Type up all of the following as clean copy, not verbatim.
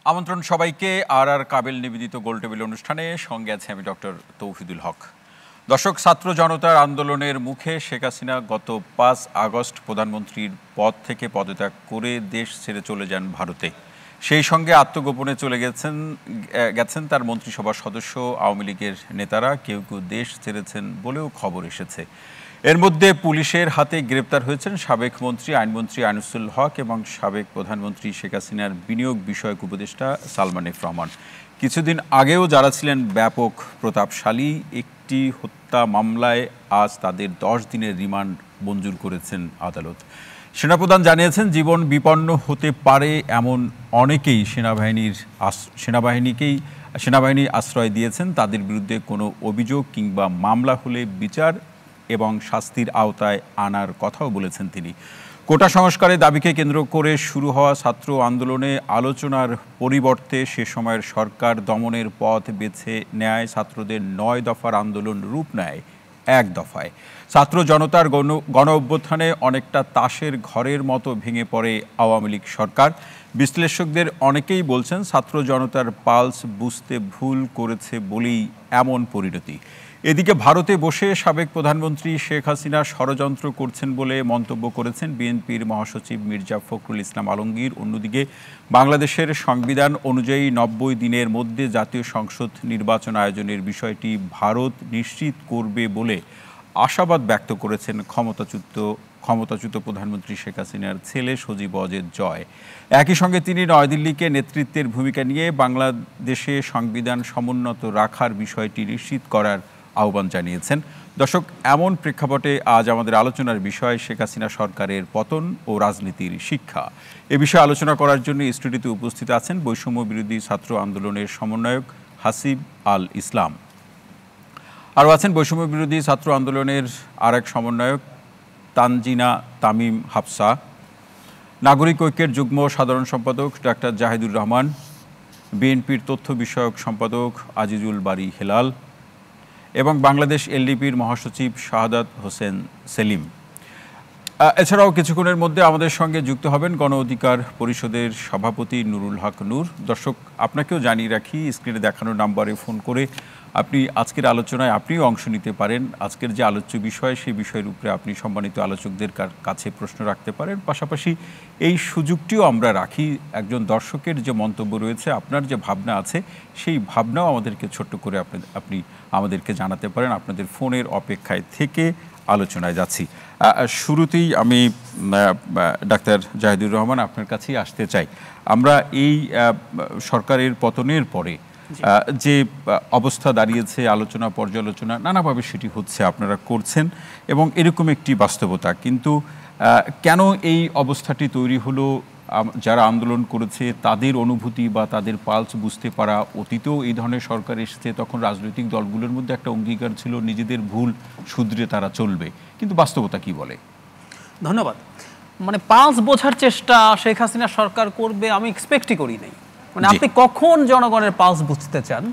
আমন্ত্রণ সবাইকে আর কাবিল নিবেদিত গোলটেবিল অনুষ্ঠানে। সঙ্গে আছে আমি ডক্টর তৌহিদুল হক। দর্শক, ছাত্র জনতার আন্দোলনের মুখে শেখ হাসিনা গত 5 আগস্ট প্রধানমন্ত্রীর পদ থেকে পদত্যাগ করে দেশ ছেড়ে চলে যান ভারতে। সেই সঙ্গে আত্মগোপনে চলে গেছেন তার মন্ত্রিসভার সদস্য, আওয়ামী লীগের নেতারা। কেউ কেউ দেশ ছেড়েছেন বলেও খবর এসেছে। এর মধ্যে পুলিশের হাতে গ্রেপ্তার হয়েছেন সাবেক মন্ত্রী আইনমন্ত্রী আনিসুল হক এবং সাবেক প্রধানমন্ত্রী শেখ হাসিনার বিনিয়োগ বিষয়ক উপদেষ্টা সালমান এফ রহমান। কিছুদিন আগেও যারা ছিলেন ব্যাপক প্রতাপশালী একটি হত্যা মামলায় আজ তাদের 10 দিনের রিমান্ড মঞ্জুর করেছেন আদালত। সেনাপ্রধান জানিয়েছেন, জীবন বিপন্ন হতে পারে এমন অনেকেই সেনাবাহিনী আশ্রয় দিয়েছেন। তাদের বিরুদ্ধে কোনো অভিযোগ কিংবা মামলা হলে বিচার এবং শাস্তির আওতায় আনার কথাও বলেছেন তিনি। কোটা সংস্কারের দাবিকে কেন্দ্র করে শুরু হওয়া ছাত্র আন্দোলনে আলোচনার পরিবর্তে সে সময়ের সরকার দমনের পথ বেছে নেয়। ছাত্রদের 9 দফার আন্দোলন রূপ নেয় 1 দফায়। ছাত্র জনতার গণ অভ্যুত্থানে অনেকটা তাসের ঘরের মতো ভেঙে পড়ে আওয়ামী লীগ সরকার। বিশ্লেষকদের অনেকেই বলছেন, ছাত্র জনতার পালস বুঝতে ভুল করেছে বলেই এমন পরিণতি। এদিকে ভারতে বসে সাবেক প্রধানমন্ত্রী শেখ হাসিনা ষড়যন্ত্র করছেন বলে মন্তব্য করেছেন বিএনপির মহাসচিব মির্জা ফখরুল ইসলাম আলমগীর। অন্যদিকে বাংলাদেশের সংবিধান অনুযায়ী 90 দিনের মধ্যে জাতীয় সংসদ নির্বাচন আয়োজনের বিষয়টি ভারত নিশ্চিত করবে বলে আশাবাদ ব্যক্ত করেছেন ক্ষমতাচ্যুত প্রধানমন্ত্রী শেখ হাসিনার ছেলে সজীব ওয়াজেদ জয়। একই সঙ্গে তিনি নয়াদিল্লিকে নেতৃত্বের ভূমিকা নিয়ে বাংলাদেশে সংবিধান সমুন্নত রাখার বিষয়টি নিশ্চিত করার আহ্বান জানিয়েছেন। দর্শক, এমন প্রেক্ষাপটে আজ আমাদের আলোচনার বিষয় শেখ হাসিনা সরকারের পতন ও রাজনীতির শিক্ষা। এ বিষয়ে আলোচনা করার জন্য স্টুডিওতে উপস্থিত আছেন বৈষম্য বিরোধী ছাত্র আন্দোলনের সমন্বয়ক হাসিব আল ইসলাম। আরও আছেন বৈষম্য বিরোধী ছাত্র আন্দোলনের আরেক সমন্বয়ক তানজিনা তামিম হাফসা, নাগরিক ঐক্যের যুগ্ম সাধারণ সম্পাদক ডাক্তার জাহিদুর রহমান, বিএনপির তথ্য বিষয়ক সম্পাদক আজিজুল বারী হেলাল এবং বাংলাদেশ এলডিপির মহাসচিব শাহাদাত হোসেন সেলিম। এছাড়াও কিছুক্ষণের মধ্যে আমাদের সঙ্গে যুক্ত হবেন গণ অধিকার পরিষদের সভাপতি নুরুল হক নূর। দর্শক, আপনাকেও জানিয়ে রাখি, স্ক্রিনে দেখানো নাম্বারে ফোন করে আপনি আজকের আলোচনায় আপনিও অংশ নিতে পারেন। আজকের যে আলোচ্য বিষয়, সেই বিষয়ের উপরে আপনি সম্মানিত আলোচকদের কাছে প্রশ্ন রাখতে পারেন। পাশাপাশি এই সুযোগটিও আমরা রাখি, একজন দর্শকের যে মন্তব্য রয়েছে, আপনার যে ভাবনা আছে, সেই ভাবনাও আমাদেরকে ছোট্ট করে আপনি আমাদেরকে জানাতে পারেন। আপনাদের ফোনের অপেক্ষায় থেকে আলোচনায় যাচ্ছি। শুরুতেই আমি ডাক্তার জাহিদুর রহমান আপনার কাছেই আসতে চাই। আমরা এই সরকারের পতনের পরে যে অবস্থা দাঁড়িয়েছে, আলোচনা পর্যালোচনা নানাভাবে সেটি হচ্ছে, আপনারা করছেন এবং এরকম একটি বাস্তবতা। কিন্তু কেন এই অবস্থাটি তৈরি হলো? যারা আন্দোলন করেছে তাদের অনুভূতি বা তাদের পালস বুঝতে পারা, অতীতেও এই ধরনের সরকার এসেছে, তখন রাজনৈতিক দলগুলোর মধ্যে একটা অঙ্গীকার ছিল নিজেদের ভুল শুধরে তারা চলবে, কিন্তু বাস্তবতা কি বলে? ধন্যবাদ। পালস বোঝার চেষ্টা শেখ হাসিনা সরকার করবে আমি এক্সপেক্টই করি নাই। আপনি কখন জনগণের পালস বুঝতে চান?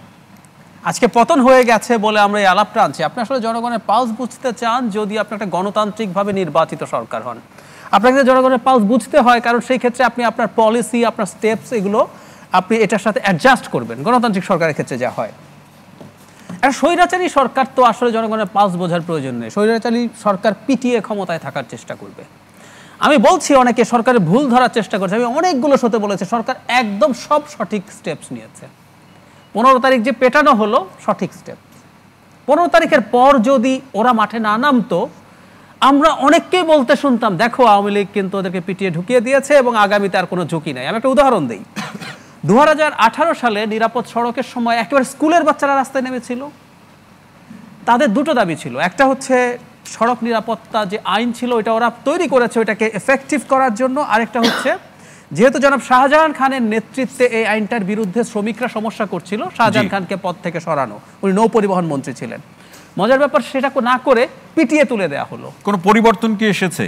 আজকে পতন হয়ে গেছে বলে আমরা এই আলাপটা আনছি। আপনি আসলে জনগণের পালস বুঝতে চান যদি আপনি একটা গণতান্ত্রিকভাবে নির্বাচিত সরকার হন। আপনাকে জনগণের পালস বুঝতে হয়, কারণ সেই ক্ষেত্রে আপনি আপনার পলিসি, আপনার স্টেপস, এগুলো আপনি এটার সাথে অ্যাডজাস্ট করবেন। গণতান্ত্রিক সরকারের ক্ষেত্রে যা হয়, একটা স্বৈরাচারী সরকার তো আসলে জনগণের পালস বোঝার প্রয়োজন নেই। স্বৈরাচারী সরকার পিটিয়ে ক্ষমতায় থাকার চেষ্টা করবে। আমি বলছি, অনেকে সরকারের ভুল ধরার চেষ্টা করছে। আমি অনেকগুলো শোতে বলেছি সরকার একদম সব সঠিক স্টেপস নিয়েছে। 15 তারিখ যে পেটানো হলো, সঠিক স্টেপ। 15 তারিখের পর যদি ওরা মাঠে না নামতো, আমরা অনেককেই বলতে শুনতাম, দেখো আওয়ামী লীগ কিন্তু ওদেরকে পিটিয়ে ঢুকিয়ে দিয়েছে এবং আগামীতে আর কোনো ঝুঁকি নাই। আমি একটা উদাহরণ দিই। 2018 সালে নিরাপদ সড়কের সময় একেবারে স্কুলের বাচ্চারা রাস্তায় নেমেছিল। তাদের দুটো দাবি ছিল। একটা হচ্ছে সড়ক নিরাপত্তা যে আইন ছিল ওইটা ওরা তৈরি করেছে ওইটাকে এফেক্টিভ করার জন্য। আরেকটা হচ্ছে, যেহেতু জনাব শাহজাহান খানের নেতৃত্বে এই আইনটার বিরুদ্ধে শ্রমিকরা সমস্যা করছিল, শাহজাহান খানকে পদ থেকে সরানো। উনি নৌ পরিবহন মন্ত্রী ছিলেন। মজার ব্যাপার, সেটা না করে পিটিয়ে তুলে দেওয়া হলো। কোনো পরিবর্তন কি এসেছে?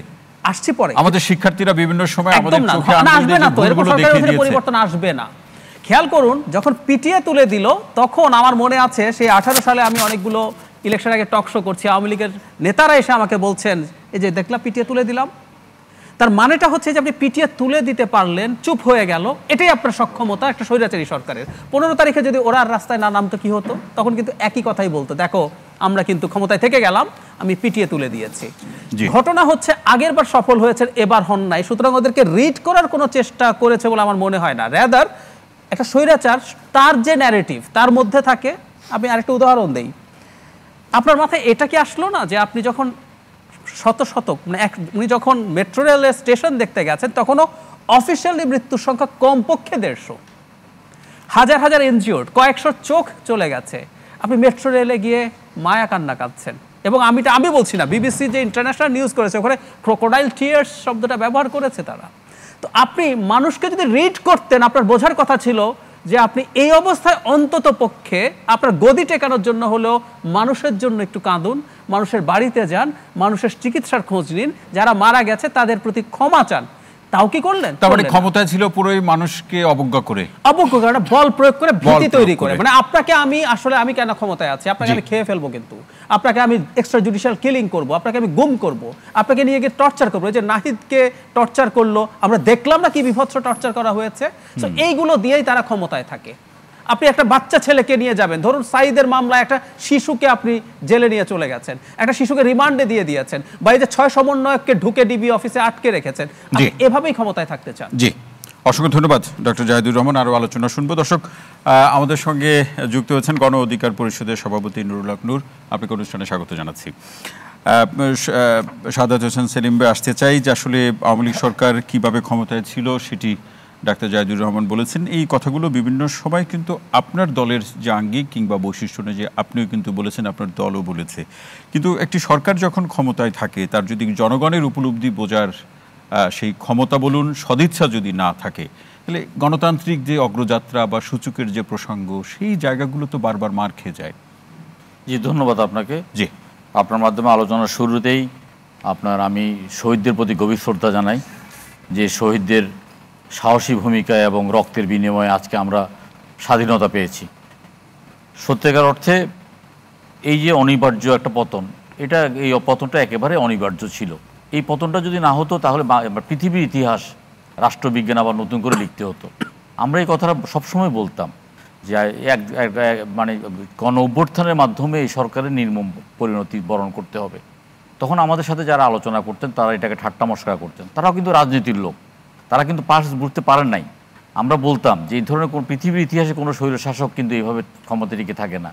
আসছে পরে। আমাদের শিক্ষার্থীরা বিভিন্ন সময় আমাদের চোখে আসবে না তো, এরকম সরকারের পরিবর্তন আসবে না। খেয়াল করুন, যখন পিটিয়ে তুলে দিল তখন আমার মনে আছে সেই 18 সালে আমি অনেকগুলো ইলেকশন আগে টক শো করছি, আওয়ামী লীগের নেতারা এসে আমাকে বলছেন, এই যে দেখলাম পিটিয়ে তুলে দিলাম। তার মানেটা হচ্ছে যে আপনি পিটিয়ে তুলে দিতে পারলেন, চুপ হয়ে গেল, এটাই আপনার সক্ষমতা একটা স্বৈরাচারী সরকারের। 15 তারিখে যদি ওরা আর রাস্তায় না নামতো কি হতো? তখন কিন্তু একই কথাই বলতো, দেখো আমরা কিন্তু ক্ষমতায় থেকে গেলাম, আমি পিটিয়ে তুলে দিয়েছি। ঘটনা হচ্ছে আগের বার সফল হয়েছে, এবার হন নাই, সুতরাং ওদেরকে রিড করার কোনো চেষ্টা করেছে বলে আমার মনে হয় না। রেদার একটা স্বৈরাচার তার যে ন্যারেটিভ তার মধ্যে থাকে। আমি আরেকটা উদাহরণ দেই, আপনার মাথায় এটা কি আসলো না যে আপনি যখন শতক মানে উনি যখন মেট্রো রেলের স্টেশন দেখতে গেছেন তখনও অফিসিয়ালি মৃত্যুর সংখ্যা কমপক্ষে 150, হাজার হাজার এনজিওর, কয়েকশো চোখ চলে গেছে, আপনি মেট্রো রেলে গিয়ে মায়া কান্না কাঁদছেন। এবং আমি বলছি না, বিবিসি যে ইন্টারন্যাশনাল নিউজ করেছে ওখানে ক্রোকোডাইল টিয়ার্স শব্দটা ব্যবহার করেছে তারা। তো আপনি মানুষকে যদি রিড করতেন, আপনার বোঝার কথা ছিল যে আপনি এই অবস্থায় অন্তত পক্ষে আপনার গদি টেকানোর জন্য হলেও মানুষের জন্য একটু কাঁদুন, মানুষের বাড়িতে যান, মানুষের চিকিৎসার খোঁজ নিন, যারা মারা গেছে তাদের প্রতি ক্ষমা চান। তাও কি করলেন? তারপরে ক্ষমতায় ছিল পুরোই মানুষকে অবজ্ঞা করে, বল প্রয়োগ করে, ভীতি তৈরি করে। মানে আপনাকে আমি কেন ক্ষমতায় আছি, আপনাকে আমি খেয়ে ফেলবো, কিন্তু আপনাকে আমি এক্সট্রা জুডিশিয়াল কিলিং করবো, আপনাকে আমি গুম করবো, আপনাকে নিয়ে গিয়ে টর্চার করবো। এই যে নাহিদকে টর্চার করলো, আমরা দেখলাম না কি বিভৎস টর্চার করা হয়েছে। তো এইগুলো দিয়েই তারা ক্ষমতায় থাকে। আপনি একটা বাচ্চা ছেলেকে নিয়ে যাবেন, ধরুন সাইদের মামলায় একটা শিশুকে আপনি জেলে নিয়ে চলে গেছেন, একটা শিশুকে রিমান্ডে দিয়ে দিয়েছেন, বা এই যে 6 সমন্বয়ককে ঢুকে ডিবি অফিসে আটকে রেখেছেন, এভাবেই ক্ষমতায় থাকতে চান। জি, অসংখ্য ধন্যবাদ ডক্টর জাহিদুর রহমান। আরও আলোচনা শুনবো। দর্শক, আমাদের সঙ্গে যুক্ত হয়েছেন গণ অধিকার পরিষদের সভাপতি নুরুল হক নূর, আপনাকে অনুষ্ঠানে স্বাগত জানাচ্ছি। সাদাত হোসেন সেলিম ভাই, আসতে চাই যে আসলে আওয়ামী লীগ সরকার কীভাবে ক্ষমতায় ছিল সেটি ডাক্তার জাহিদুর রহমান বলেছেন। এই কথাগুলো বিভিন্ন সময় কিন্তু আপনার দলের যে আঙ্গিক কিংবা বৈশিষ্ট্য যে আপনিও কিন্তু বলেছেন, আপনার দলও বলেছে। কিন্তু একটি সরকার যখন ক্ষমতায় থাকে, তার যদি জনগণের উপলব্ধি বোঝার সেই ক্ষমতা বলুন, সদিচ্ছা যদি না থাকে, তাহলে গণতান্ত্রিক যে অগ্রযাত্রা বা সূচকের যে প্রসঙ্গ, সেই জায়গাগুলো তো বারবার মার খেয়ে যায়। জি, ধন্যবাদ আপনাকে। জি, আপনার মাধ্যমে আলোচনার শুরুতেই আমি শহীদদের প্রতি গভীর শ্রদ্ধা জানাই, যে শহীদদের সাহসী ভূমিকা এবং রক্তের বিনিময়ে আজকে আমরা স্বাধীনতা পেয়েছি। সত্যিকার অর্থে এই যে অনিবার্য একটা পতন, এই পতনটা একেবারে অনিবার্য ছিল। এই পতনটা যদি না হতো তাহলে পৃথিবীর ইতিহাস রাষ্ট্রবিজ্ঞান আবার নতুন করে লিখতে হতো। আমরা এই কথাটা সবসময় বলতাম যে মানে গণ অভ্যুত্থানের মাধ্যমে এই সরকারের নির্মম পরিণতি বরণ করতে হবে। তখন আমাদের সাথে যারা আলোচনা করতেন তারা এটাকে ঠাট্টা মশকরা করতেন। তারাও কিন্তু রাজনীতির লোক, তারা কিন্তু পাশ বুঝতে পারেন নাই। আমরা বলতাম যে এই ধরনের কোন পৃথিবীর ইতিহাসে কোনো স্বৈরশাসক কিন্তু এইভাবে ক্ষমতা টিকে থাকে না।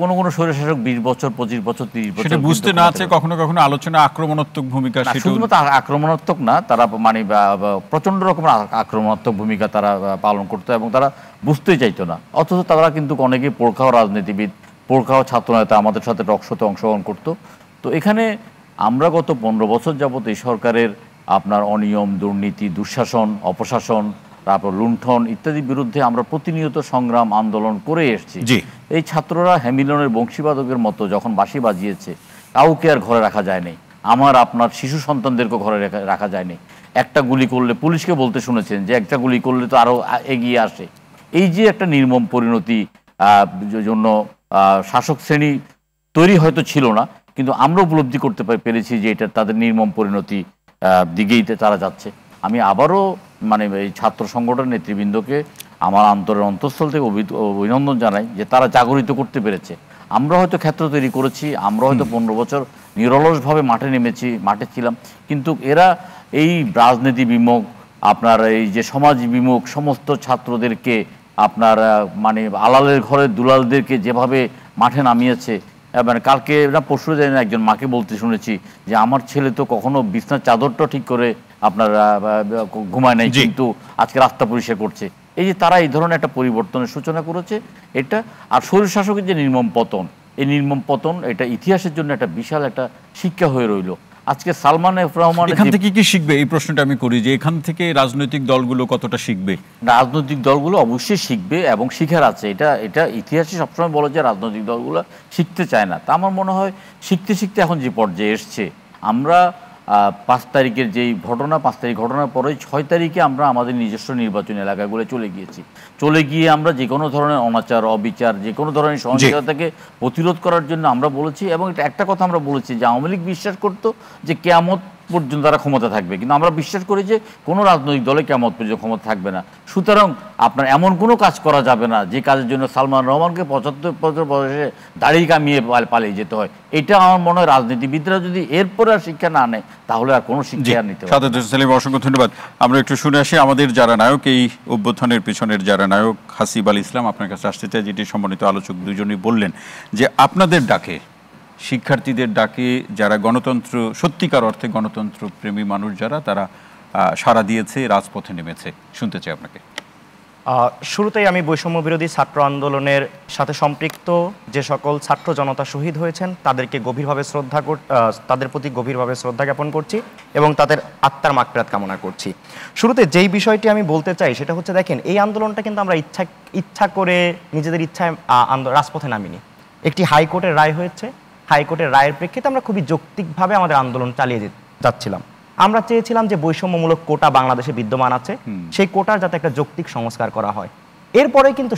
কোনো কোনো স্বৈরশাসক 20 বছর, 25 বছর, 30 বছর বুঝতে না আছে। কখনো কখনো আলোচনা আক্রমণাত্মক ভূমিকা, শুধুমাত্র আক্রমণাত্মক না, তারা মানে প্রচণ্ড রকমের আক্রমণাত্মক ভূমিকা তারা পালন করতো এবং তারা বুঝতেই চাইতো না। অথচ তারা কিন্তু অনেকে পোড়খাও রাজনীতিবিদ, পোড়খাও ছাত্রনেতা আমাদের সাথে টকশোতে অংশগ্রহণ করতো। তো এখানে আমরা গত 15 বছর যাবত এই সরকারের আপনার অনিয়ম, দুর্নীতি, দুঃশাসন, অপশাসন, তারপর লুণ্ঠন ইত্যাদির বিরুদ্ধে আমরা প্রতিনিয়ত সংগ্রাম আন্দোলন করে এসেছি। এই ছাত্ররা হ্যামিলনের বংশীবাদকের মতো যখন বাঁশি বাজিয়েছে, কাউকে আর ঘরে রাখা যায়নি। আমার আপনার শিশু সন্তানদেরকে ঘরে রাখা যায়নি। একটা গুলি করলে পুলিশকে বলতে শুনেছেন যে একটা গুলি করলে তো আরও এগিয়ে আসে। এই যে একটা নির্মম পরিণতি জন্য শাসক শ্রেণী তৈরি হয়তো ছিল না, কিন্তু আমরা উপলব্ধি করতে পেরেছি যে এটা তাদের নির্মম পরিণতি দিকেই তারা যাচ্ছে। আমি আবারও মানে এই ছাত্র সংগঠন নেতৃবৃন্দকে আমার অন্তঃস্থল থেকে অভিনন্দন জানাই যে তারা জাগরিত করতে পেরেছে। আমরা হয়তো ক্ষেত্র তৈরি করেছি, আমরা হয়তো 15 বছর নিরলসভাবে মাঠে ছিলাম, কিন্তু এরা এই রাজনীতি বিমুখ, আপনার এই যে সমাজ বিমুখ সমস্ত ছাত্রদেরকে আপনার মানে আলালের ঘরের দুলালদেরকে যেভাবে মাঠে নামিয়েছে, মানে কালকে না পরশু দিন একজন মাকে বলতে শুনেছি যে আমার ছেলে তো কখনো বিছনার চাদরটা ঠিক করে আপনার ঘুমায় নাই, কিন্তু আজকে রাস্তা পরিষ্কার করছে। এই যে তারা এই ধরনের একটা পরিবর্তনের সূচনা করেছে এটা। আর স্বৈরশাসকের যে নির্মম পতন, এই নির্মম পতন এটা ইতিহাসের জন্য একটা বিশাল একটা শিক্ষা হয়ে রইল। আজকে সালমান এফ রহমান এখান থেকে কি শিখবে, এই প্রশ্নটা আমি করি যে এখান থেকে রাজনৈতিক দলগুলো কতটা শিখবে? রাজনৈতিক দলগুলো অবশ্যই শিখবে এবং শিখার আছে। এটা ইতিহাসে সবসময় বলে যে রাজনৈতিক দলগুলো শিখতে চায় না। তা আমার মনে হয় শিখতে শিখতে এখন যে পর্যায়ে এসছে, আমরা 5 তারিখের যেই ঘটনা, 5 তারিখ ঘটনার পরে 6 তারিখে আমরা আমাদের নিজস্ব নির্বাচনী এলাকাগুলো চলে গিয়ে আমরা যে কোনো ধরনের অনাচার, অবিচার, যে কোনো ধরনের সহিংসতাকে প্রতিরোধ করার জন্য আমরা বলেছি। এবং এটা একটা কথা আমরা বলেছি যে আওয়ামী লীগ বিশ্বাস করতো যে কিয়ামত পর্যন্ত তারা ক্ষমতা থাকবে, কিন্তু আমরা বিশ্বাস করি যে কোনো রাজনৈতিক দলে কিয়ামত পর্যন্ত ক্ষমতা থাকবে না। সুতরাং আপনার এমন কোনো কাজ করা যাবে না যে কাজের জন্য সালমান রহমানকে 75 বছর বয়সে দাড়ি কামিয়ে পালিয়ে যেতে হয়। এটা আমার মনে হয় রাজনীতিবিদরা যদি এরপরে আর শিক্ষা না নেয় তাহলে আর কোনো শিক্ষা আর নিতে সাদেক সেলিম, অসংখ্য ধন্যবাদ। আমরা একটু শুনে আসি আমাদের যারা নায়ক, এই অভ্যুত্থানের পিছনের যারা নায়ক, হাসিব আল ইসলাম আপনার কাছে আসতে চাই, যেটি সম্মানিত আলোচক দুজনই বললেন যে আপনাদের ডাকে, শিক্ষার্থীদের ডাকে যারা গণতন্ত্র, সত্যিকার অর্থে গণতন্ত্র প্রেমী মানুষ যারা, তারা সাড়া দিয়েছে, রাজপথে নেমেছে। শুনতে চাই আপনাকে। শুরুতেই আমি বৈষম্য বিরোধী ছাত্র আন্দোলনের সাথে সম্পৃক্ত যে সকল ছাত্র জনতা শহীদ হয়েছেন তাদেরকে গভীরভাবে তাদের প্রতি গভীরভাবে শ্রদ্ধা জ্ঞাপন করছি এবং তাদের আত্মার মাগফিরাত কামনা করছি। শুরুতে যেই বিষয়টি আমি বলতে চাই সেটা হচ্ছে, দেখেন, এই আন্দোলনটা কিন্তু আমরা ইচ্ছা করে নিজেদের ইচ্ছায় রাজপথে নামিনি। একটি হাইকোর্টের রায় হয়েছে, হাইকোর্টের রায়ের প্রেক্ষিতে আমরা খুবই যৌক্তিকভাবে আমাদের আন্দোলন চালিয়ে যাচ্ছিলাম। আমরা চেয়েছিলাম যে বৈষম্যমূলক কোটা বাংলাদেশে বিদ্যমান আছে, সেই কোটার যাতে একটা যৌক্তিক সংস্কার করা হয়। এরপরে কিন্তু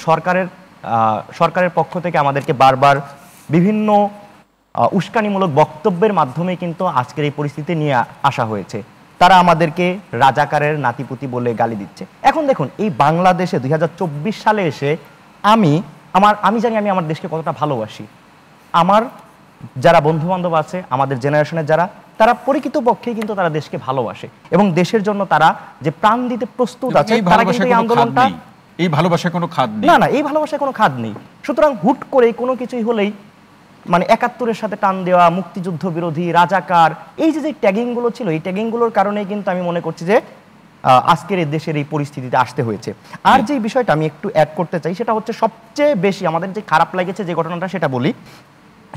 সরকারের পক্ষ থেকে আমাদেরকে বারবার বিভিন্ন উস্কানিমূলক বক্তব্যের মাধ্যমে কিন্তু আজকের এই পরিস্থিতি নিয়ে আসা হয়েছে। তারা আমাদেরকে রাজাকারের নাতিপুতি বলে গালি দিচ্ছে। এখন দেখুন, এই বাংলাদেশে 2024 সালে এসে আমি জানি আমি আমার দেশকে কতটা ভালোবাসি। আমার যারা বন্ধু বান্ধব আছে, আমাদের জেনারেশনের যারা, তারা পরিচিতপক্ষেই কিন্তু তারা দেশকে ভালোবাসে এবং দেশের জন্য তারা যে প্রাণ দিতে প্রস্তুত আছে। তারা কিন্তু এই আন্দোলনটা, এই ভালোবাসায় কোনো খাদ নেই, না, এই ভালোবাসায় কোনো খাদ নেই। সুতরাং হুট করে কোনো কিছুই হলেই মানে 71-এর সাথে টান দেওয়া, মুক্তিযুদ্ধ বিরোধী, রাজাকার, এই যে ট্যাগিংগুলো ছিল, এই ট্যাগিংগুলোর কারণেই কিন্তু আমি মনে করছি যে আজকের এই দেশের এই পরিস্থিতিতে আসতে হয়েছে। আর যে বিষয়টা আমি একটু অ্যাড করতে চাই সেটা হচ্ছে, সবচেয়ে বেশি আমাদের যে খারাপ লেগেছে যে ঘটনাটা সেটা বলি,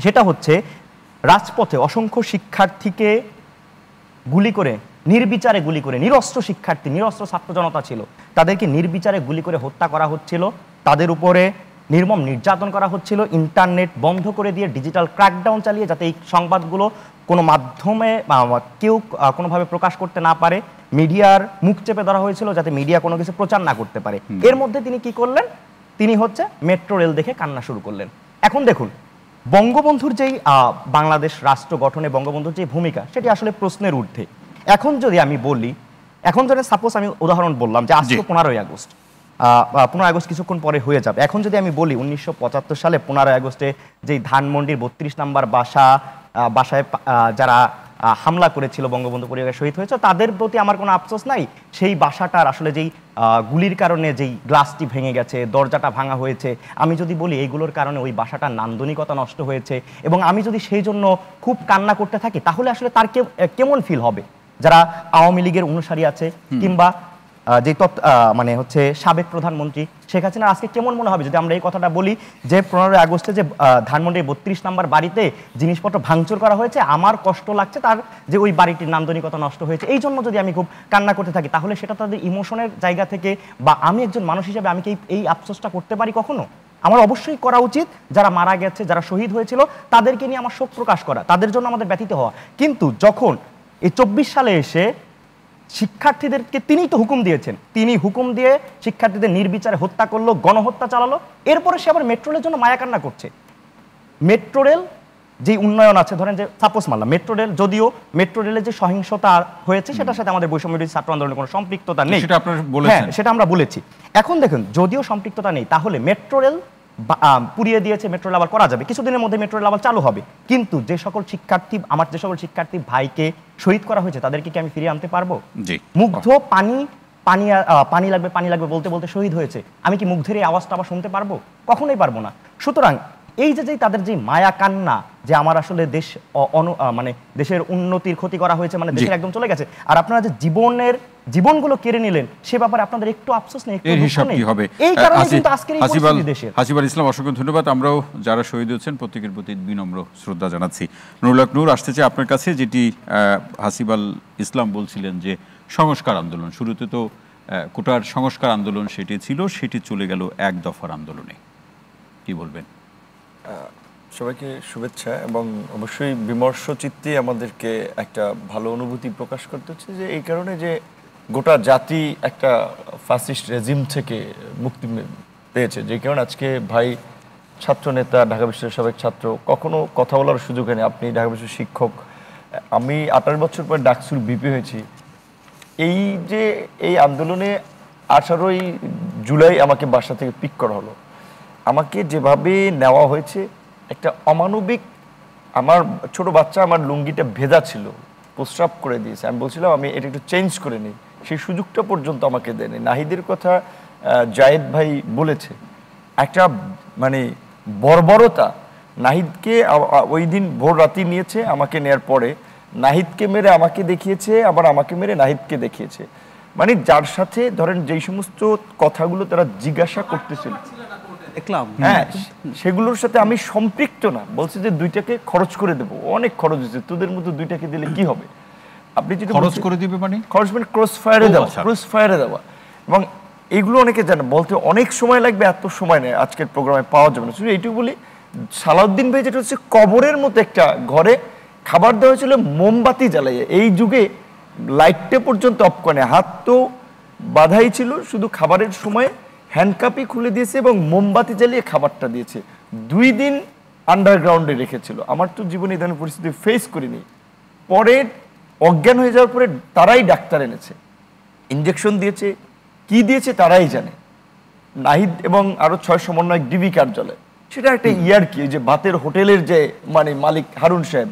সেটা হচ্ছে রাজপথে অসংখ্য শিক্ষার্থীকে গুলি করে, নির্বিচারে গুলি করে, নিরস্ত্র শিক্ষার্থী, নিরস্ত্র ছাত্র জনতা ছিল, তাদেরকে নির্বিচারে গুলি করে হত্যা করা হচ্ছিল, তাদের উপরে নির্মম নির্যাতন করা হচ্ছিল, ইন্টারনেট বন্ধ করে দিয়ে ডিজিটাল ক্র্যাকডাউন চালিয়ে যাতে এই সংবাদগুলো কোনো মাধ্যমে কেউ কোনোভাবে প্রকাশ করতে না পারে, মিডিয়ার মুখ চেপে ধরা হয়েছিল যাতে মিডিয়া কোনো কিছু প্রচার না করতে পারে। এর মধ্যে তিনি কি করলেন? তিনি হচ্ছে মেট্রো রেল দেখে কান্না শুরু করলেন। এখন দেখুন, বঙ্গবন্ধুর যেই বাংলাদেশ রাষ্ট্র গঠনে বঙ্গবন্ধুর যে ভূমিকা, সেটি আসলে প্রশ্নের ঊর্ধ্বে। এখন যদি আমি বলি, এখন যদি সাপোজ আমি উদাহরণ বললাম যে আজকে 15ই আগস্ট, 15 আগস্ট কিছুক্ষণ পরে হয়ে যাবে। এখন যদি আমি বলি 1975 সালে 15 আগস্টে যেই ধানমন্ডির 32 নম্বর বাসায় যারা হামলা করেছিল, বঙ্গবন্ধু পরিবারের শহীদ হয়েছে, তাদের প্রতি আমার কোনো আফসোস নাই। সেই বাসাটার আসলে যেই গুলির কারণে যেই গ্লাসটি ভেঙে গেছে, দরজাটা ভাঙা হয়েছে, আমি যদি বলি এইগুলোর কারণে ওই বাসাটার নান্দনিকতা নষ্ট হয়েছে, এবং আমি যদি সেই জন্য খুব কান্না করতে থাকি, তাহলে আসলে তার কেমন ফিল হবে? যারা আওয়ামী লীগের অনুসারী আছে, কিংবা যে মানে হচ্ছে সাবেক প্রধানমন্ত্রী শেখ হাসিনা, আজকে কেমন মনে হবে যদি আমরা এই কথাটা বলি যে 15 আগস্টে যে ধানমন্ডির 32 নম্বর বাড়িতে জিনিসপত্র ভাঙচুর করা হয়েছে, আমার কষ্ট লাগছে তার যে ওই বাড়িটির নান্দনিকতা নষ্ট হয়েছে, এই জন্য যদি আমি খুব কান্না করতে থাকি, তাহলে সেটা তাদের ইমোশনের জায়গা থেকে, বা আমি একজন মানুষ হিসেবে আমি কি এই আফসোসটা করতে পারি কখনো? আমার অবশ্যই করা উচিত যারা মারা গেছে, যারা শহীদ হয়েছিল, তাদেরকে নিয়ে আমার শোক প্রকাশ করা, তাদের জন্য আমাদের ব্যথিত হওয়া। কিন্তু যখন এই 24 সালে এসে শিক্ষার্থীদেরকে তিনিই তো হুকুম দিয়েছেন, তিনি হুকুম দিয়ে শিক্ষার্থীদের নির্বিচারে হত্যা করলো, গণহত্যা চালালো, এরপরে সে আবার মেট্রো রেলের জন্য মায়াকান্না করছে। মেট্রো রেল যে উন্নয়ন আছে, ধরেন যে সাপোজ মানলাম মেট্রো রেল, যদিও মেট্রো রেলের যে সহিংসতা হয়েছে সেটার সাথে আমাদের বৈষম্য বিরোধী ছাত্র আন্দোলনের কোনো সম্পৃক্ততা নেই, হ্যাঁ, সেটা আমরা বলেছি। এখন দেখুন, যদিও সম্পৃক্ততা নেই, তাহলে মেট্রো রেল পুড়িয়ে দিয়েছে, মেট্রো রেল আবার করা যাবে, কিছুদিনের মধ্যে মেট্রো রেল আবার চালু হবে। কিন্তু যে সকল শিক্ষার্থী ভাইকে শহীদ করা হয়েছে, তাদেরকে কি আমি ফিরিয়ে আনতে পারবো? মুগ্ধ পানি লাগবে বলতে বলতে শহীদ হয়েছে, আমি কি মুগ্ধের এই আওয়াজটা আবার শুনতে পারবো? কখনোই পারবো না। সুতরাং এই যে তাদের যে মায়া কান্না, যে আমার আসলে দেশ মানে দেশের উন্নতির ক্ষতি করা হয়েছে, মানে দেশের একদম চলে গেছে, আর আপনারা যে জীবনগুলো কেড়ে নিলেন, সে ব্যাপারে আপনাদের একটু আফসোস নেই, একটু দুঃখ নেই। এই কারণে কিন্তু আজকের এই পরিস্থিতি দেশের। হাসিব আল ইসলাম, অসংখ্য ধন্যবাদ। আমরাও যারা শহীদ হয়েছেন প্রত্যেকের প্রতি বিনম্র শ্রদ্ধা জানাচ্ছি। নুরুল হক নূর, আসতে চাই আপনার কাছে। যেটি হাসিব আল ইসলাম বলছিলেন যে সংস্কার আন্দোলন, শুরুতে তো কোটার সংস্কার আন্দোলন সেটি ছিল, সেটি চলে গেল এক দফার আন্দোলনে, কি বলবেন? সবাইকে শুভেচ্ছা, এবং অবশ্যই বিমর্ষ চিত্তে আমাদেরকে একটা ভালো অনুভূতি প্রকাশ করতে হচ্ছে, যে এই কারণে যে গোটা জাতি একটা ফ্যাসিস্ট রেজিম থেকে মুক্তি পেয়েছে, যে কারণে আজকে ভাই ছাত্র নেতা, ঢাকা বিশ্ববিদ্যালয়ের সাবেক ছাত্র, কখনো কথা বলার সুযোগ হয়নি। আপনি ঢাকা বিশ্ববিদ্যালয়ের শিক্ষক, আমি 28 বছর পর ডাকসুর বিপি হয়েছি। এই যে এই আন্দোলনে 18ই জুলাই আমাকে বাসা থেকে পিক করা হলো, আমাকে যেভাবে নেওয়া হয়েছে একটা অমানবিক। আমার ছোট বাচ্চা আমার লুঙ্গিটা ভেজা ছিল, প্রস্রাব করে দিয়েছে, আমি বলছিলাম আমি এটা একটু চেঞ্জ করে নিই, সেই সুযোগটা পর্যন্ত আমাকে দেয়নি। নাহিদের কথা জায়েদ ভাই বলেছে, একটা মানে বর্বরতা। নাহিদকে ওই দিন ভোর রাতে নিয়েছে, আমাকে নেয়ার পরে নাহিদকে মেরে আমাকে দেখিয়েছে, আবার আমাকে মেরে নাহিদকে দেখিয়েছে। মানে যার সাথে ধরেন যেই সমস্ত কথাগুলো তারা জিজ্ঞাসা করতেছিল, দেখলাম, হ্যাঁ, সেগুলোর সাথে আমি সম্পৃক্ত না। বলছে যে 2টাকে খরচ করে দেবো, অনেক খরচ হয়েছে, তোদের মতো 2টাকে দিলে কি হবে। আপনি যদি খরচ করে দিবে মানে খরচ মানে ক্রস ফায়ারে দেওয়া, ক্রস ফায়ারে দেওয়া। এবং এইগুলো অনেকে জানে, বলতে অনেক সময় লাগবে, এত সময় নেই আজকের প্রোগ্রামে পাওয়া যাবে না। শুধু এইটুকু বলি, সালাউদ্দিন ভাই যেটা হচ্ছে কবরের মতো একটা ঘরে খাবার দেওয়া হয়েছিল মোমবাতি জ্বালাইয়ে। এই যুগে লাইটটা পর্যন্ত অফ করে, হাত তো বাধাই ছিল, শুধু খাবারের সময় হ্যান্ডকাপই খুলে দিয়েছে এবং মোমবাতি জ্বালিয়ে খাবারটা দিয়েছে। 2 দিন আন্ডারগ্রাউন্ডে রেখেছিল। আমার তো জীবনে এই ধরনের পরিস্থিতি ফেস করিনি। পরে অজ্ঞান হয়ে যাওয়ার পরে তারাই ডাক্তার এনেছে, ইঞ্জেকশন দিয়েছে, কি দিয়েছে তারাই জানে। নাহিদ এবং আরো 6 সমন্বয়ক ডিবি কার্যালয়, সেটা একটা ইয়ার কি, যে ভাতের হোটেলের যে মানে মালিক হারুন সাহেব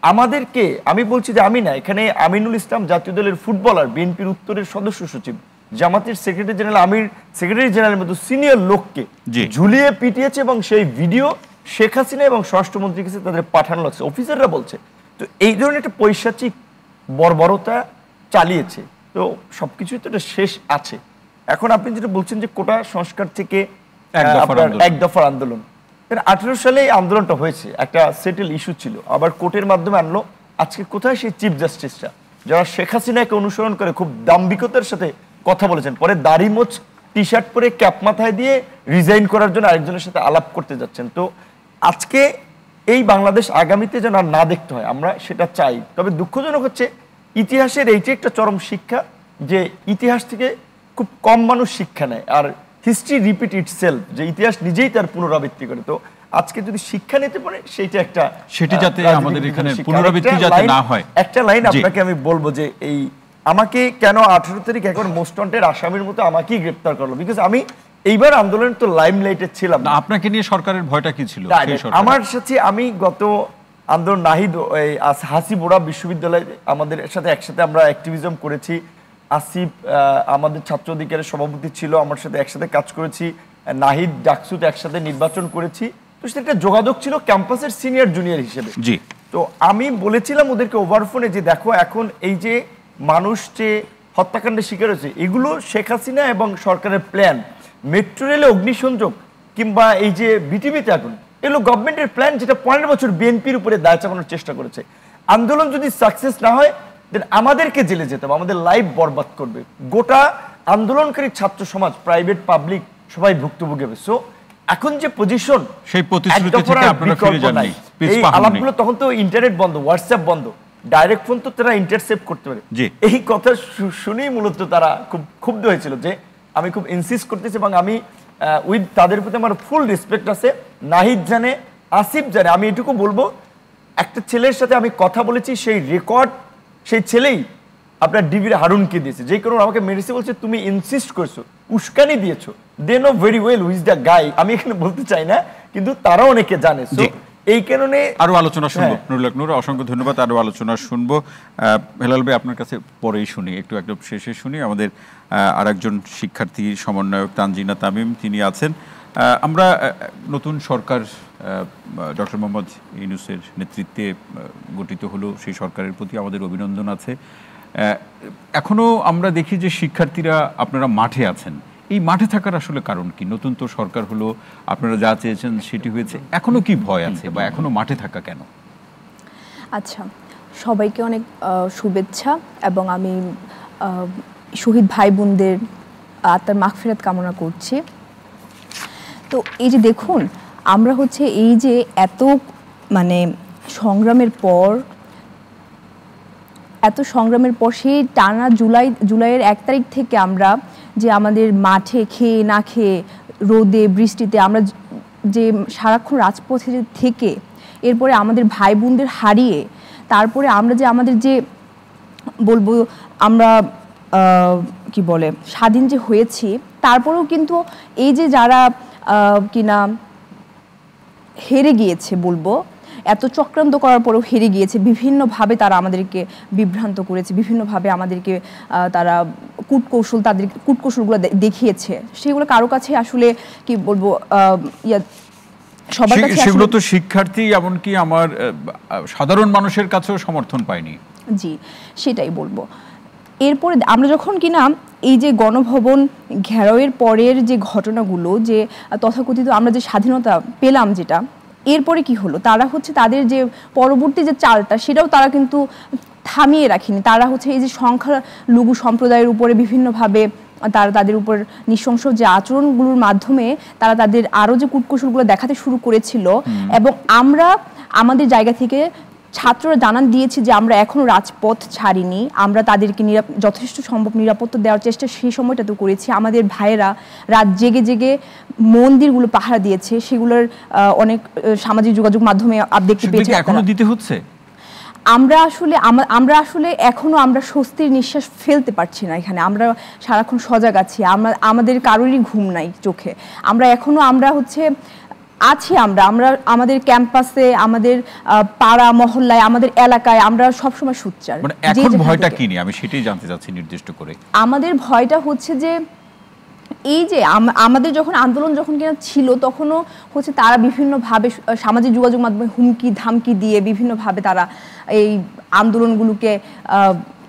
আমাদেরকে, আমি বলছি যে আমি না, এখানে আমিনুল ইসলাম জাতীয় দলের ফুটবলার, বিএনপির উত্তরের সদস্য সচিব, জামাতের সেক্রেটারি জেনারেল, আমির সেক্রেটারি জেনারেলের মতো সিনিয়র লোককে ঝুলিয়ে পিটিয়েছে এবং সেই ভিডিও শেখ হাসিনা এবং স্বরাষ্ট্রমন্ত্রীর কাছে তাদের পাঠানো লাগছে, অফিসাররা বলছে। তো এই ধরনের একটা পৈশাচিক বর্বরতা চালিয়েছে। তো সবকিছুই তো একটা শেষ আছে। এখন আপনি যেটা বলছেন যে কোটা সংস্কার থেকে এক দফার আন্দোলন, 18 সালে এই আন্দোলনটা হয়েছে, একটা সেটেল ইস্যু ছিল, আবার কোর্টের মাধ্যমে আনলো। আজকে কোথায় সেই চিফ জাস্টিসরা যারা শেখ হাসিনাকে অনুসরণ করে খুব দাম্ভিকতার সাথে কথা বলেছেন, পরে দাড়ি মোচ টি শার্ট পরে ক্যাপ মাথায় দিয়ে রিজাইন করার জন্য আরেকজনের সাথে আলাপ করতে যাচ্ছেন। তো আজকে এই বাংলাদেশ আগামীতে যেন আর না দেখতে হয়, আমরা সেটা চাই। তবে দুঃখজনক হচ্ছে ইতিহাসের এইটা একটা চরম শিক্ষা, যে ইতিহাস থেকে খুব কম মানুষ শিক্ষা নেয়, আর হিস্ট্রি রিপিট ইটসেলফ, যে ইতিহাস নিজেই তার পুনরাবৃত্তি করে। তো আজকে যদি শিক্ষা নিতে পারে সেইটা একটা, সেটি যাতে আমাদের এখানে পুনরাবৃত্তি যাতে না হয়। একটা লাইন আপনাকে আমি বলবো যে এই আমাকে কেন 18 তারিখ এখন মোস্ট ওয়ান্টেড আসামির মতো আমাকেই গ্রেফতার করলো, বিকজ আমি এইবার আন্দোলনের তো লাইমলাইটে ছিলাম না। আপনাকে নিয়ে সরকারের ভয়টা কি ছিল? আমার সাথে আমি গত আন্দোলন নাহিদ হাসিবোড়া বিশ্ববিদ্যালয়ে আমাদের সাথে একসাথে আমরা অ্যাক্টিভিজম করেছি। আসিফ আমাদের ছাত্র অধিকারের সভাপতি ছিল, আমার সাথে একসাথে কাজ করেছি। নাহিদ ডাকসুতে একসাথে নির্বাচন করেছি। তো সেটা একটা যোগাযোগ ছিল ক্যাম্পাসের সিনিয়র জুনিয়র হিসেবে। জি, তো আমি বলেছিলাম ওদেরকে ওভারফোনে যে দেখো এখন এই যে মানুষ যে হত্যাকাণ্ডের শিকার হয়েছে, এগুলো শেখ হাসিনা এবং সরকারের প্ল্যান। মেট্রো রেলে অগ্নিসংযোগ কিংবা এই যে বিটিভিতে আগুন, এগুলো গভর্নমেন্টের প্ল্যান, যেটা 15 বছর বিএনপির উপরে দায় চাপানোর চেষ্টা করেছে। আন্দোলন যদি সাকসেস না হয় দেন আমাদেরকে জেলে যেতে হবে, আমাদের লাইফ বরবাদ করবে। গোটা আন্দোলনকারী ছাত্র সমাজ, প্রাইভেট পাবলিক সবাই ভুক্তভোগী হবে। সো এখন যে পজিশন, সেই প্রতিশ্রুতি থেকে আপনারা ফিরে যাননি, এই আলাপগুলো তখন তো ইন্টারনেট বন্ধ, হোয়াটসঅ্যাপ বন্ধ, ডাইরেক্ট ফোন তো তারা ইন্টারসেপ্ট করতে পারে। এই কথা শুনেই মূলত তারা খুব ক্ষুব্ধ হয়েছিল যে আমি খুব ইনসিস্ট করতেছি, এবং আমি উইথ তাদের প্রতি আমার ফুল রেসপেক্ট আছে। নাহিদ জানে, আসিফ জানে। আমি এটুকু বলবো, একটা ছেলের সাথে আমি কথা বলেছি, সেই রেকর্ড সেই ছেলেই আপনার ডিবির হারুনকে দিয়েছে, যে কারণে আমাকে মেরেছে, বলছে তুমি ইনসিস্ট করছো, উস্কানি দিয়েছো। They know very well who's the guy. আমি এখানে বলতে চাই না, কিন্তু তারা অনেকে জানে। এই কারণে আরো আলোচনা শুনবো। নুরুল হক নূর, অসংখ্য ধন্যবাদ। আরো আলোচনা শুনবো। হেলাল ভাই, আপনার কাছে পরেই শুনি, একটু একদম শেষে শুনি। আমাদের আরেকজন শিক্ষার্থী সমন্বয়ক তানজিনা তামিম তিনি আছেন। আমরা নতুন সরকার ডক্টর মোহাম্মদ ইউনূসের নেতৃত্বে গঠিত হলো, সেই সরকারের প্রতি আমাদের অভিনন্দন আছে। এখনো আমরা দেখি যে শিক্ষার্থীরা আপনারা মাঠে আছেন। এই মাঠে থাকার আসলে কারণ কি? নতুন তো সরকার হলো, আপনারা যা চেয়েছেন সেটি হয়েছে, এখনো কি ভয় আছে বা এখনো মাঠে থাকা কেন? আচ্ছা, সবাইকে অনেক শুভেচ্ছা, এবং আমি শহীদ ভাই বোনদের আত্মার মাগফিরাত কামনা করছি। তো এই যে দেখুন, আমরা হচ্ছে এই যে এত মানে সংগ্রামের পর সেই টানা জুলাইয়ের 1 তারিখ থেকে আমরা যে আমাদের মাঠে খেয়ে না খেয়ে রোদে বৃষ্টিতে আমরা যে সারাক্ষণ রাজপথে থেকে এরপরে আমাদের ভাই বোনদের হারিয়ে তারপরে আমরা যে আমাদের যে বলবো আমরা কি বলে স্বাধীন যে হয়েছি, তারপরেও কিন্তু এই যে যারা কিনা হেরে গিয়েছে, বলবো এত চক্রান্ত করার পরেও হেরে গিয়েছে, বিভিন্নভাবে তারা আমাদেরকে বিভ্রান্ত করেছে, বিভিন্নভাবে আমাদেরকে তারা তাদের কূটকৌশলগুলো দেখিয়েছে, সেগুলো কারো কাছে আসলে কি বলবো সবার কাছে সেগুলো তো শিক্ষার্থী এমনকি আমার সাধারণ মানুষের কাছেও সমর্থন পায়নি। জি, সেটাই বলবো। এরপরে আমরা যখন কিনা এই যে গণভবন ঘেরাওয়ের পরের যে ঘটনাগুলো, যে তথাকথিত আমরা যে স্বাধীনতা পেলাম যেটা, এরপরে কি হলো, তারা হচ্ছে তাদের যে পরবর্তী যে চালটা সেটাও তারা কিন্তু থামিয়ে রাখেনি। তারা হচ্ছে এই যে সংখ্যালঘু সম্প্রদায়ের উপরে বিভিন্নভাবে তারা তাদের উপর নৃশংস যে আচরণগুলোর মাধ্যমে তারা তাদের আরও যে কূটকৌশলগুলো দেখাতে শুরু করেছিল, এবং আমরা আমাদের জায়গা থেকে ছাত্ররা জানান দিয়েছি যে আমরা এখনও রাজপথ ছাড়িনি, আমরা তাদেরকে যথেষ্ট সম্ভব নিরাপত্তা দেওয়ার চেষ্টা সেই সময়টা তো করেছি। আমাদের ভাইয়েরা রাত জেগে জেগে মন্দিরগুলো পাহারা দিয়েছে, সেগুলোর অনেক সামাজিক যোগাযোগ মাধ্যমে দেখতে পেয়েছি। এখনো দিতে হচ্ছে। আমরা আসলে এখনো আমরা স্বস্তির নিঃশ্বাস ফেলতে পারছি না এখানে। আমরা সারাক্ষণ সজাগ আছি, আমাদের কারোরই ঘুম নাই চোখে। আমরা হচ্ছে আছি, আমরা আমাদের ক্যাম্পাসে, আমাদের পাড়া মহল্লায়, আমাদের এলাকায় আমরা সবসময় সোচ্চার। মানে এখন ভয়টা কি নিয়ে, আমি সেটাই জানতে চাচ্ছি নির্দিষ্ট করে। আমাদের ভয়টা হচ্ছে যে এই যে আমাদের যখন আন্দোলন যখন কিনা ছিল, তখনও হচ্ছে তারা বিভিন্নভাবে সামাজিক যোগাযোগ মাধ্যমে হুমকি ধামকি দিয়ে বিভিন্নভাবে তারা এই আন্দোলনগুলোকে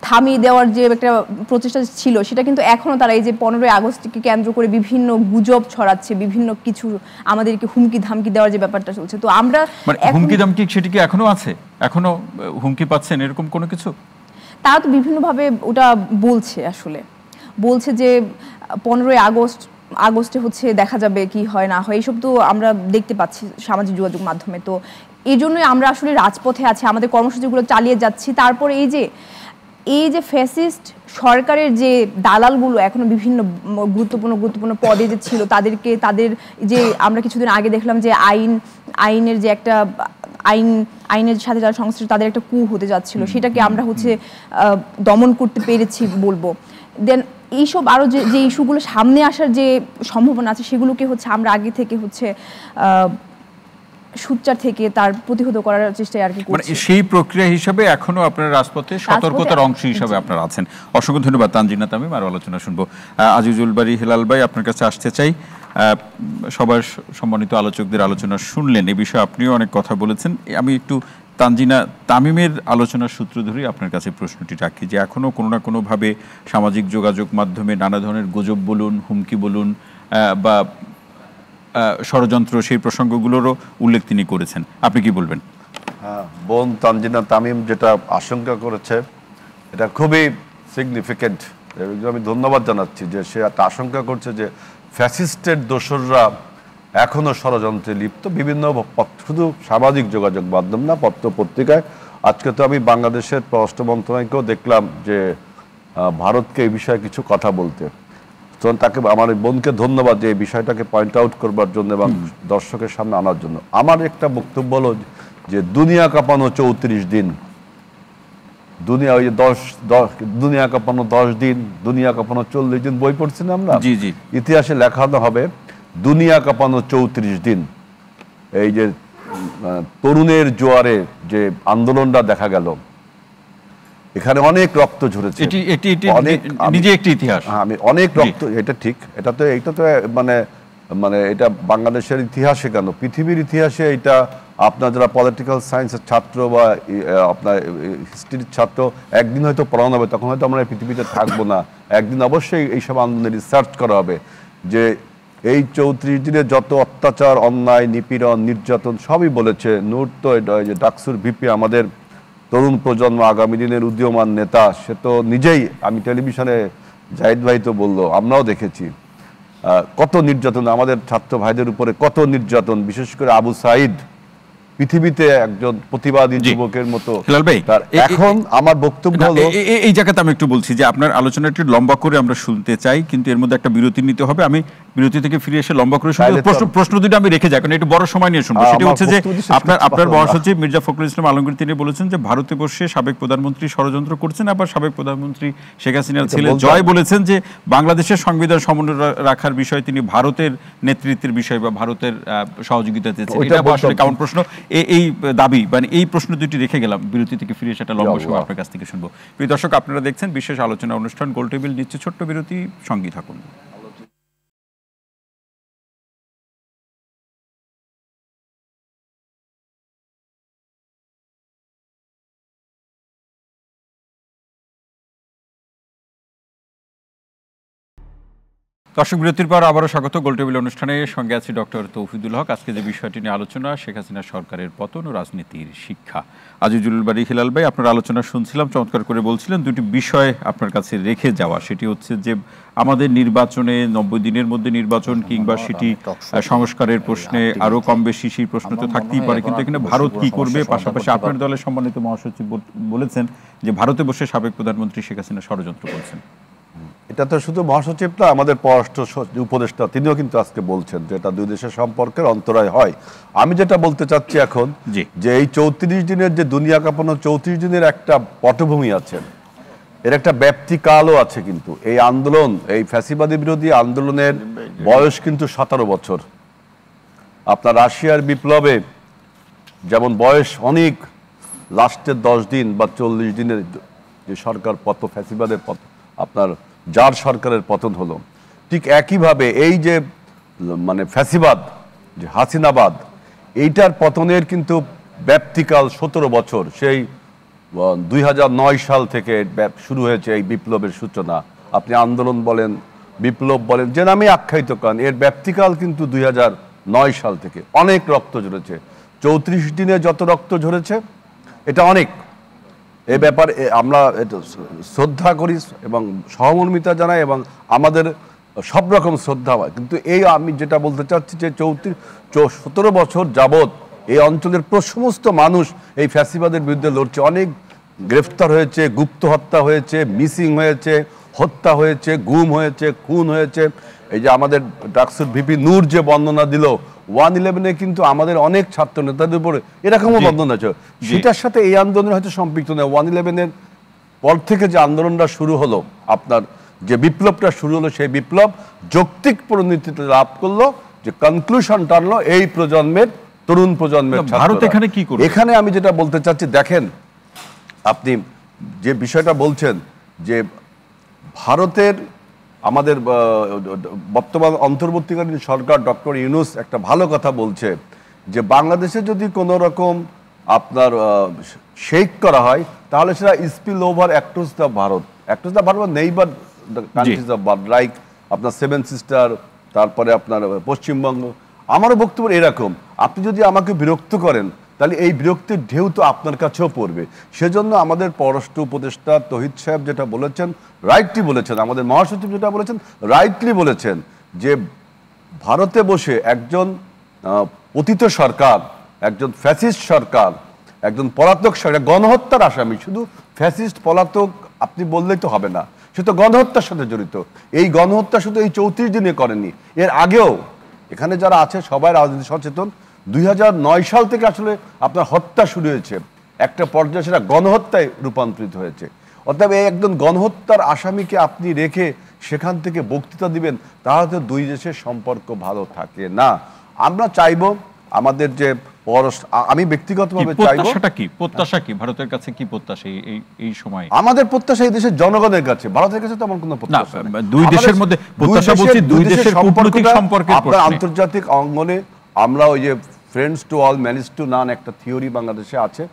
থামিয়ে দেওয়ার যে একটা প্রচেষ্টা ছিল, সেটা কিন্তু এখনও তারা এই যে 15ই আগস্টকে কেন্দ্র করে বিভিন্ন গুজব ছড়াচ্ছে, বিভিন্ন কিছু আমাদেরকে হুমকি ধামকি দেওয়ার যে ব্যাপারটা চলছে। তো আমরা হুমকি ধামকি সেটা কি এখনো আছে? এখনো হুমকি পাচ্ছেন এরকম কোনো কিছু? তারা তো বিভিন্নভাবে ওটা বলছে যে 15ই আগস্টে হচ্ছে দেখা যাবে কি হয় না হয়, এইসব তো আমরা দেখতে পাচ্ছি সামাজিক যোগাযোগ মাধ্যমে। তো এই জন্যই আমরা আসলে রাজপথে আছি, আমাদের কর্মসূচিগুলো চালিয়ে যাচ্ছি। তারপরে এই যে ফ্যাসিস্ট সরকারের যে দালালগুলো এখনো বিভিন্ন গুরুত্বপূর্ণ পদে যে ছিল, তাদের যে আমরা কিছুদিন আগে দেখলাম যে আইনের যে একটা আইনের সাথে যারা সংশ্লিষ্ট তাদের একটা কু হতে যাচ্ছিল, সেটাকে আমরা হচ্ছে দমন করতে পেরেছি বলবো। দেন এইসব আরও যে ইস্যুগুলো সামনে আসার যে সম্ভাবনা আছে, সেগুলোকে হচ্ছে আমরা আগে থেকে হচ্ছে সোচ্চার থেকে তার প্রতিহত করার চেষ্টায় আর কি করছি। মানে সেই প্রক্রিয়া হিসেবে এখনো আপনারা রাজপথে সতর্কতার অংশ হিসেবে আপনারা আছেন। অসংখ্য ধন্যবাদ তানজিনা তামিম। আরও আলোচনা শুনবো। আজিজুল বারী হেলাল ভাই, আপনার কাছে আসতে চাই। সবার সম্মানিত আলোচকদের আলোচনা শুনলেন, এ বিষয়ে আপনিও অনেক কথা বলেছেন। আমি একটু তানজিনা তামিমের আলোচনার সূত্র ধরেই আপনার কাছে প্রশ্নটি রাখি যে এখনও কোনো না কোনোভাবে সামাজিক যোগাযোগ মাধ্যমে নানা ধরনের গুজব বলুন, হুমকি বলুন বা ষড়যন্ত্র, সেই প্রসঙ্গগুলোরও উল্লেখ তিনি করেছেন। আপনি কি বলবেন? বোন তানজিনা তামিম যেটা আশঙ্কা করেছে এটা খুবই সিগনিফিকেন্ট। আমি ধন্যবাদ জানাচ্ছি যে সে একটা আশঙ্কা করছে যে ফ্যাসিস্টের দোসররা এখনও ষড়যন্ত্রে লিপ্ত, বিভিন্ন শুধু সামাজিক যোগাযোগ মাধ্যম না, পত্র পত্রিকায়। আজকে তো আমি বাংলাদেশের পররাষ্ট্র মন্ত্রণালয়কেও দেখলাম যে ভারতকে এই বিষয়ে কিছু কথা বলতে। তখন তাকে, আমার বোনকে ধন্যবাদ যে এই বিষয়টাকে পয়েন্ট আউট করবার জন্য এবং দর্শকের সামনে আনার জন্য। আমার একটা বক্তব্য হলো যে দুনিয়া কাঁপানো 34 দিন, দুনিয়া ওই যে 10 দুনিয়া কাঁপানো 10 দিন, দুনিয়া কাঁপানো 40 দিন বই পড়ছি না আমরা, ইতিহাসে লেখানো হবে দুনিয়া কাঁপানো 34 দিন। এই যে তরুণের জোয়ারে যে আন্দোলনটা দেখা গেল, এখানে অনেক রক্ত ঝরেছে, আমি অনেক রক্ত, এটা ঠিক, এটা তো মানে এটা বাংলাদেশের ইতিহাসে কেন পৃথিবীর ইতিহাসে এটা আপনার যারা পলিটিক্যাল সায়েন্সের ছাত্র বা আপনার হিস্ট্রির ছাত্র একদিন হয়তো পড়ানো হবে, তখন হয়তো আমরা পৃথিবীতে থাকবো না, একদিন অবশ্যই এইসব আন্দোলনে রিসার্চ করা হবে যে এই 34 দিনে যত অত্যাচার, অন্যায়, নিপীড়ন, নির্যাতন সবই বলেছে। নূর তো যে ডাকসুর ভিপি, আমাদের তরুণ প্রজন্ম, আগামী দিনের উদীয়মান নেতা, সে তো নিজেই, আমি টেলিভিশনে জাহিদ ভাই তো বললো, আমরাও দেখেছি কত নির্যাতন, আমাদের ছাত্র ভাইদের উপরে কত নির্যাতন, বিশেষ করে আবু সাঈদ পৃথিবীতে একজন প্রতিবাদী যুবকের মতো। হেলাল ভাই, এখন আমার বক্তব্য হলো এই জায়গাতে আমি একটু বলছি যে আপনার আলোচনাটি লম্বা করে আমরা শুনতে চাই, কিন্তু এর মধ্যে একটা বিরতি নিতে হবে। আমি বিরতি থেকে ফিরে এসে লম্বা করে শুনবো। প্রশ্ন দুটো আমি রেখে যাই, কারণ একটু বড় সময় নিয়ে শুনবো। সেটা হচ্ছে যে আপনার মহাসচিব মির্জা ফখরুল ইসলাম আলমগীর তিনি বলেছেন যে ভারতে বসে সাবেক প্রধানমন্ত্রী ষড়যন্ত্র করছেন। আবার সাবেক প্রধানমন্ত্রী শেখ হাসিনার ছেলে জয় বলেছেন যে বাংলাদেশের সংবিধান সমুন্নয় রাখার বিষয়ে তিনি ভারতের নেতৃত্বের বিষয় বা ভারতের সহযোগিতা চেয়েছেন। এটা আসলে কেমন প্রশ্ন? এই দাবি মানে এই প্রশ্ন দুটি রেখে গেলাম, বিরতি থেকে ফিরে সেটা লম্বা সময় আপনার কাছ থেকে শুনবো। প্রিয় দর্শক, আপনারা দেখছেন বিশেষ আলোচনা অনুষ্ঠান গোলটেবিল। নিচ্ছে ছোট্ট বিরতি, সঙ্গী থাকুন। দর্শক, বিরতির পর আবারও স্বাগত গোলটেবিল অনুষ্ঠানে। সঙ্গে আছি ডক্টর তৌহিদুল হক। আজকে যে বিষয়টি নিয়ে আলোচনা, শেখ হাসিনা সরকারের পতন ও রাজনীতির শিক্ষা। আজিজুল বারী হিলাল ভাই, আপনার আলোচনা শুনছিলাম, চমৎকার করে বলছিলেন। দুটি বিষয় আপনার কাছে রেখে যাওয়া, সেটি হচ্ছে যে আমাদের নির্বাচনে 90 দিনের মধ্যে নির্বাচন কিংবা সেটি সংস্কারের প্রশ্নে আরো কম বেশি সেই প্রশ্ন তো থাকতেই পারে, কিন্তু এখানে ভারত কি করবে। পাশাপাশি আপনার দলের সম্মানিত মহাসচিব বলেছেন যে ভারতে বসে সাবেক প্রধানমন্ত্রী শেখ হাসিনা ষড়যন্ত্র করছেন। এটা তো শুধু মহাসচিব না, আমাদের পররাষ্ট্র উপদেষ্টা তিনিও কিন্তু আজকে বলছেন যে এটা দুই দেশের সম্পর্কের অন্তরায় হয়। আমি যেটা বলতে চাচ্ছি এখন যে এই 34 দিনের যে দুনিয়া কাঁপানো 34 দিনের একটা পটভূমি আছে, এর একটা ব্যাপ্তিকালও আছে। কিন্তু এই আন্দোলন, এই ফ্যাসিবাদী বিরোধী আন্দোলনের বয়স কিন্তু 17 বছর। আপনার রাশিয়ার বিপ্লবে যেমন বয়স অনেক, লাস্টের 10 দিন বা 40 দিনের যে সরকার ফ্যাসিবাদের আপনার যার সরকারের পতন হলো, ঠিক একইভাবে এই যে মানে ফ্যাসিবাদ, যে হাসিনাবাদ, এইটার পতনের কিন্তু ব্যাপ্তিকাল 17 বছর। সেই 2009 সাল থেকে শুরু হয়েছে এই বিপ্লবের সূচনা। আপনি আন্দোলন বলেন, বিপ্লব বলেন, যে নামে আখ্যায়িত করেন, এর ব্যাপ্তিকাল কিন্তু 2009 সাল থেকে। অনেক রক্ত ঝরেছে। 34 দিনে যত রক্ত ঝরেছে এটা অনেক। এ ব্যাপারে আমরা শ্রদ্ধা করি এবং সহমর্মিতা জানাই এবং আমাদের সব রকম শ্রদ্ধা হয়। কিন্তু এই আমি যেটা বলতে চাচ্ছি যে 17 বছর যাবৎ এই অঞ্চলের সমস্ত মানুষ এই ফ্যাসিবাদের বিরুদ্ধে লড়ছে। অনেক গ্রেফতার হয়েছে, গুপ্ত হত্যা হয়েছে, মিসিং হয়েছে, হত্যা হয়েছে, গুম হয়েছে, খুন হয়েছে। এই যে আমাদের ডাকসুর ভিপি নূর যে বর্ণনা দিল 111-এ, কিন্তু আমাদের অনেক ছাত্র নেতাদের উপরে এরকমও বর্ণনা আছে। সেটার সাথে এই আন্দোলন হয়তো সম্পৃক্ত নয়। 111-এর পর থেকে যে আন্দোলনটা শুরু হলো, আপনার যে বিপ্লবটা শুরু হলো, সেই বিপ্লব যৌক্তিক পরিণতি লাভ করলো, যে কনক্লুশন টানলো এই প্রজন্মের, তরুণ প্রজন্মের। ভারত এখানে কি করবে? এখানে আমি যেটা বলতে চাচ্ছি, দেখেন আপনি যে বিষয়টা বলছেন যে ভারতের আমাদের বর্তমান অন্তর্বর্তীকালীন সরকার ডক্টর ইউনূস একটা ভালো কথা বলছে যে বাংলাদেশে যদি কোনো রকম আপনার শেক করা হয় তাহলে সেটা spill over across the Bharat, across the Bharat, neighbour countries of Bharat, like আপনার 7 সিস্টার, তারপরে আপনার পশ্চিমবঙ্গ। আমারও বক্তব্য এরকম। আপনি যদি আমাকে বিরক্ত করেন তাহলে এই বিরক্তির ঢেউ তো আপনার কাছেও পড়বে। সেজন্য আমাদের পররাষ্ট্র উপদেষ্টা তৌহিদ সাহেব যেটা বলেছেন, রাইটলি বলেছেন, আমাদের মহাসচিব যেটা বলেছেন, রাইটলি বলেছেন যে ভারতে বসে একজন পতিত সরকার, একজন ফ্যাসিস্ট সরকার, একজন পলাতক সরকার, গণহত্যার আসামি, শুধু ফ্যাসিস্ট পলাতক আপনি বললেই তো হবে না, সে তো গণহত্যার সাথে জড়িত। এই গণহত্যা শুধু এই 34 দিনে করেনি, এর আগেও এখানে যারা আছে সবাই রাজনীতি সচেতন। 2009 সাল থেকে আসলে আপনার হত্যা শুরু হয়েছে, একটা পর্যায়ে সেটা গণহত্যায় রূপান্তরিত হয়েছে। অর্থাৎ এই একজন গণহত্যার আসামিকে আপনি রেখে সেখান থেকে বক্তৃতা দিবেন, তাহলে তো দুই দেশের সম্পর্ক ভালো থাকে না। আমরা চাইবো আমাদের যে আমি ব্যক্তিগতভাবে চাইবো, প্রত্যাশা কি ভারতের কাছে, কি প্রত্যাশা এই সময়? আমাদের প্রত্যাশা এই দেশের জনগণের কাছে, ভারতের কাছে তো আমার কোনো প্রত্যাশা নেই। দুই দেশের মধ্যে প্রত্যাশা বলছি, দুই দেশের কূটনৈতিক সম্পর্কের প্রশ্নে আন্তর্জাতিক অঙ্গনে আমরা ওই যে friends to all manage to নান একটা থিওরি বাংলাদেশে আছে,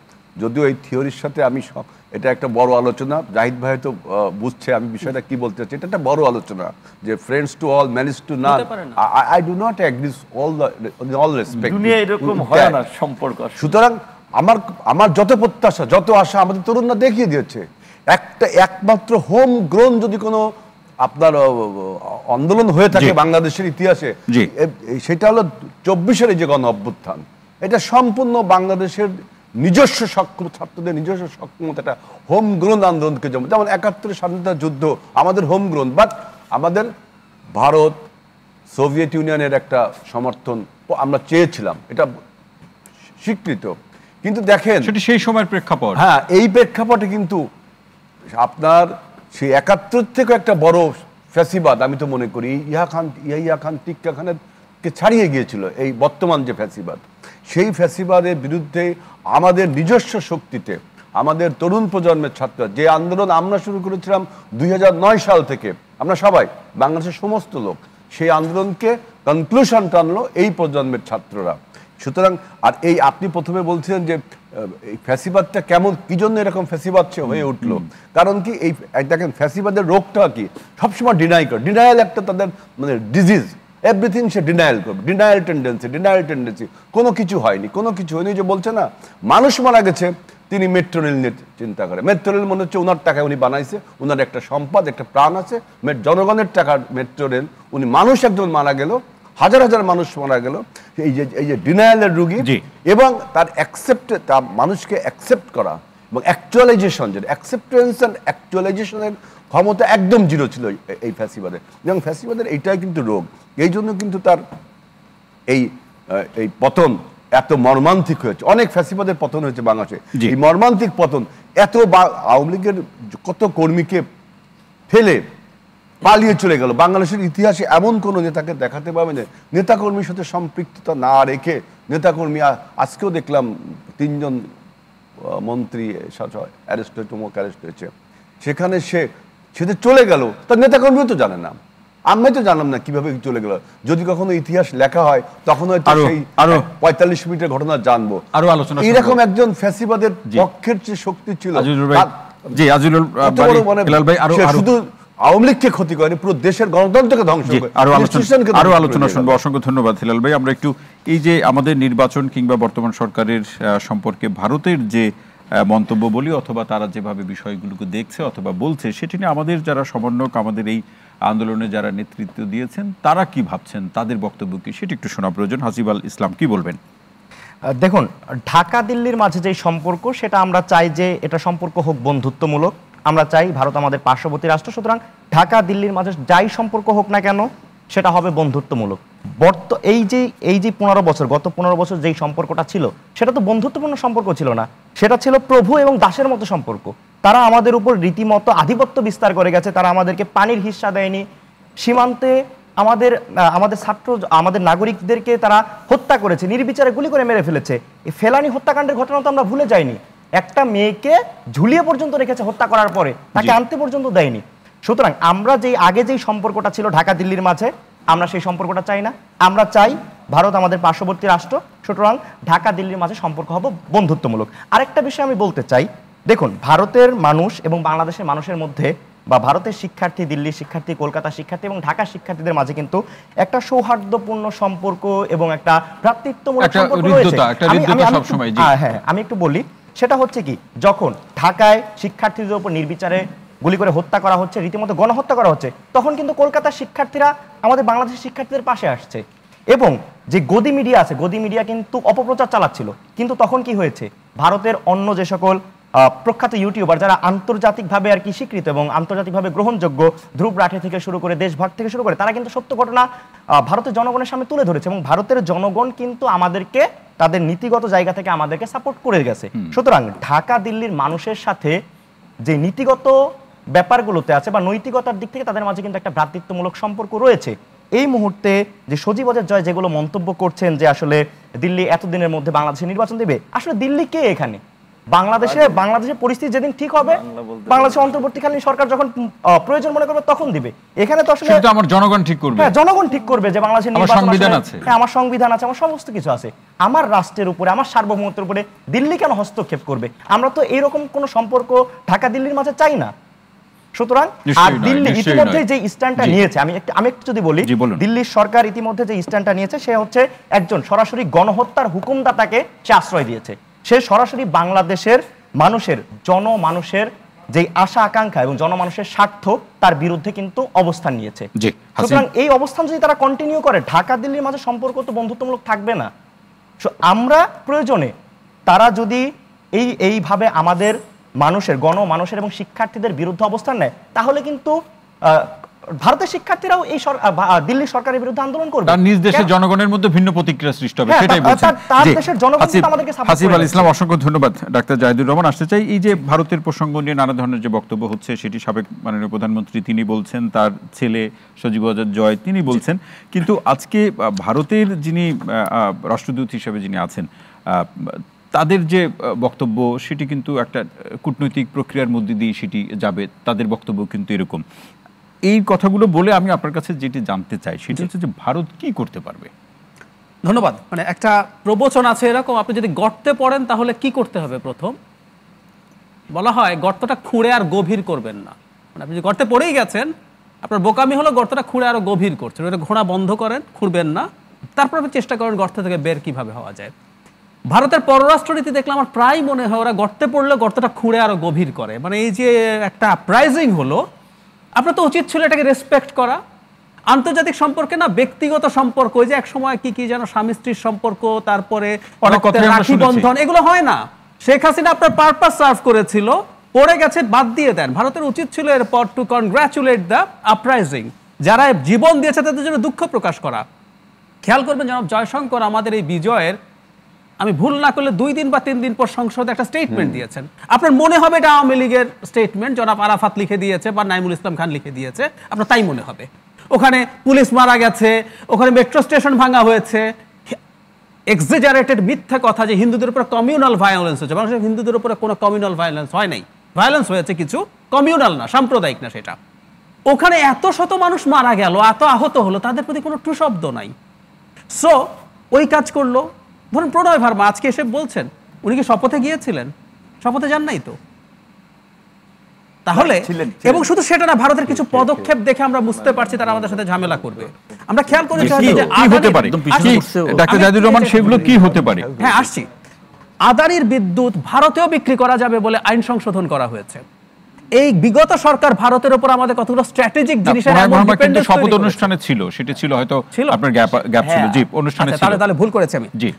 যদিও এই থিওরির সাথে আমি এটা একটা বড় আলোচনা, জাহিদ ভাই তো বুঝছে আমি বিষয়টা কি বলতে চাচ্ছি। এটা একটা বড় আলোচনা যে friends to all manage to naan. I do not agree all respect, দুনিয়া এরকম হয় না সম্পর্ক। সুতরাং আমার যত প্রত্যাশা, যত আশা আমাদের তরুণরা দেখিয়ে দিয়েছে, একমাত্র হোম গ্রোন যদি কোনো আপনার আন্দোলন হয়ে থাকে বাংলাদেশের ইতিহাসে, সেটা হলো 24-এর যে গণ অভ্যুত্থান। এটা সম্পূর্ণ বাংলাদেশের নিজস্ব সক্ষম ছাত্রদের নিজস্ব সক্ষমতা, একটা হোম গ্রোন আন্দোলনকে যেমন ৭১ স্বাধীনতা যুদ্ধ আমাদের হোম গ্রোন, বাট আমাদের ভারত সোভিয়েত ইউনিয়নের একটা সমর্থন আমরা চেয়েছিলাম, এটা স্বীকৃত। কিন্তু দেখেন সেটি সেই সময়ের প্রেক্ষাপট, হ্যাঁ এই প্রেক্ষাপটে কিন্তু আপনার সেই ৭১ থেকে একটা বড় ফ্যাসিবাদ আমি তো মনে করি ইয়াহিয়া খান টিক্কা খানেরকে ছাড়িয়ে গিয়েছিল এই বর্তমান যে ফ্যাসিবাদ, সেই ফ্যাসিবাদের বিরুদ্ধে আমাদের নিজস্ব শক্তিতে আমাদের তরুণ প্রজন্মের ছাত্ররা যে আন্দোলন আমরা শুরু করেছিলাম ২০০৯ সাল থেকে, আমরা সবাই বাংলাদেশের সমস্ত লোক সেই আন্দোলনকে কনক্লুশন টানলো এই প্রজন্মের ছাত্ররা। সুতরাং আর এই আপনি প্রথমে বলছিলেন যে এই ফ্যাসিবাদটা কেমন, কি জন্য এরকম ফ্যাসিবাদ হয়ে উঠলো, কারণ কি এই দেখেন ফ্যাসিবাদের রোগটা কি, সবসময় ডিনাই করে, ডিনায়াল একটা তাদের মানে ডিজিজ, এভরিথিং সে ডিনায়াল করবে, ডিনায়াল টেন্ডেন্সি, কোনো কিছু হয়নি, যে বলছে না মানুষ মারা গেছে তিনি মেট্রো রেল নিয়ে চিন্তা করে, মেট্রো রেল মনে হচ্ছে ওনার টাকায় উনি বানাইছে, ওনার একটা সম্পদ একটা প্রাণ আছে, জনগণের টাকার মেট্রো রেল, উনি মানুষ একজন মারা গেল, হাজার হাজার মানুষ মারা গেল, এই যে ডিনায়ালের রোগী এবং তার তার মানুষকে অ্যাকসেপ্ট করা এবং অ্যাকচুয়ালাইজেশন, যেটা অ্যাকসেপ্টেন্স অ্যান্ড অ্যাকচুয়ালাইজেশনের ক্ষমতা একদম জিরো ছিল এই ফ্যাসিবাদের, এবং ফ্যাসিবাদের এইটাই কিন্তু রোগ, এই জন্য কিন্তু তার এই পতন এত মর্মান্তিক হয়েছে, অনেক ফ্যাসিবাদের পতন হয়েছে বাংলাদেশে, এই মর্মান্তিক পতন এত আওয়ামী লীগের কত কর্মীকে ফেলে পালিয়ে চলে গেল, বাংলাদেশের ইতিহাসে এমন কোনো নেতাকে দেখাতে পাবে না নেতাকর্মীর সাথে সম্পৃক্ততা না রেখে নেতাকর্মী, আজকেও দেখলাম ৩ জন মন্ত্রী অ্যারেস্ট হয়েছে, সেখানে সে চলে গেল, তার নেতাকর্মীও তো জানে না, আমি তো জানলাম না কিভাবে চলে গেল, যদি কখনো ইতিহাস লেখা হয় তখন হয়তো সেই ৪৫ মিনিটের ঘটনা জানবো, আরো আলোচনা, এরকম একজন ফ্যাসিবাদের পক্ষের যে শক্তি ছিল, শুধু আওয়ামী লীগকে ক্ষতি করেনি, পুরো দেশের গণতন্ত্রকে ধ্বংস করে। আরো আলোচনা শুনবো, অসংখ্য ধন্যবাদ হিলাল ভাই। আমরা একটু এই যে আমাদের নির্বাচন কিংবা বর্তমান সরকারের সম্পর্কে ভারতের যে মন্তব্য বলি অথবা তারা যেভাবে বিষয়গুলোকে দেখছে অথবা বলছে, সেটি নিয়ে আমাদের যারা সমন্বয়ক, আমাদের এই আন্দোলনে যারা নেতৃত্ব দিয়েছেন তারা কি ভাবছেন, তাদের বক্তব্য কি, সেটি একটু শোনা প্রয়োজন। হাসিবুল ইসলাম কি বলবেন? দেখুন, ঢাকা দিল্লির মাঝে যে সম্পর্ক, সেটা আমরা চাই যে এটা সম্পর্ক হোক বন্ধুত্বমূলক, আমরা চাই ভারত আমাদের পার্শ্ববর্তী রাষ্ট্র, সুতরাং ঢাকা দিল্লির মাঝে যাই সম্পর্ক হোক না কেন সেটা হবে বন্ধুত্বমূলক। এই যে 15 বছর, গত 15 বছর যেই সম্পর্কটা ছিল সেটা তো বন্ধুত্বপূর্ণ সম্পর্ক ছিল না, সেটা ছিল প্রভু এবং দাসের মতো সম্পর্ক। তারা আমাদের উপর রীতিমতো আধিপত্য বিস্তার করে গেছে, তারা আমাদেরকে পানির হিস্সা দেয়নি, সীমান্তে আমাদের ছাত্র আমাদের নাগরিকদেরকে তারা হত্যা করেছে, নির্বিচারে গুলি করে মেরে ফেলেছে। এই ফেলানি হত্যাকাণ্ডের ঘটনা তো আমরা ভুলে যাইনি, একটা মেয়েকে ঝুলিয়ে পর্যন্ত রেখেছে হত্যা করার পরে, তাকে আনতে পর্যন্ত দেয়নি। সুতরাং আমরা আগে যেই সম্পর্কটা ছিল ঢাকা দিল্লির মাঝে, আমরা সেই সম্পর্কটা চাই না, আমরা চাই ভারত আমাদের পার্শ্ববর্তী রাষ্ট্র, সুতরাং ঢাকা দিল্লির মাঝে সম্পর্ক হবে বন্ধুত্বমূলক। আরেকটা বিষয় আমি বলতে চাই, দেখুন ভারতের মানুষ এবং বাংলাদেশের মানুষের মধ্যে, বা ভারতের শিক্ষার্থী, দিল্লির শিক্ষার্থী, কলকাতার শিক্ষার্থী এবং ঢাকার শিক্ষার্থীদের মাঝে কিন্তু একটা সৌহার্দ্যপূর্ণ সম্পর্ক এবং একটা ভ্রাতৃত্বমূলক সম্পর্ক রয়েছে। হ্যাঁ, আমি একটু বলি, সেটা হচ্ছে কি, যখন ঢাকায় শিক্ষার্থীদের উপর নির্বিচারে গুলি করে হত্যা করা হচ্ছে, রীতিমতো গণহত্যা করা হচ্ছে, তখন কিন্তু কলকাতার শিক্ষার্থীরা আমাদের বাংলাদেশের শিক্ষার্থীদের পাশে আসছে, এবং যে গদি মিডিয়া আছে, গদি মিডিয়া কিন্তু অপপ্রচার চালাচ্ছিল। কিন্তু তখন কি হয়েছে, ভারতের অন্য যে সকল প্রখ্যাত ইউটিউবার যারা আন্তর্জাতিকভাবে আর কি স্বীকৃত এবং আন্তর্জাতিকভাবে গ্রহণযোগ্য, ধ্রুব রাঠে থেকে শুরু করে, দেশভাগ থেকে শুরু করে, তারা কিন্তু সত্য ঘটনা ভারতের জনগণের সামনে তুলে ধরেছে, এবং ভারতের জনগণ কিন্তু আমাদেরকে তাদের নীতিগত জায়গা থেকে আমাদেরকে সাপোর্ট করে গেছে। সুতরাং ঢাকা দিল্লির মানুষের সাথে যে নীতিগত ব্যাপারগুলোতে আছে বা নৈতিকতার দিক থেকে তাদের মাঝে কিন্তু একটা ভ্রাতৃত্বমূলক সম্পর্ক রয়েছে। এই মুহূর্তে যে সজীবদের জয় যেগুলো মন্তব্য করছেন যে আসলে দিল্লি এতদিনের মধ্যে বাংলাদেশে নির্বাচন দেবে, আসলে দিল্লি কে এখানে? বাংলাদেশের পরিস্থিতি যেদিন ঠিক হবে, বাংলাদেশের অন্তর্বর্তীকালীন সরকার যখন প্রয়োজন মনে করবে তখন দিবে। এখানে তো আসলে আমার জনগণ ঠিক করবে, জনগণ ঠিক করবে যে বাংলাদেশের সংবিধান আছে, আমার সংবিধান আছে, আমার সমস্ত কিছু আছে, আমার রাষ্ট্রের উপরে, আমার সার্বভৌমত্বের উপরে দিল্লি কেন হস্তক্ষেপ করবে? আমরা তো এইরকম কোন সম্পর্ক ঢাকা দিল্লির মাঝে চাই না। সুতরাং আর দিল্লি ইতিমধ্যে যে স্ট্যান্ডটা নিয়েছে, আমি একটু যদি বলি, দিল্লির সরকার ইতিমধ্যে যে স্ট্যান্ডটা নিয়েছে, সে হচ্ছে একজন সরাসরি গণহত্যার হুকুমদাতাকে সে আশ্রয় দিয়েছে। সে সরাসরি বাংলাদেশের জনমানুষের যে আশা আকাঙ্ক্ষা এবং জনমানুষের স্বার্থ, তার বিরুদ্ধে কিন্তু অবস্থান নিয়েছে। সুতরাং এই অবস্থান যদি তারা কন্টিনিউ করে, ঢাকা দিল্লির মাঝে সম্পর্ক তো বন্ধুত্বমূলক থাকবে না। আমরা প্রয়োজনে তারা যদি এইভাবে আমাদের মানুষের এবং শিক্ষার্থীদের বিরুদ্ধে অবস্থান নেয়, তাহলে কিন্তু ভারতের শিক্ষার্থীরাও এই দিল্লি সরকারের বিরুদ্ধে আন্দোলন করবে। তার নিজ দেশের জনগণের মধ্যে ভিন্ন প্রতিক্রিয়া সৃষ্টি হবে, সেটাই বলছেন। তার দেশের জনগণ আমাদেরকে সাপোর্ট করে। হাসিব আল ইসলাম, অসংখ্য ধন্যবাদ। ডাক্তার জাহিদুর রহমান, আসতে চাই এই যে ভারতের প্রসঙ্গ নিয়ে নানা ধরনের যে বক্তব্য হচ্ছে, সেটি সাবেক মাননীয় প্রধানমন্ত্রী তিনি বলছেন, তার ছেলে সজীব ওয়াজেদ জয় তিনি বলছেন, কিন্তু আজকে ভারতের যিনি রাষ্ট্রদূত হিসেবে যিনি আছেন তাদের যে বক্তব্য সেটি কিন্তু একটা কূটনৈতিক প্রক্রিয়ার মধ্যে দিয়ে সেটি যাবে, তাদের বক্তব্য কিন্তু এরকম। এই কথাগুলো বলে আমি আপনার কাছে যেটি জানতে চাই সেটা হচ্ছে যে ভারত কি করতে পারবে? ধন্যবাদ। মানে একটা প্রবচন আছে এরকম, আপনি যদি গর্তে পড়েন তাহলে কি করতে হবে? প্রথম বলা হয় গর্তটা খুঁড়ে আর গভীর করবেন না। মানে আপনি যদি গর্তে পড়েই গেছেন, আপনার বোকামি হলো গর্তটা খুঁড়ে আরো গভীর করছেন, ওটা ঘোড়া বন্ধ করেন, খুঁড়বেন না, তারপর আপনি চেষ্টা করেন গর্ত থেকে বের কিভাবে হওয়া যায়। ভারতের পররাষ্ট্রনীতি দেখলে আমার প্রায় মনে হয় ওরা গর্তে পড়লে গর্তটা খুঁড়ে আরো গভীর করে। মানে এই যে একটা আপরাইজিং হলো, আপনার তো উচিত ছিল এটাকে রেসপেক্ট করা। আন্তর্জাতিক সম্পর্কে না ব্যক্তিগত সম্পর্ক, ওই যে এক সময় কি যেন স্বামী স্ত্রীর সম্পর্ক, তারপরে রাখি বন্ধন, এগুলো হয় না। শেখ হাসিনা আপনার পারপাস সার্ভ করেছিল, পড়ে গেছে, বাদ দিয়ে দেন। ভারতের উচিত ছিল এরপর টু কনগ্রাচুলেট দ্য আপরাইজিং, যারা জীবন দিয়েছে তাদের জন্য দুঃখ প্রকাশ করা। খেয়াল করবেন জনাব জয়শঙ্কর আমাদের এই বিজয়ের, আমি ভুল না করলে 2 দিন বা 3 দিন পর সংসদে একটা স্টেটমেন্ট দিয়েছেন। আপনার মনে হবে এটা আওয়ামী লীগের স্টেটমেন্ট, জনাব আরাফাত লিখে দিয়েছে বা নাইমুল ইসলাম খান লিখে দিয়েছে, আপনার তাই মনে হবে। ওখানে পুলিশ মারা গেছে, ওখানে মেট্রো স্টেশন ভাঙা হয়েছে, এক্সাজারেটেড মিথ্যা কথা যে হিন্দুদের উপর কমিউনাল ভায়োলেন্স হচ্ছে। বাংলাদেশের হিন্দুদের উপরে কোনো কমিউনাল ভায়োলেন্স হয় নাই, ভায়োলেন্স হয়েছে কিছু, কমিউনাল না, সাম্প্রদায়িক না সেটা। ওখানে এত শত মানুষ মারা গেল, এত আহত হলো, তাদের প্রতি কোনো টু শব্দ নাই। সো ওই কাজ করলো। ধরুন প্রণয় ভার্মা আজকে এসে বলছেন, উনি কি শপথে গিয়েছিলেন? শপথে যান নাই তো। তাহলে এবং শুধু সেটা না, ভারতের কিছু পদক্ষেপ দেখে আমরা বুঝতে পারছি তারা আমাদের সাথে ঝামেলা করবে। আমরা খেয়াল করি ডাক্তার জাহিদুর রহমান, সেগুলো কি হতে পারে? হ্যাঁ আসছি। আদানির বিদ্যুৎ ভারতেও বিক্রি করা যাবে বলে আইন সংশোধন করা হয়েছে। এই বিগত সরকার ভারতের উপর আমাদের কতগুলো স্ট্র্যাটেজিক জিনিসের শপথ অনুষ্ঠানে ছিল, সেটা ছিল হয়তো আপনার গ্যাপ ছিল। জি, অনুষ্ঠানে ছিল। তাহলে ভুল করেছি আমি। জি,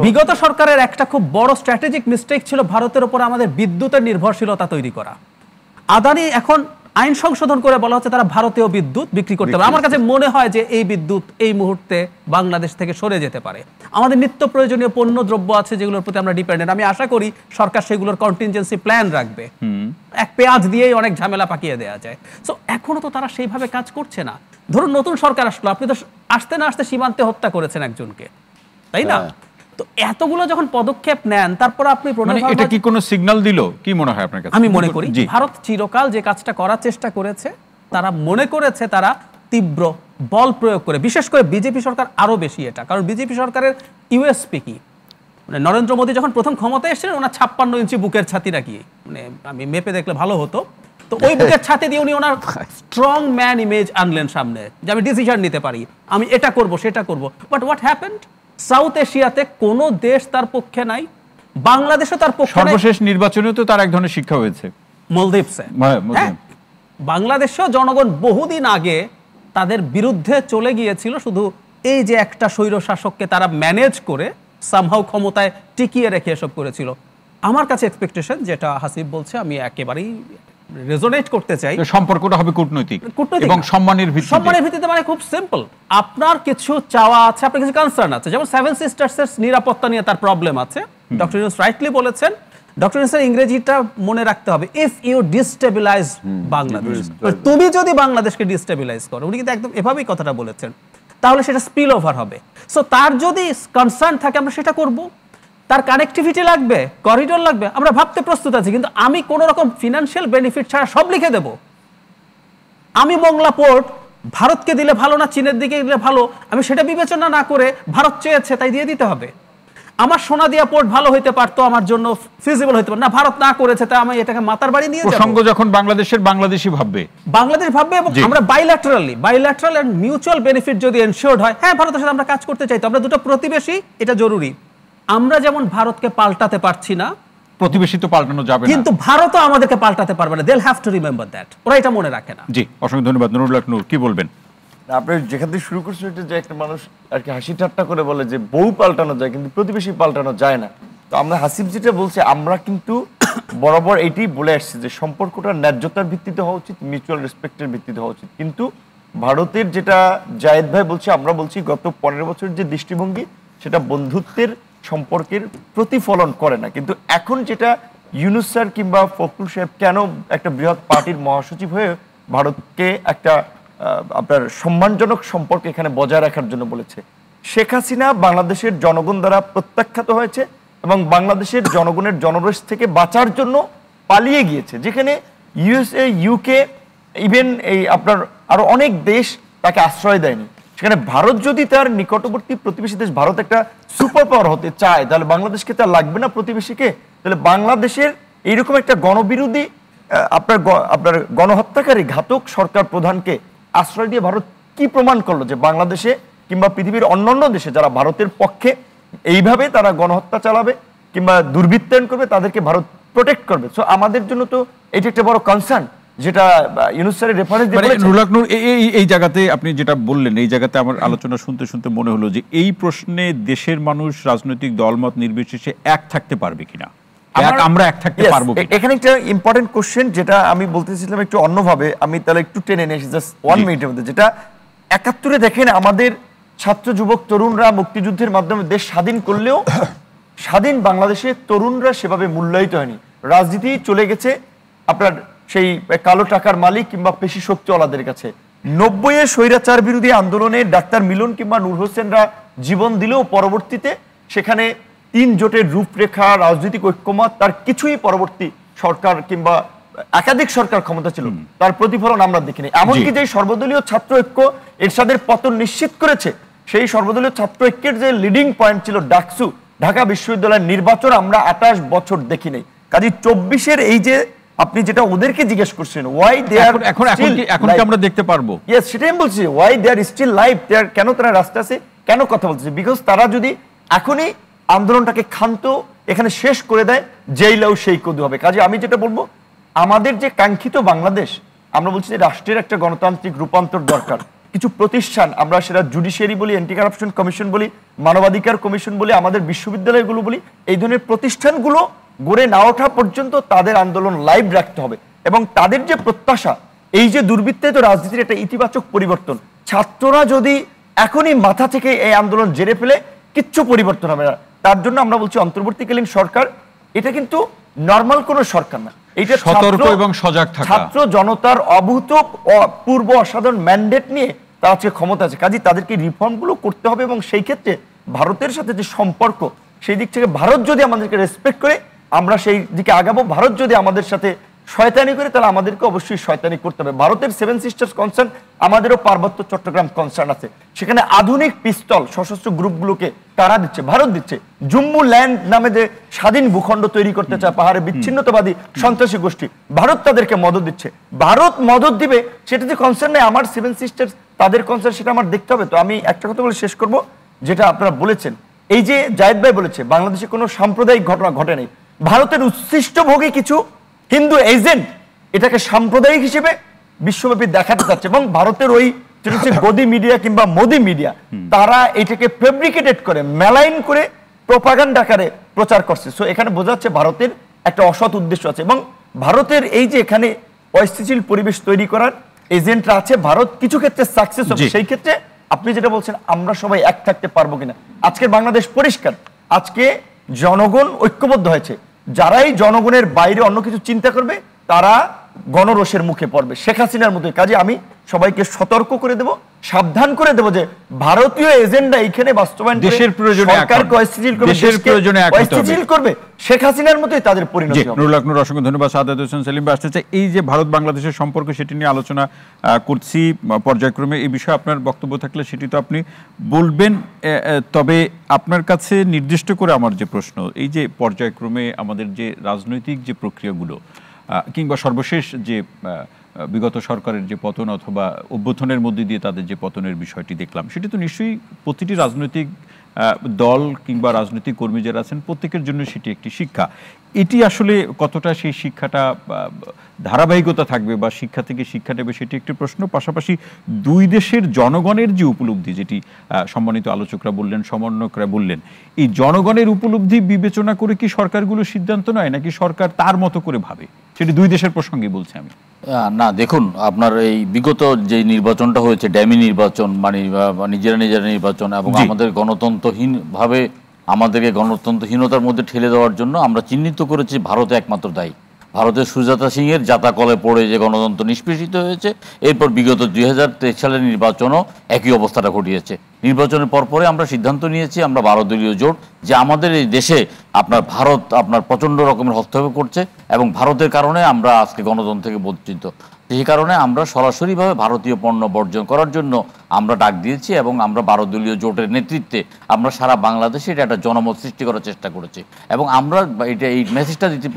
বিগত সরকারের একটা খুব বড় স্ট্র্যাটেজিক মিস্টেক ছিল ভারতের উপর আমাদের বিদ্যুতের নির্ভরশীলতা তৈরি করা। আদানি এখন আইন সংশোধন করে বলা হচ্ছে তারা ভারতীয় বিদ্যুৎ বিক্রি করতে পারে। আমার কাছে মনে হয় যে এই বিদ্যুৎ এই মুহূর্তে বাংলাদেশ থেকে সরে যেতে পারে। আমাদের নিত্য প্রয়োজনীয় পণ্য দ্রব্য আছে যেগুলোর প্রতি আমরা ডিপেন্ডেন্ট। আমি আশা করি সরকার সেগুলোর কন্টিনজেন্সি প্ল্যান রাখবে। এক পেঁয়াজ দিয়েই অনেক ঝামেলা পাকিয়ে দেওয়া যায়। সো এখনো তো তারা সেইভাবে কাজ করছে না। ধরুন নতুন সরকার আসলো, আপনি তো আসতে না আসতে সীমান্তে হত্যা করেছেন একজনকে, তাই না? তো এতগুলো যখন পদক্ষেপ নেন, তারপর আপনি এটা কি কোনো সিগন্যাল দিল কি মনে হয় আপনার কাছে? আমি মনে করি ভারত চিরকাল যে কাজটা করার চেষ্টা করেছে, তারা মনে করেছে তারা তীব্র বল প্রয়োগ করে, বিশেষ করে বিজেপি সরকার আরো বেশি এটা। কারণ বিজেপি সরকারের ইউএসপি কি, মানে নরেন্দ্র মোদী যখন প্রথম ক্ষমতায় এসেছিলেন ওনার 56 ইঞ্চি বুকের ছাতি নাকি, মানে আমি মেপে দেখলে ভালো হতো। তো ওই বুকের ছাতি দিয়ে উনি ওনার স্ট্রং ম্যান ইমেজ আনলেন সামনে, যে আমি ডিসিশন নিতে পারি, আমি এটা করব সেটা করব। But what happened? সাউথ এশিয়াতে কোনো দেশ তার পক্ষে নাই, বাংলাদেশও তার পক্ষে নাই। সর্বশেষ নির্বাচনেও তো তার এক ধরনের শিক্ষা হয়েছে মলদ্বীপসে। বাংলাদেশেও জনগণ বহুদিন আগে তাদের বিরুদ্ধে চলে গিয়েছিল, শুধু এই যে একটা স্বৈর শাসককে তারা ম্যানেজ করে সামহাউ ক্ষমতায় টিকিয়ে রেখে এসব করেছিল। আমার কাছে এক্সপেকটেশন যেটা হাসিব বলছে আমি একেবারেই রেজোনেট করতে চাই, সম্পর্কটা হবে কূটনৈতিক এবং সম্মানের ভিত্তিতে। সম্মানের ভিত্তিতে মানে খুব সিম্পল, আপনার কিছু চাওয়া আছে, আপনার কিছু কনসার্ন আছে। যেমন 7 সিস্টার্সের নিরাপত্তা নিয়ে তার প্রবলেম আছে, ডক্টর ইউনুস রাইটলি বলেছেন। ডক্টর ইউনুসের ইংরেজিটা মনে রাখতে হবে, ইফ ইউ ডিস্টেবিলাইজ বাংলাদেশ, তুমি যদি বাংলাদেশকে ডিস্টেবিলাইজ করো, উনি কিন্তু একদম এভাবেই কথাটা বলেছেন, তাহলে সেটা স্পিল ওভার হবে। সো তার যদি কনসার্ন থাকে আমরা সেটা করব। তার কানেক্টিভিটি লাগবে, করিডোর লাগবে, আমরা ভাবতে প্রস্তুত আছি, কিন্তু আমি কোন রকম ফিনান্সিয়াল বেনিফিট ছাড়া সব লিখে দেব। আমি মোংলা পোর্ট ভারতকে দিলে ভালো না চীনের দিকে দিলে ভালো, আমি সেটা বিবেচনা না করে ভারত চেয়েছে তাই দিয়ে দিতে হবে। আমার সোনাদিয়া পোর্ট ভালো হইতে পারতো, আমার জন্য ফিজিবল হইতে পারতো না, ভারত না করেছে তাই আমি এটাকে মাতার বাড়ি নিয়ে যাব। প্রসঙ্গ যখন বাংলাদেশের, বাংলাদেশি ভাববে, বাংলাদেশ ভাববে, এবং আমরা বাইল্যাটারাল এন্ড মিউচুয়াল বেনিফিট যদি এনশিওরড হয়, হ্যাঁ ভারতের সাথে আমরা কাজ করতে চাই। তো আমরা দুটো প্রতিবেশী, এটা জরুরি। আমরা যেমন ভারতকে পাল্টাতে পারছি না, প্রতিবেশী তো পাল্টানো যাবে না, কিন্তু ভারতও আমাদেরকে পাল্টাতে পারবে না। They will have to remember that. ওরা এটা মনে রাখে না। জি, অসংখ্য ধন্যবাদ। নুরুল হক নূর, কি বলবেন? আপনি যেখান থেকে শুরু করছেন এটা যে একটা মানুষ আর কি হাসি ঠাট্টা করে বলে যে বউ পাল্টানো যায় কিন্তু প্রতিবেশী পাল্টানো যায় না। তো আমরা হাসিব যেটা বলছে, আমরা কিন্তু বরাবর এইটাই বলে আসছি যে সম্পর্কটা ন্যায্যতার ভিত্তিতে হওয়া উচিত, মিউচুয়াল রেসপেক্টের ভিত্তিতে হওয়া উচিত। কিন্তু ভারতের যেটা জায়েদ ভাই বলছে, আমরা বলছি গত 15 বছরের যে দৃষ্টিভঙ্গি সেটা বন্ধুত্বের সম্পর্কের প্রতিফলন করে না। কিন্তু এখন যেটা ইউনূস স্যার কিংবা ফখরুল সাহেব কেন একটা বৃহৎ পার্টির মহাসচিব হয়ে ভারতকে একটা আপনার সম্মানজনক সম্পর্ক এখানে বজায় রাখার জন্য বলেছে, শেখ হাসিনা বাংলাদেশের জনগণ দ্বারা প্রত্যাখ্যাত হয়েছে এবং বাংলাদেশের জনগণের জনরোষ থেকে বাঁচার জন্য পালিয়ে গিয়েছে, যেখানে ইউএসএ, ইউকে, ইভেন এই আপনার আরো অনেক দেশ তাকে আশ্রয় দেয়নি। সেখানে ভারত যদি তার নিকটবর্তী প্রতিবেশী দেশ ভারত একটা সুপার পাওয়ার হতে চায়, তাহলে বাংলাদেশকে তার লাগবে না প্রতিবেশীকে? তাহলে বাংলাদেশের এইরকম একটা গণবিরোধী আপনার গণহত্যাকারী ঘাতক সরকার প্রধানকে আশ্রয় দিয়ে ভারত কি প্রমাণ করলো যে বাংলাদেশে কিংবা পৃথিবীর অন্যান্য দেশে যারা ভারতের পক্ষে এইভাবে তারা গণহত্যা চালাবে কিংবা দুর্বৃত্তায়ন করবে তাদেরকে ভারত প্রোটেক্ট করবে? সো আমাদের জন্য তো এটা একটা বড় কনসার্ন, যেটা ইউনূস স্যারের রেফারেন্স দিয়ে বলেছেন। নুরুল হক নূর, এই জায়গাতে আপনি যেটা বললেন, এই জায়গাতে আমার আলোচনা শুনতে শুনতে মনে হলো যে এই প্রশ্নে দেশের মানুষ রাজনৈতিক দলমত নির্বিশেষে এক থাকতে পারবে কিনা, আমরা এক থাকতে পারবো কিনা? এখানে একটা ইম্পর্টেন্ট কোশ্চেন যেটা আমি বলতেছিলাম একটু অন্যভাবে, আমি তাহলে একটু টেনে নিয়ে এসেছি জাস্ট 1 মিনিটের মধ্যে। যেটা 71-এ দেখেন আমাদের ছাত্র যুবক তরুণরা মুক্তিযুদ্ধের মাধ্যমে দেশ স্বাধীন করলেও স্বাধীন বাংলাদেশে তরুণরা সেভাবে মূল্যায়িত হয়নি। রাজনীতি চলে গেছে আপনার সেই কালো টাকার মালিক কিংবা পেশি শক্তিওয়ালাদের কাছে। 90-এ স্বৈরাচার বিরোধী আন্দোলনে ডাক্তার মিলন কিংবা নূর হোসেনরা জীবন দিলেও পরবর্তীতে সেখানে 3 জোটের রূপরেখা, রাজনৈতিক ঐক্যমত, তার কিছুই পরবর্তী সরকার কিংবা একাধিক সরকার ক্ষমতা ছিল তার প্রতিফলন আমরা দেখিনি। এমনকি যে সর্বদলীয় ছাত্র ঐক্য এরশাদের পতন নিশ্চিত করেছে, সেই সর্বদলীয় ছাত্র ঐক্যের যে লিডিং পয়েন্ট ছিল ডাকসু, ঢাকা বিশ্ববিদ্যালয়ের নির্বাচন, আমরা 28 বছর দেখি নাই। কাজে 24-এর এই যে আপনি যেটা ওদেরকে জিজ্ঞেস করছেন, ওয়াই দে আর এখন কি আমরা দেখতে পারবো? ইয়েস, সেটাই আমি বলছি, why they are still live, কেন তারা রাস্তায় আছে, কেন কথা বলতেছে? বিকজ তারা যদি এখনই আন্দোলনটাকে ক্ষান্ত এখানে শেষ করে দেয়, যেই লাউ সেই কদু হবে। কাজে আমি যেটা বলবো, আমাদের যে কাঙ্ক্ষিত বাংলাদেশ, আমরা বলছি যে রাষ্ট্রের একটা গণতান্ত্রিক রূপান্তর দরকার। কিছু প্রতিষ্ঠান, আমরা সেটা জুডিশিয়ারি বলি, অ্যান্টি কারাপশন কমিশন বলি, মানবাধিকার কমিশন বলি, আমাদের বিশ্ববিদ্যালয়গুলো বলি, এই ধরনের প্রতিষ্ঠানগুলো গড়ে না ওঠা পর্যন্ত তাদের আন্দোলন লাইভ রাখতে হবে। এবং তাদের যে প্রত্যাশা, এই যে দুর্বৃত্তায়িত রাজনীতির একটা ইতিবাচক পরিবর্তন, ছাত্ররা যদি এখনই মাথা থেকে এই আন্দোলন জেরে ফেলে কিচ্ছু পরিবর্তন হবে না। তার জন্য আমরা বলছি অন্তর্বর্তীকালীন সরকার এটা কিন্তু নরমাল কোনো সরকার না, এটা সতর্ক এবং সজাগ থাকা, ছাত্র জনতার পূর্ব অসাধারণ ম্যান্ডেট নিয়ে তার আজকে ক্ষমতা আছে। কাজে তাদেরকে রিফর্মগুলো করতে হবে এবং সেই ক্ষেত্রে ভারতের সাথে যে সম্পর্ক, সেই দিক থেকে ভারত যদি আমাদেরকে রেসপেক্ট করে আমরা সেই দিকে আগাবো। ভারত যদি আমাদের সাথে শয়তানি করে তাহলে আমাদেরকে অবশ্যই শয়তানি করতে হবে। ভারতের 7 সিস্টার্স কনসার্ন, আমাদেরও পার্বত্য চট্টগ্রাম কনসার্ন আছে। সেখানে আধুনিক পিস্তল সশস্ত্র গ্রুপগুলোকে কারা দিচ্ছে? ভারত দিচ্ছে। জম্মু ল্যান্ড নামে যে স্বাধীন ভূখণ্ড তৈরি করতে চায় পাহাড়ে বিচ্ছিন্নতাবাদী সন্ত্রাসী গোষ্ঠী, ভারত তাদেরকে মদত দিচ্ছে। ভারত মদত দিবে সেটা যে কনসার্ন নেই, আমার 7 সিস্টার্স তাদের কনসার্ন, সেটা আমার দেখতে হবে। তো আমি একটা কথা বলে শেষ করব, যেটা আপনারা বলেছেন, এই যে জায়েদ ভাই বলেছে বাংলাদেশে কোনো সাম্প্রদায়িক ঘটনা ঘটে নেই। ভারতের উচ্ছিষ্টভোগী কিছু হিন্দু এজেন্ট এটাকে সাম্প্রদায়িক হিসেবে বিশ্বব্যাপী দেখাতে চাচ্ছে এবং ভারতের ওই যেটা হচ্ছে গদি মিডিয়া কিংবা মোদি মিডিয়া, তারা এটাকে ফেব্রিকেটেড করে, মেলাইন করে প্রোপাগান্ডা আকারে প্রচার করছে। সো এখানে বোঝা যাচ্ছে ভারতের একটা অসৎ উদ্দেশ্য আছে এবং ভারতের এই যে এখানে অস্থিতিশীল পরিবেশ তৈরি করার এজেন্টরা আছে, ভারত কিছু ক্ষেত্রে সাকসেস হবে। সেই ক্ষেত্রে আপনি যেটা বলছেন আমরা সবাই এক থাকতে পারবো কিনা, আজকের বাংলাদেশ পরিষ্কার, আজকে জনগণ ঐক্যবদ্ধ হয়েছে। যারাই জনগণের বাইরে অন্য কিছু চিন্তা করবে তারা গণরোষের মুখে পড়বে, শেখ হাসিনার মতো। কাজে আমি সবাইকে সতর্ক করে দেব, সাবধান করে দেব যে ভারতীয় এজেন্ডা এইখানে বাস্তবায়ন দেশের প্রয়োজনে করবে, শেখ হাসিনার মতোই তাদের পরিণতি হবে। নুরুল হক নূর, অসংখ্য ধন্যবাদ। সাদাত হোসেন সেলিম আসতে চাই, এই যে ভারত বাংলাদেশের সম্পর্ক সেটি নিয়ে আলোচনা করছি পর্যায়ক্রমে, এই বিষয়ে আপনার বক্তব্য থাকলে সেটি তো আপনি বলবেন। তবে আপনার কাছে নির্দিষ্ট করে আমার যে প্রশ্ন, এই যে পর্যায়ক্রমে আমাদের যে রাজনৈতিক যে প্রক্রিয়াগুলো কিংবা সর্বশেষ যে বিগত সরকারের যে পতন অথবা অভ্যুত্থানের মধ্যে দিয়ে তাদের যে পতনের বিষয়টি দেখলাম, সেটি তো নিশ্চয়ই প্রতিটি রাজনৈতিক দল কিংবা রাজনৈতিক কর্মী যারা আছেন প্রত্যেকের জন্য সেটি একটি শিক্ষা। এটি আসলে কতটা সেই শিক্ষাটা ধারাবাহিকতা থাকবে বা শিক্ষা থেকে শিক্ষা নেবে সেটি একটি প্রশ্ন। পাশাপাশি দুই দেশের জনগণের যে উপলব্ধি, যেটি সম্মানিত আলোচকরা বললেন, সমন্বয়করা বললেন, এই জনগণের উপলব্ধি বিবেচনা করে কি সরকারগুলো সিদ্ধান্ত নেয় নাকি সরকার তার মতো করে ভাবে? সেটি দুই দেশের প্রসঙ্গে বলছি আমি। না, দেখুন, আপনার এই বিগত যে নির্বাচনটা হয়েছে, ড্যামি নির্বাচন, মানে নিজেরা নির্বাচন, এবং আমাদের গণতন্ত্রহীন ভাবে আমাদেরকে গণতন্ত্রহীনতার মধ্যে ঠেলে দেওয়ার জন্য আমরা চিহ্নিত করেছি ভারত একমাত্র দায়ী। ভারতের সুজাতা সিং এর জাতাকলে পড়ে যে গণতন্ত্র নিষ্পেষিত হয়েছে, এরপর বিগত 2023 সালের নির্বাচনও একই অবস্থাটা ঘটিয়েছে। নির্বাচনের পরপরে আমরা সিদ্ধান্ত নিয়েছি, আমরা 12 দলীয় জোট, যে আমাদের এই দেশে আপনার ভারত আপনার প্রচণ্ড রকমের হস্তক্ষেপ করছে এবং ভারতের কারণে আমরা আজকে গণতন্ত্র থেকে বঞ্চিত। সেই কারণে আমরা সরাসরিভাবে ভারতীয় পণ্য বর্জন করার জন্য আমরা ডাক দিয়েছি এবং আমরা 12 দলীয় জোটের নেতৃত্বে আমরা সারা বাংলাদেশে এটা একটা জনমত সৃষ্টি করার চেষ্টা করেছি এবং আমরা এই মেসেজটা দিতে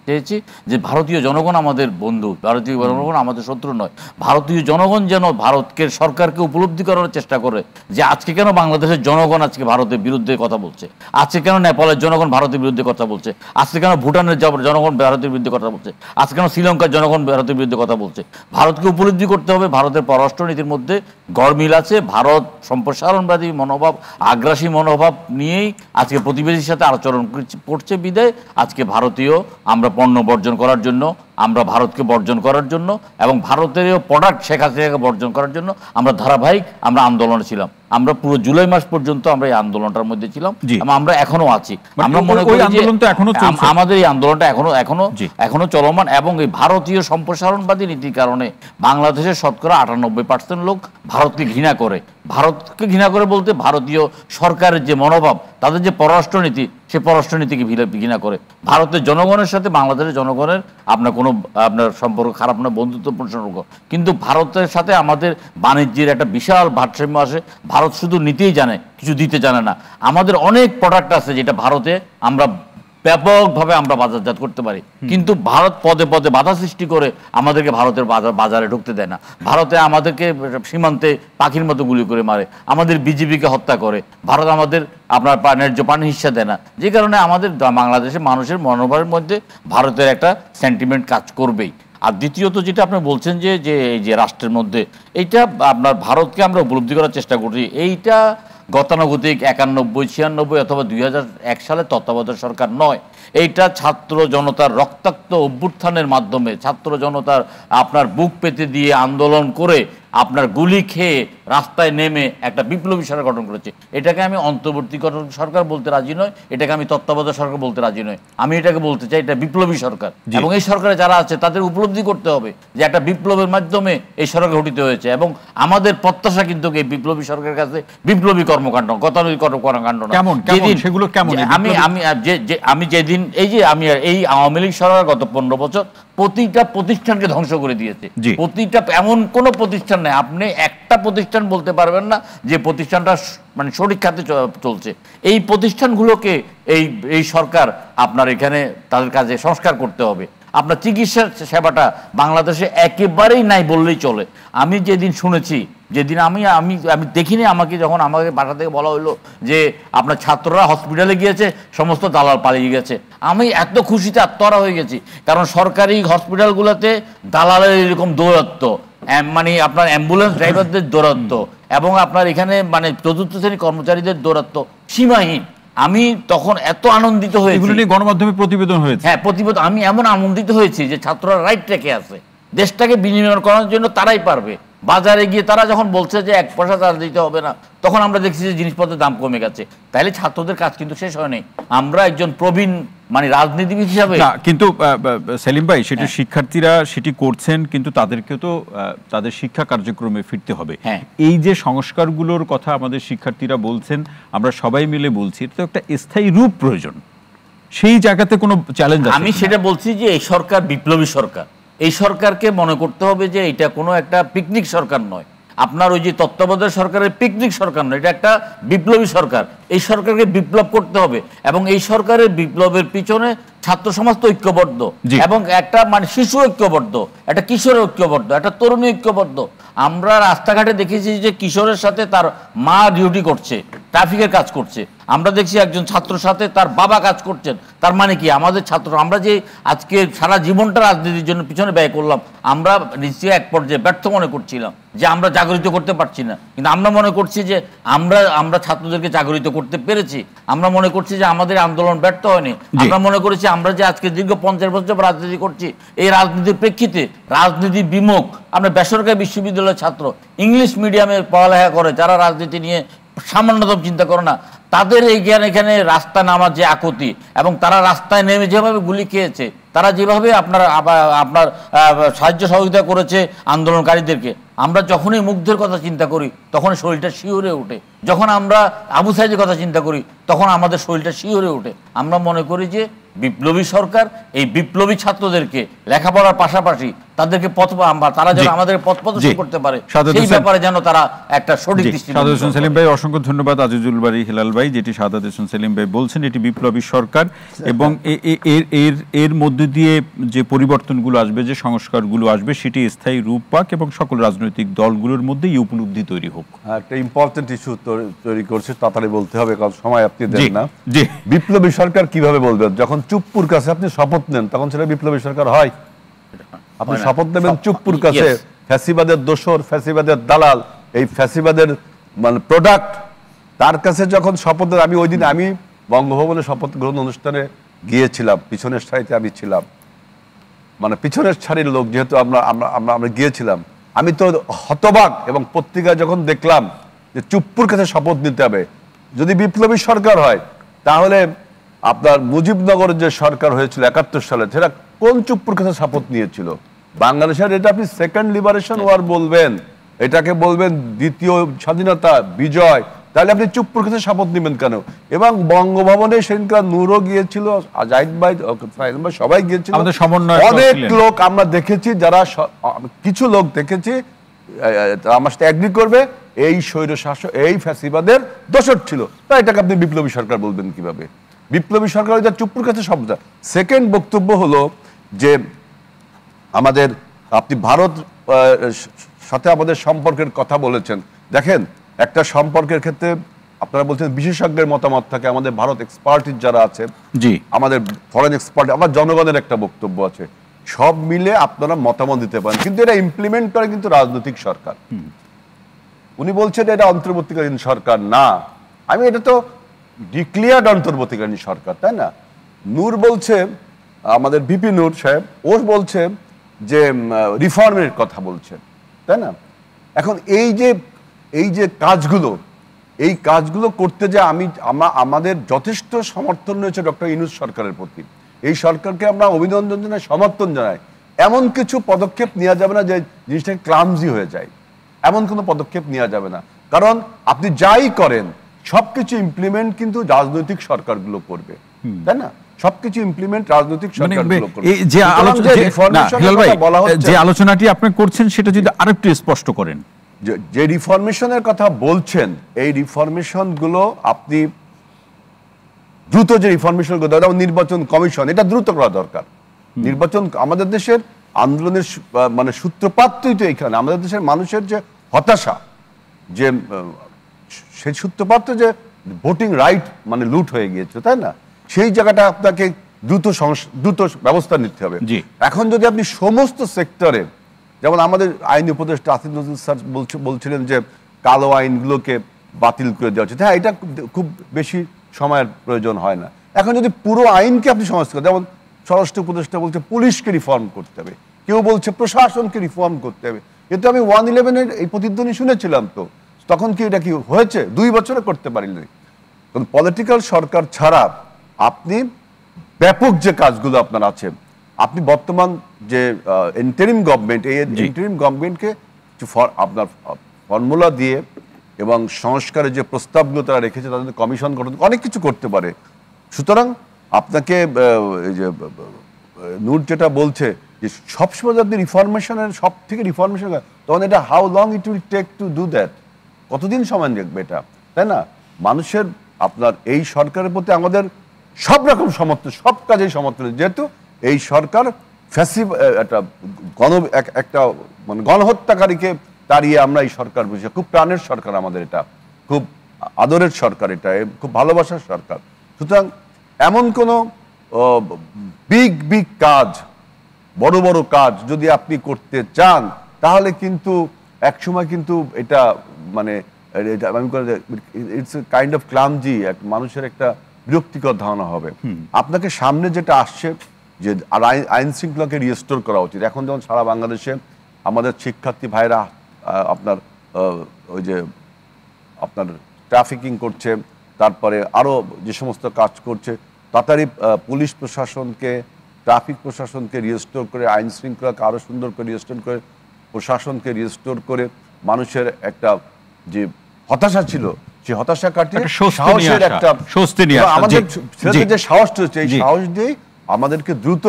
চেয়েছি যে ভারতীয় জনগণ আমাদের বন্ধু, ভারতীয় জনগণ আমাদের শত্রু নয়। ভারতীয় জনগণ যেন ভারতকে সরকারকে উপলব্ধি করার চেষ্টা করে যে আজকে কেন বাংলাদেশের জনগণ আজকে ভারতের বিরুদ্ধে কথা বলছে, আজকে কেন নেপালের জনগণ ভারতের বিরুদ্ধে কথা বলছে, আজকে কেন ভুটানের জনগণ ভারতের বিরুদ্ধে কথা বলছে, আজকে কেন শ্রীলঙ্কার জনগণ ভারতের বিরুদ্ধে কথা বলছে। ভারতকে উপলব্ধি করতে হবে ভারতের পররাষ্ট্রনীতির মধ্যে গড়মিল আছে। ভারত সম্প্রসারণবাদী মনোভাব, আগ্রাসী মনোভাব নিয়েই আজকে প্রতিবেশীর সাথে আচরণ করছে বিদায় আজকে ভারতীয় আমরা পণ্য বর্জন করার জন্য, আমরা ভারতকে বর্জন করার জন্য এবং ভারতের প্রোডাক্ট শেখ হাসিনাকে বর্জন করার জন্য আমরা ধারাবাহিক আমরা আন্দোলনে ছিলাম। আমরা পুরো জুলাই মাস পর্যন্ত আমরা এই আন্দোলনটার মধ্যে ছিলাম এবং আমরা এখনো আছি। আমরা মনে করি যে আমাদের এই আন্দোলনটা এখনো চলমান এবং এই ভারতীয় সম্প্রসারণবাদী নীতির কারণে বাংলাদেশের শতকরা 98% লোক ভারতকে ঘৃণা করে। ভারতকে ঘৃণা করে বলতে ভারতীয় সরকারের যে মনোভাব, তাদের যে পররাষ্ট্রনীতি, সে পররাষ্ট্রনীতিকে ঘৃণা করে। ভারতের জনগণের সাথে বাংলাদেশের জনগণের আপনার কোনো আপনার সম্পর্ক খারাপ না, বন্ধুত্বপূর্ণ সম্পর্ক, কিন্তু ভারতের সাথে আমাদের বাণিজ্যের একটা বিশাল ভারসাম্য আসে। ভারত শুধু নিতেই জানে, কিছু দিতে জানে না। আমাদের অনেক প্রোডাক্ট আছে যেটা ভারতে আমরা ব্যাপকভাবে আমরা বাজারজাত করতে পারি, কিন্তু ভারত পদে পদে বাধা সৃষ্টি করে আমাদেরকে ভারতের বাজারে ঢুকতে দেয় না। ভারতে আমাদেরকে সীমান্তে পাখির মতো গুলি করে মারে, আমাদের বিজিবিকে হত্যা করে, ভারত আমাদের আপনার ন্যায্য পানি হিস্সা দেয় না, যে কারণে আমাদের বাংলাদেশের মানুষের মনোভাবের মধ্যে ভারতের একটা সেন্টিমেন্ট কাজ করবেই। আর দ্বিতীয়ত যেটা আপনি বলছেন যে এই যে রাষ্ট্রের মধ্যে এইটা আপনার ভারতকে আমরা উপলব্ধি করার চেষ্টা করছি, এইটা গতানুগতিক 91, 96 অথবা 2001 সালে তত্ত্বাবধায়ক সরকার নয়। এইটা ছাত্র জনতার রক্তাক্ত অভ্যুত্থানের মাধ্যমে ছাত্র জনতার আপনার বুক পেতে দিয়ে আন্দোলন করে আপনার গুলি খেয়ে রাস্তায় নেমে একটা বিপ্লবী সরকার গঠন করেছে। এটাকে আমি অন্তর্বর্তীকরণ সরকার বলতে রাজি নয়, এটাকে আমি তত্ত্বাবধায়ক সরকার বলতে রাজি নয়। আমি এটাকে বলতে চাই এটা বিপ্লবী সরকার এবং এই সরকারে যারা আছে তাদের উপলব্ধি করতে হবে যে একটা বিপ্লবের মাধ্যমে এই সরকার গঠিত হয়েছে এবং আমাদের প্রত্যাশা কিন্তু এই বিপ্লবী সরকারের কাছে বিপ্লবী কর্মকাণ্ড, গতানুগতিক কর্মকাণ্ড না। সেগুলো কেমন? আমি যেদিন আমি এই আওয়ামী লীগ সরকার গত 15 বছর প্রতিটা প্রতিষ্ঠানকে ধ্বংস করে দিয়েছে। প্রতিটা এমন কোনো প্রতিষ্ঠান নেই, আপনি একটা প্রতিষ্ঠান বলতে পারবেন না যে প্রতিষ্ঠানটা মানে সঠিক খাতে চলছে। এই প্রতিষ্ঠানগুলোকে এই সরকার আপনার এখানে তাদের কাজে সংস্কার করতে হবে। আপনার চিকিৎসা সেবাটা বাংলাদেশে একেবারেই নাই বললেই চলে। আমি যেদিন শুনেছি, যেদিন আমি দেখিনি, আমাকে বাসা থেকে বলা হলো যে আপনার ছাত্ররা হসপিটালে গিয়েছে, সমস্ত দালাল পালিয়ে গেছে, আমি এত খুশিতে আত্মহারা হয়ে গেছি। কারণ সরকারি হসপিটালগুলোতে দালালের এরকম দৌরাত্ম্য, মানে আপনার অ্যাম্বুলেন্স ড্রাইভারদের দৌরাত্ম্য এবং আপনার এখানে মানে চতুর্থ শ্রেণীর কর্মচারীদের দৌরাত্ম্য সীমাহীন। আমি তখন এত আনন্দিত হয়েছি, গণমাধ্যমে প্রতিবেদন হয়েছে। হ্যাঁ, প্রতিবেদন। আমি এমন আনন্দিত হয়েছি যে ছাত্ররা রাইট ট্র্যাকে আছে, দেশটাকে বিনির্মাণ করার জন্য তারাই পারবে। বাজারে গিয়ে তারা যখন বলছে যে 1 পয়সা চার্জ দিতে হবে না, তখন আমরা দেখছি যে জিনিসপত্রের দাম কমে গেছে। তাহলে ছাত্রদের কাজ কিন্তু শেষ হয়নি। আমরা একজন প্রবীণ মানে রাজনীতিবিদ হিসাবে কিন্তু সেলিম ভাই, সেটি শিক্ষার্থীরা সেটি করছেন, কিন্তু তাদেরকে তো তাদের শিক্ষা কার্যক্রমে ফিরতে হবে। এই যে সংস্কারগুলোর কথা আমাদের শিক্ষার্থীরা বলছেন, আমরা সবাই মিলে বলছি, এটা তো একটা স্থায়ী রূপ প্রয়োজন। সেই জায়গাতে কোনো চ্যালেঞ্জ আছে? আমি সেটা বলছি যে এই সরকার বিপ্লবী সরকার। এই সরকারকে মনে করতে হবে যে এটা কোনো একটা পিকনিক সরকার নয়। আপনার ওই যে তত্ত্বাবধায়ক সরকারের পিকনিক সরকার নয়, এটা একটা বিপ্লবী সরকার। এই সরকারকে বিপ্লব করতে হবে এবং এই সরকারের বিপ্লবের পিছনে ছাত্র সমাজ তো ঐক্যবদ্ধ, এবং একটা মানে শিশু ঐক্যবদ্ধ, একটা কিশোর ঐক্যবদ্ধ, একটা তরুণী ঐক্যবদ্ধ। আমরা রাস্তাঘাটে দেখেছি যে কিশোরের সাথে তার মা ডিউটি করছে, ট্রাফিকের কাজ করছে। আমরা দেখছি একজন ছাত্রের সাথে তার বাবা কাজ করছেন। তার মানে কি আমাদের ছাত্র, আমরা যে আজকে সারা জীবনটা রাজনীতির জন্য পিছনে ব্যয় করলাম, আমরা নিশ্চয়ই এক পর্যায়ে ব্যর্থ মনে করছিলাম যে আমরা জাগরিত করতে পারছি না। কিন্তু আমরা মনে করছি যে আমরা ছাত্রদেরকে জাগরিত করতে পেরেছি। আমরা মনে করছি যে আমাদের আন্দোলন ব্যর্থ হয়নি। আমরা মনে করেছি আমরা যে আজকে দীর্ঘ 50 বছর রাজনীতি করছি, এই রাজনীতির প্রেক্ষিতে রাজনীতি বিমুখ আমরা বেসরকারি বিশ্ববিদ্যালয়ের ছাত্র, ইংলিশ মিডিয়ামে পড়ালেখা করে, যারা রাজনীতি নিয়ে সামান্যতম চিন্তা করে না, তাদের এই জ্ঞান এখানে রাস্তা নামার যে আকুতি, এবং তারা রাস্তায় নেমে যেভাবে গুলি খেয়েছে, তারা যেভাবে আপনার সাহায্য সহযোগিতা করেছে আন্দোলনকারীদেরকে, আমরা যখনই মুগ্ধের কথা চিন্তা করি তখন শরীরটা শিহরে ওঠে। যখন আমরা আবু সাইদের কথা চিন্তা করি তখন আমাদের শরীরটা শিহরে ওঠে। আমরা মনে করি যে বিপ্লবী সরকার এই বিপ্লবী ছাত্রদেরকে লেখাপড়ার পাশাপাশি তাদেরকে তারা যেন আমাদের পথ প্রদর্শন করতে পারে, সেই ব্যাপারে যেন তারা একটা সঠিক দৃষ্টি। সাদাত হোসেন সেলিম ভাই, অসংখ্য ধন্যবাদ। আজিজুল বারী হিলাল ভাই, যেটি সাদাত হোসেন সেলিম ভাই বলছেন এটি বিপ্লবী সরকার, এবং এর মধ্য দিয়ে যে পরিবর্তনগুলো আসবে, যে সংস্কারগুলো আসবে, সেটি স্থায়ী রূপ পাক এবং সকল রাজনৈতিক দলগুলোর মধ্যে এই উপলব্ধি তৈরি হোক। একটা ইম্পর্টেন্ট ইস্যু তৈরি করছে, তাড়াতাড়ি বলতে হবে কারণ সময় আপনি দেন না। বিপ্লবী সরকার কিভাবে বলবেন? যখন চুপ্পুর কাছে আপনি শপথ নেন তখন সেটা বিপ্লবী সরকার হয়? আপনি শপথ নেবেন চুপ্পুর কাছে, ফ্যাসিবাদের দোসর, ফ্যাসিবাদের দালাল, এই ফ্যাসিবাদের মানে প্রোডাক্ট, তার কাছে যখন শপথ। আমি ওই দিন আমি বঙ্গভবনে শপথ গ্রহণ অনুষ্ঠানে গিয়েছিলাম, পিছনের সারিতে আমি ছিলাম, মানে পিছনের সারির লোক যেহেতু আমরা গিয়েছিলাম। আমি তো হতবাক, এবং পত্রিকায় যখন দেখলাম যে চুপ্পুর কাছে শপথ নিতে হবে। যদি বিপ্লবী সরকার হয় তাহলে আপনার মুজিবনগরের যে সরকার হয়েছিল 71 সালে, সেটা কোন চুপ্পুর কাছে শপথ নিয়েছিল? বাংলাদেশের এটা আপনি সেকেন্ড লিবারেশন ওয়ার বলবেন, এটাকে বলবেন দ্বিতীয় স্বাধীনতা বিজয়, তাহলে আপনি চুপ্পুর কাছে শপথ নেবেন কেন? এবং বঙ্গভবনে সেদিনকার নূরও গিয়েছিল, জাহিদ ভাই, সবাই গিয়েছিল, অনেক লোক আমরা দেখেছি, যারা কিছু লোক দেখেছি আমার সাথে এগ্রি করবে এই স্বৈরশাসক, এই ফ্যাসিবাদের দোসর ছিল। তাই এটাকে আপনি বিপ্লবী সরকার বলবেন কিভাবে? বিপ্লবী সরকার চুপ্পুর কাছে শব্দ। সেকেন্ড বক্তব্য হলো যে আমাদের, আপনি ভারত সাথে আমাদের সম্পর্কের কথা বলেছেন। দেখেন, একটা সম্পর্কের ক্ষেত্রে আপনারা বলছেন বিশেষজ্ঞের মতামত থাকে, আমাদের ভারত এক্সপার্টিস যারা আছে, আমাদের ফরেন এক্সপার্ট, আমার জনগণের একটা বক্তব্য আছে, সব মিলে আপনারা মতামত দিতে পারেন, কিন্তু এটা ইমপ্লিমেন্ট করে কিন্তু রাজনৈতিক সরকার। উনি বলছেন এটা অন্তর্বর্তীকালীন সরকার না, আমি এটা তো ডিক্লিয়ার্ড অন্তর্বর্তীকালীন সরকার, তাই না? নূর বলছে, আমাদের ভিপি নূর সাহেব, ও বলছে যে রিফর্মের কথা বলছেন, তাই না? এখন এই যে কাজগুলো করতে যে আমাদের যথেষ্ট সমর্থন রয়েছে ডক্টর ইউনূস সরকারের প্রতি। এই সরকারকে আমরা অভিনন্দন জানাই, সমর্থন জানাই। এমন কিছু পদক্ষেপ নেওয়া যাবে না যে জিনিসটা ক্লামজি হয়ে যায়, এমন কোনো পদক্ষেপ নেওয়া যাবে না। কারণ আপনি যাই করেন সবকিছু ইমপ্লিমেন্ট কিন্তু রাজনৈতিক সরকারগুলো করবে, তাই না? সবকিছু ইমপ্লিমেন্ট রাজনৈতিক সরকারগুলো করবে। যে আলোচনাটি আপনি করছেন সেটা যদি আরেকটু স্পষ্ট করেন। যে রিফরমেশনের কথা বলছেন, এই রিফরমেশনগুলো আপনি দ্রুত, যে রিফরমেশনগুলো, যেমন নির্বাচন কমিশন, এটা দ্রুত করা দরকার। নির্বাচন, আমাদের দেশের আন্দোলনের মানে সূত্রপাতই তো এখানে, আমাদের দেশের মানুষের যে হতাশা, যে সেই সূত্রপাত যে ভোটিং রাইট মানে লুট হয়ে গিয়েছে, তাই না? সেই জায়গাটা আপনাকে দ্রুত ব্যবস্থা নিতে হবে। এখন যদি আপনি সমস্ত সেক্টরে, যেমন আমাদের আইন উপদেষ্টা আসিফ নজরুল স্যার বলছিলেন যে কালো আইনগুলোকে বাতিল করে দেওয়া উচিত, হ্যাঁ, এটা খুব বেশি সময়ের প্রয়োজন হয় না। এখন যদি পুরো আইনকে আপনি সংস্কার, যেমন স্বরাষ্ট্র উপদেষ্টা বলছে পুলিশকে রিফর্ম করতে হবে, কেউ বলছে প্রশাসনকে রিফর্ম করতে হবে, কিন্তু আমি 111-এর এই প্রতিধ্বনি শুনেছিলাম, তো তখন কি এটা কি হয়েছে? 2 বছরে করতে পারিনি। কারণ পলিটিক্যাল সরকার ছাড়া আপনি ব্যাপক যে কাজগুলো আপনার আছে, আপনি বর্তমান যে ইন্টারিম গভর্নমেন্ট, এই ইন্টারিম গভর্নমেন্টকে আপনার ফর্মুলা দিয়ে এবং সংস্কারের যে প্রস্তাবগুলো তারা রেখেছে, তাদের কমিশন গঠন, অনেক কিছু করতে পারে। সুতরাং আপনাকে এই যে নূর যেটা বলছে যে সবসময় আপনি রিফরমেশনের সব থেকে রিফরমেশন, তখন এটা how long it will take to do that, কতদিন সময় লাগবে এটা, তাই না? মানুষের আপনার এই সরকারের প্রতি আমাদের সব রকম সমর্থন, সব কাজেই সমর্থন, যেহেতু এই সরকার একটা একটা মানে গণহত্যাকারীকে তাড়িয়ে আমরা এই সরকার বুঝি। খুব প্রাণের সরকার আমাদের, এটা খুব আদরের সরকার, এটা খুব ভালোবাসার সরকার। সুতরাং এমন কোনো বিগ কাজ, বড় বড় কাজ যদি আপনি করতে চান, তাহলে কিন্তু একসময় কিন্তু এটা মানে ইটস কাইন্ড অফ ক্লামজি, মানুষের একটা বিরক্তিকর ধারণা হবে। আপনাকে সামনে যেটা আসছে যে আইন শৃঙ্খলাকে রিস্টোর করা উচিত। এখন যেমন সারা বাংলাদেশে আমাদের শিক্ষার্থী ভাইরা আপনার ওই যে আপনার ট্রাফিকিং করছে, তারপরে আরও যে সমস্ত কাজ করছে, তাড়াতাড়ি পুলিশ প্রশাসনকে, ট্রাফিক প্রশাসনকে রিস্টোর করে, আইন শৃঙ্খলাকে আরও সুন্দর করে রিস্টোর করে, প্রশাসনকে রিস্টোর করে মানুষের একটা যে হতাশা ছিল সেই হতাশা কাটিয়ে সাহসের একটা স্বস্তি নিয়ে আমাদের ছেলেদের যে সাহস রয়েছে, এই সাহস দিয়ে আমাদেরকে দ্রুত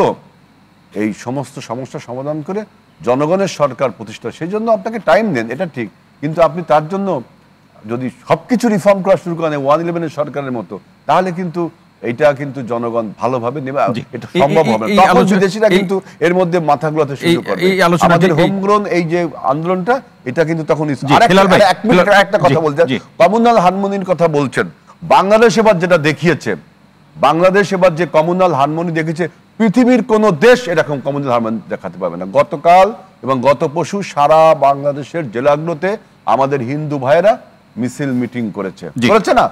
এই সমস্ত সমস্যা সমাধান করে জনগণের সরকার প্রতিষ্ঠা। সেই জন্য আপনাকে টাইম দেন, এটা ঠিক, কিন্তু আপনি তার জন্য যদি সবকিছু রিফর্ম করা শুরু করেন 111 সরকারের মতো, তাহলে কিন্তু এইটা কিন্তু জনগণ ভালোভাবে নেবে, এটা সম্ভব হবে না। তখন বিদেশিরা কিন্তু এর মধ্যে মাথা ঘোরাতে শুরু করবে। আমাদের হোমগ্রোন এই যে আন্দোলনটা, এটা কিন্তু তখন একটা কথা বলতে, কমুনাল হারমোনির কথা বলছেন, বাংলাদেশ এবার যেটা দেখিয়েছে, বাংলাদেশ এবার যে কমুনাল হারমোনি দেখেছে, পৃথিবীর কোন দেশ এরকম কমুনাল হারমোনি দেখাতে পারবে না। গতকাল এবং গত পরশু সারা বাংলাদেশের জেলাগুলোতে আমাদের হিন্দু ভাইয়েরা মিছিল মিটিং করেছে না?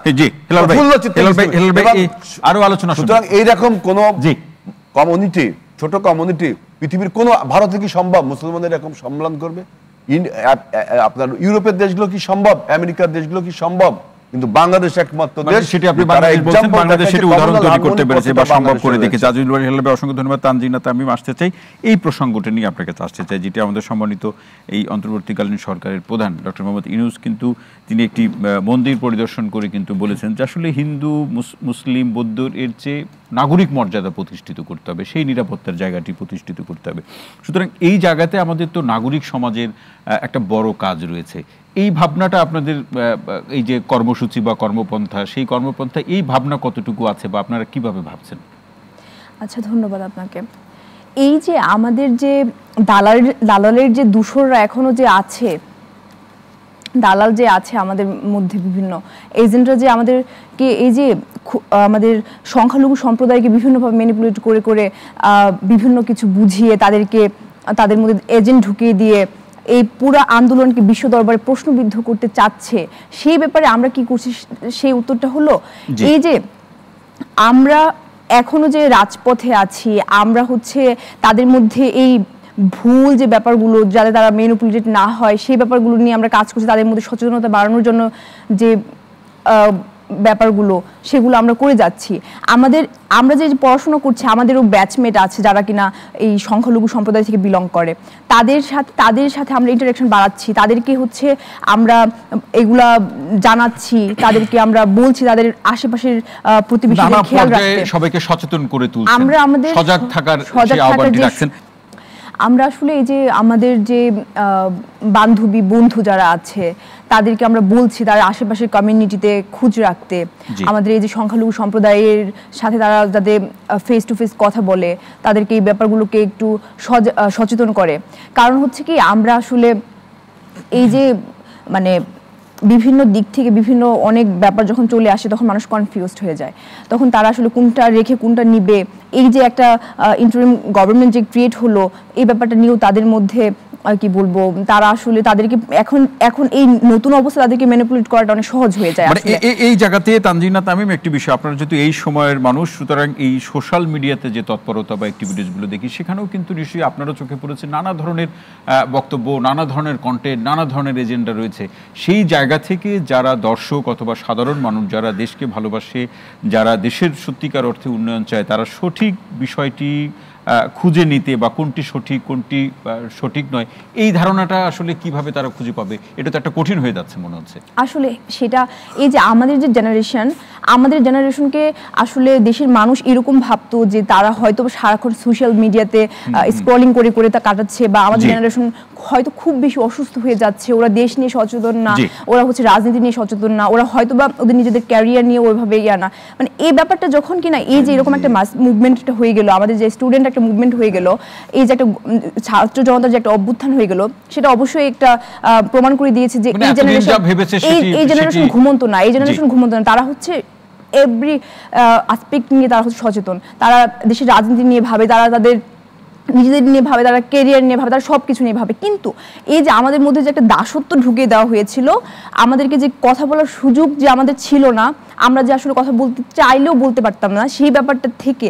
আরো আলোচনা। সুতরাং এইরকম কোন কমিউনিটি, ছোট কমিউনিটি পৃথিবীর কোন, ভারতে কি সম্ভব মুসলমানদের এরকম সম্মেলন করবে? আপনার ইউরোপের দেশগুলো কি সম্ভব? আমেরিকার দেশগুলো কি সম্ভব? কিন্তু বাংলাদেশ একমাত্র দেশ, সেটি আপনি বাংলাদেশ সেটি উদাহরণ তৈরি করতে পেরেছে বা সম্ভব করে দেখেছে। আজিজুল বারী হেলালকে অসংখ্য ধন্যবাদ। তানজিনা তামিম, আসতে চাই এই প্রসঙ্গটা নিয়ে আপনার কাছে আসতে চাই, যেটি আমাদের সম্মানিত এই অন্তর্বর্তীকালীন সরকারের প্রধান ডক্টর মোহাম্মদ ইউনূস কিন্তু তিনি একটি মন্দির পরিদর্শন করে কিন্তু বলেছেন যে আসলে হিন্দু, মুসলিম, বৌদ্ধ এর চেয়ে নাগরিক মর্যাদা প্রতিষ্ঠিত করতে হবে, সেই নিরাপত্তার জায়গাটি প্রতিষ্ঠিত করতে হবে। সুতরাং এই জায়গাতে আমাদের তো নাগরিক সমাজের একটা বড় কাজ রয়েছে। এই ভাবনাটা আপনাদের এই যে কর্মসূচি বা কর্মপন্থা, সেই কর্মপন্থা এই ভাবনা কতটুকু আছে বা আপনারা কিভাবে ভাবছেন? আচ্ছা, ধন্যবাদ আপনাকে। এই যে আমাদের যে দালালের যে দূষররা এখনো যে আছে, দালাল যে আছে আমাদের মধ্যে, বিভিন্ন এজেন্টরা যে আমাদেরকে এই যে আমাদের সংখ্যালঘু সম্প্রদায়কে বিভিন্নভাবে ম্যানিপুলেট করে করে বিভিন্ন কিছু বুঝিয়ে তাদের মধ্যে এজেন্ট ঢুকিয়ে দিয়ে এই পুরো আন্দোলনকে বিশ্ব দরবারে প্রশ্নবিদ্ধ করতে চাচ্ছে, সেই ব্যাপারে আমরা কি করছি? সেই উত্তরটা হলো এই যে আমরা এখনো যে রাজপথে আছি, আমরা হচ্ছে তাদের মধ্যে এই ভুল যে ব্যাপারগুলো, যাতে তারা ম্যানিপুলেটেড না হয়, সেই ব্যাপারগুলো নিয়ে আমরা কাজ করছি। তাদের মধ্যে সচেতনতা বাড়ানোর জন্য যে ব্যাপারগুলো, সেগুলো আমরা করে যাচ্ছি। আমরা যে পড়াশোনা করছি, আমাদেরও ব্যাচমেট আছে যারা কিনা এই সংখ্যালঘু সম্প্রদায় থেকে বিলং করে, তাদের সাথে আমরা ইন্টারাকশন বাড়াচ্ছি, তাদেরকে হচ্ছে আমরা এগুলা জানাচ্ছি, তাদেরকে আমরা বলছি তাদের আশেপাশের প্রতিবেশীদের খেয়াল রাখতে, সবাইকে সচেতন করে তুলছি, আমরা আমাদের সজাগ থাকার আহ্বানটি রাখছেন। আমরা আসলে এই যে আমাদের যে বান্ধবী বন্ধু যারা আছে, তাদেরকে আমরা বলছি তার আশেপাশের কমিউনিটিতে খোঁজ রাখতে, আমাদের এই যে সংখ্যালঘু সম্প্রদায়ের সাথে তারা যাতে ফেস টু ফেস কথা বলে, তাদেরকে এই ব্যাপারগুলোকে একটু সচেতন করে। কারণ হচ্ছে কি, আমরা আসলে এই যে মানে বিভিন্ন দিক থেকে বিভিন্ন অনেক ব্যাপার যখন চলে আসে, তখন মানুষ কনফিউজড হয়ে যায়, তখন তারা আসলে কোনটা রেখে কোনটা নিবে। এই যে একটা ইন্টারিম গভর্নমেন্ট যে ক্রিয়েট হলো, এই ব্যাপারটা নিয়েও তাদের মধ্যে কি বলবো, তারা আসলে তাদেরকে এখন এই নতুন অবস্থা তাদেরকে ম্যানিপুলেট করাটা অনেক সহজ হয়ে যায়। এই জায়গাতে তানজিনা তামিম, একটি বিষয়, আপনারা যেহেতু এই সময়ের মানুষ, সুতরাং এই সোশ্যাল মিডিয়াতে যে তৎপরতা বা অ্যাক্টিভিটিসগুলো দেখি, সেখানেও কিন্তু নিশ্চয়ই আপনারও চোখে পড়েছে নানা ধরনের বক্তব্য, নানা ধরনের কন্টেন্ট, নানা ধরনের এজেন্ডা রয়েছে। সেই জায়গা থেকে যারা দর্শক অথবা সাধারণ মানুষ, যারা দেশকে ভালোবাসে, যারা দেশের সত্যিকার অর্থে উন্নয়ন চায়, তারা সঠিক বিষয়টি খুঁজে নিতে বা কোনটি সঠিক কোনটি সঠিক নয়, এই ধারণাটা আসলে কিভাবে তারা খুঁজে পাবে, এটা তো একটা কঠিন হয়ে যাচ্ছে মনে হচ্ছে। আসলে সেটা এই যে আমাদের যে জেনারেশন, আমাদের জেনারেশনকে আসলে দেশের মানুষ এরকম ভাবতো যে তারা হয়তো সারাক্ষণ সোশ্যাল মিডিয়াতে স্ক্রলিং করে করে তা কাটাচ্ছে, বা আমাদের জেনারেশন হয়তো খুব বেশি অসুস্থ হয়ে যাচ্ছে, ওরা দেশ নিয়ে সচেতন না, ওরা হচ্ছে রাজনীতি নিয়ে সচেতন না, ওরা হয়তো বা ওদের নিজেদের ক্যারিয়ার নিয়ে ওইভাবে না, মানে এই ব্যাপারটা যখন কিনা এই যে এরকম একটা মাস মুভমেন্টটা হয়ে গেল, আমাদের যে স্টুডেন্ট একটা মুভমেন্ট হয়ে গেল, এই যে একটা ছাত্র জনতার যে একটা অভ্যুত্থান হয়ে গেল, সেটা অবশ্যই একটা প্রমাণ করে দিয়েছে যে এই জেনারেশন ঘুমন্ত না, এই জেনারেশন ঘুমন্ত না, তারা হচ্ছে এভরি আসপেক্ট নিয়ে তারা হচ্ছে সচেতন, তারা দেশের রাজনীতি নিয়ে ভাবে, তারা তাদের নিজেদের নিয়ে ভাবে, তারা কেরিয়ার নিয়ে ভাবে, তারা সব কিছু নিয়ে ভাবে। কিন্তু এই যে আমাদের মধ্যে যে একটা দাসত্ব ঢুকিয়ে দেওয়া হয়েছিল, আমাদেরকে যে কথা বলার সুযোগ যে আমাদের ছিল না, আমরা যে আসলে কথা বলতে চাইলেও বলতে পারতাম না, সেই ব্যাপারটা থেকে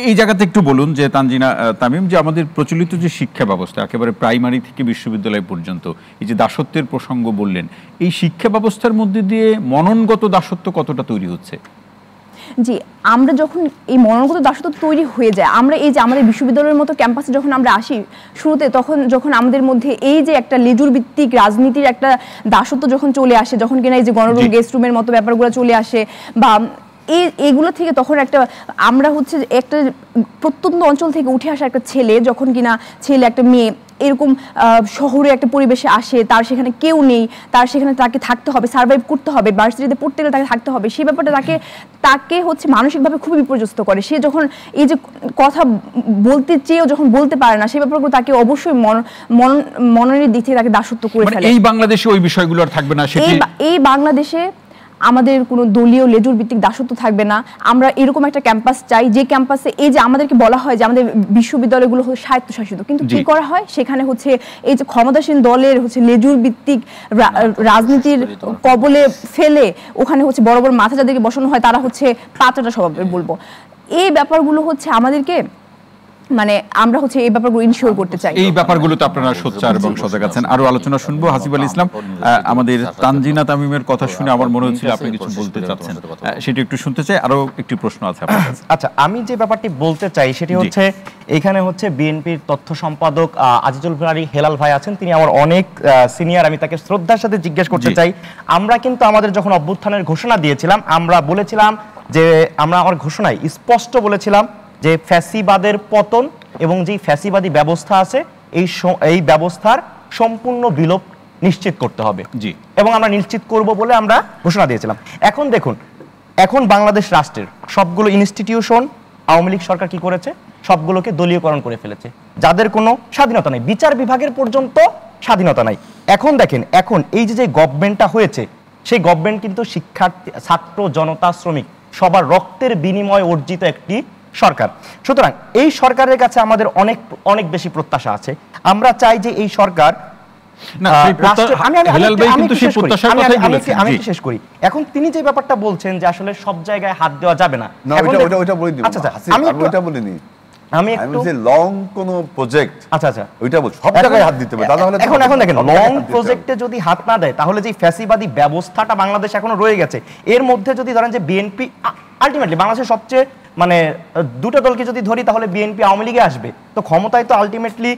এই জায়গাতে একটু বলুন যে তানজিনা তামিম, যে আমাদের প্রচলিত যে শিক্ষা ব্যবস্থা একেবারে প্রাইমারি থেকে বিশ্ববিদ্যালয় পর্যন্ত এই যে দাসত্বের প্রসঙ্গ বললেন, এই শিক্ষা ব্যবস্থার মধ্যে দিয়ে মননগত দাসত্ব কতটা তৈরি হচ্ছে? জি, আমরা যখন এই মননগত দাসত্ব তৈরি হয়ে যায়, আমরা এই যে আমাদের বিশ্ববিদ্যালয়ের মতো ক্যাম্পাসে যখন আমরা আসি শুরুতে, তখন যখন আমাদের মধ্যে এই যে একটা লেজুর ভিত্তিক রাজনীতির একটা দাসত্ব যখন চলে আসে, যখন কিনা এই যে গণরুম গেস্ট রুমের মতো ব্যাপারগুলো চলে আসে, বা এইগুলো থেকে তখন একটা আমরা হচ্ছে একটা প্রত্যন্ত অঞ্চল থেকে উঠে আসা একটা ছেলে, যখন কিনা ছেলে একটা মেয়ে এরকম শহরে একটা পরিবেশে আসে, তার সেখানে কেউ নেই, তার সেখানে তাকে থাকতে হবে, সার্ভাইভ করতে হবে, ভার্সিটিতে পড়তে গেলে তাকে থাকতে হবে, সেই ব্যাপারটা তাকে হচ্ছে মানসিকভাবে খুবই বিপর্যস্ত করে। সে যখন এই যে কথা বলতে চেয়েও যখন বলতে পারে না, সেই ব্যাপারগুলো তাকে অবশ্যই মনের দিক থেকে তাকে দাসত্ব করে ফেলে। এই বাংলাদেশে ওই বিষয়গুলো আর থাকবে না, এই বাংলাদেশে আমাদের কোনো দলীয় লেজুর ভিত্তিক দাসত্ব থাকবে না। আমরা এরকম একটা ক্যাম্পাস চাই, যে ক্যাম্পাসে এই যে আমাদেরকে বলা হয় যে আমাদের বিশ্ববিদ্যালয়গুলো হচ্ছে স্বায়ত্তশাসিত, কিন্তু কি করা হয় সেখানে হচ্ছে এই যে ক্ষমতাসীন দলের হচ্ছে লেজুর ভিত্তিক রাজনীতির কবলে ফেলে ওখানে হচ্ছে বড় বড় মাথা যাদেরকে বসানো হয়, তারা হচ্ছে পাঁচটা স্বভাবের বলবো। এই ব্যাপারগুলো হচ্ছে আমাদেরকে, মানে আমরা হচ্ছে এই ব্যাপারগুলো ইনশিওর করতে চাই। এই ব্যাপারগুলোতে আপনারা সোচ্চার এবং সজাগ আছেন। আরো আলোচনা শুনবো। হাসিব আল ইসলাম, আমাদের তানজিনা তামিমের কথা শুনে আমার মনে হচ্ছিল আপনি কিছু বলতে চাচ্ছেন, সেটা একটু শুনতে চাই। আরো একটি প্রশ্ন আছে আপনার কাছে। আচ্ছা, আমি যে ব্যাপারটি বলতে চাই সেটি হচ্ছে, এখানে হচ্ছে বিএনপির তথ্য সম্পাদক আজিজুল ভাই হেলাল ভাই আছেন, তিনি আমার অনেক সিনিয়র, আমি তাকে শ্রদ্ধার সাথে জিজ্ঞেস করতে চাই, আমরা কিন্তু আমাদের যখন অভ্যুত্থানের ঘোষণা দিয়েছিলাম, আমরা বলেছিলাম যে আমরা আমার ঘোষণায় স্পষ্ট বলেছিলাম যে ফ্যাসিবাদের পতন এবং যেই ফ্যাসিবাদী ব্যবস্থা আছে এই ব্যবস্থার সম্পূর্ণ বিলোপ নিশ্চিত করতে হবে, জি, এবং আমরা নিশ্চিত করব বলে আমরা ঘোষণা দিয়েছিলাম। এখন দেখুন, এখন বাংলাদেশ রাষ্ট্রের সবগুলো ইনস্টিটিউশন আওয়ামী লীগ সরকার কি করেছে, সবগুলোকে দলীয়করণ করে ফেলেছে, যাদের কোনো স্বাধীনতা নেই, বিচার বিভাগের পর্যন্ত স্বাধীনতা নাই। এখন দেখেন, এখন এই যে গভর্নমেন্টটা হয়েছে, সেই গভর্নমেন্ট কিন্তু শিক্ষার্থী, ছাত্র, জনতা, শ্রমিক সবার রক্তের বিনিময়ে অর্জিত একটি সরকার। সুতরাং এই সরকারের কাছে আমাদের অনেক অনেক বেশি প্রত্যাশা আছে। আমরা চাই যে এই সরকার, আমি শেষ করি। এখন তিনি যে ব্যাপারটা বলছেন যে আসলে সব জায়গায় হাত দেওয়া যাবে না, আমি একটু লং কোন প্রজেক্ট, আচ্ছা আচ্ছা ওইটা বল, সব জায়গায় হাত দিতে হবে। এখন দেখেন, লং প্রজেক্টে যদি হাত না দেয়, তাহলে যে ফ্যাসিবাদী ব্যবস্থাটা বাংলাদেশ এখনো রয়ে গেছে, এর মধ্যে যদি ধরেন যে বিএনপি আলটিমেটলি বাংলাদেশের সবচেয়ে মানে দুটো দলকে যদি ধরি, তাহলে বিএনপি আওয়ামী লীগে আসবে, তো ক্ষমতায় তো আলটিমেটলি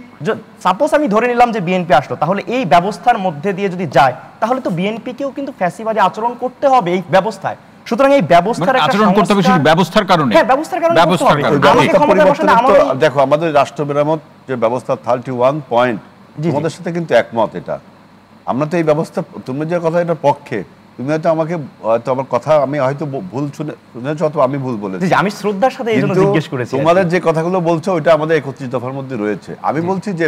সাপোজ আমি ধরে নিলাম যে বিএনপি আসলো, তাহলে এই ব্যবস্থার মধ্যে দিয়ে যদি যায়, তাহলে তো বিএনপিকেও কিন্তু ফ্যাসিবাদী আচরণ করতে হবে এই ব্যবস্থায়। সুতরাং এই ব্যবস্থার আচরণ করতে হবে শুধু ব্যবস্থার কারণে, হ্যাঁ ব্যবস্থার কারণে, দেখো আমাদের রাষ্ট্র মেরামত যে ব্যবস্থা 31 পয়েন্ট, তোমাদের সাথে কিন্তু একমত। এটা আমরা তো এই ব্যবস্থা, তুমি যে কথা এটার পক্ষে, তুমি হয়তো আমাকে আমার কথা আমি হয়তো ভুল শুনেছো অথবা আমি ভুল বলেছি, আমি শ্রদ্ধার সাথে এইজন্য জিজ্ঞেস করেছি। তোমাদের যে কথাগুলো বলছো ওইটা আমাদের 31 দফার মধ্যে রয়েছে। আমি বলছি যে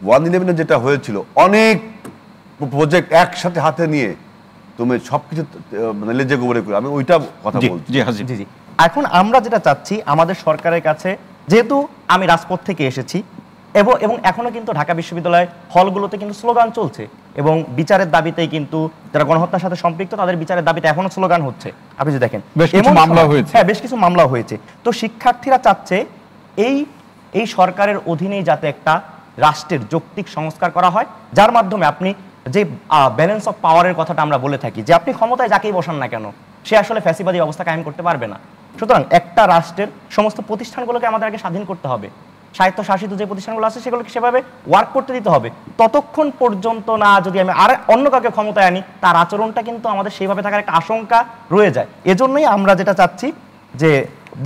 111 যেটা হয়েছিল, অনেক প্রজেক্ট একসাথে হাতে নিয়ে তুমি সবকিছু মানে লেজে গোবরে করে, আমি ওইটা কথা বলছি। জি জি। এখন আমরা যেটা চাচ্ছি আমাদের সরকারের কাছে, যেহেতু আমি রাজপথ থেকে এসেছি এবং এখনো কিন্তু ঢাকা বিশ্ববিদ্যালয় হলগুলোতে কিন্তু স্লোগান চলছে, এবং বিচারের দাবিতেই কিন্তু যারা গণহত্যার সাথে সম্পৃক্ত তাদের বিচারের দাবিতে এখনো স্লোগান হচ্ছে। আপনি যদি দেখেন বেশ কিছু মামলা হয়েছে, হ্যাঁ বেশ কিছু মামলা হয়েছে। তো শিক্ষার্থীরা চাচ্ছে এই সরকারের অধীনেই যাতে একটা রাষ্ট্রের যৌক্তিক সংস্কার করা হয়, যার মাধ্যমে আপনি যে ব্যালেন্স অফ পাওয়ারের কথাটা আমরা বলে থাকি, যে আপনি ক্ষমতায় যাকেই বসান না কেন সে আসলে ফ্যাসিবাদী অবস্থা কায়েম করতে পারবে না। সুতরাং একটা রাষ্ট্রের সমস্ত প্রতিষ্ঠানগুলোকে আমাদের আগে স্বাধীন করতে হবে, স্বায়ত্তশাসিত যে প্রতিষ্ঠানগুলো আছে সেগুলোকে সেভাবে ওয়ার্ক করতে দিতে হবে। ততক্ষণ পর্যন্ত না যদি আমি আর অন্য কাউকে ক্ষমতায় আনি, তার আচরণটা কিন্তু আমাদের সেইভাবে থাকার একটা আশঙ্কা রয়ে যায়। এজন্যই আমরা যেটা চাচ্ছি যে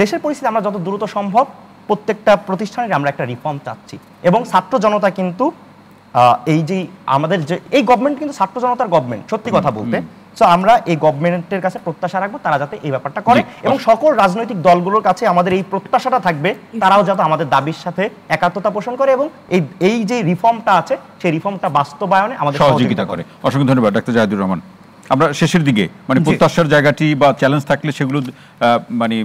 দেশের পরিস্থিতি আমরা যত দ্রুত সম্ভব প্রত্যেকটা প্রতিষ্ঠানের আমরা একটা রিফর্ম চাচ্ছি, এবং ছাত্র জনতা কিন্তু এই যে আমাদের যে এই গভর্নমেন্ট কিন্তু ছাত্র জনতার গভর্নমেন্ট, সত্যি কথা বলতে। সো আমরা এই গভর্নমেন্টের কাছে প্রত্যাশা রাখবো তারা যাতে এই ব্যাপারটা করে, এবং সকল রাজনৈতিক দলগুলোর কাছে আমাদের এই প্রত্যাশাটা থাকবে তারাও যাতে আমাদের দাবির সাথে একাত্মতা পোষণ করে এবং এই যে রিফর্মটা আছে সেই রিফর্মটা বাস্তবায়নে আমাদের সহযোগিতা করে। অসংখ্য ধন্যবাদ ডাক্তার জাহিদুর রহমান। আমরা শেষের দিকে মানে প্রত্যাশার জায়গাটি বা চ্যালেঞ্জ থাকলে সেগুলো মানে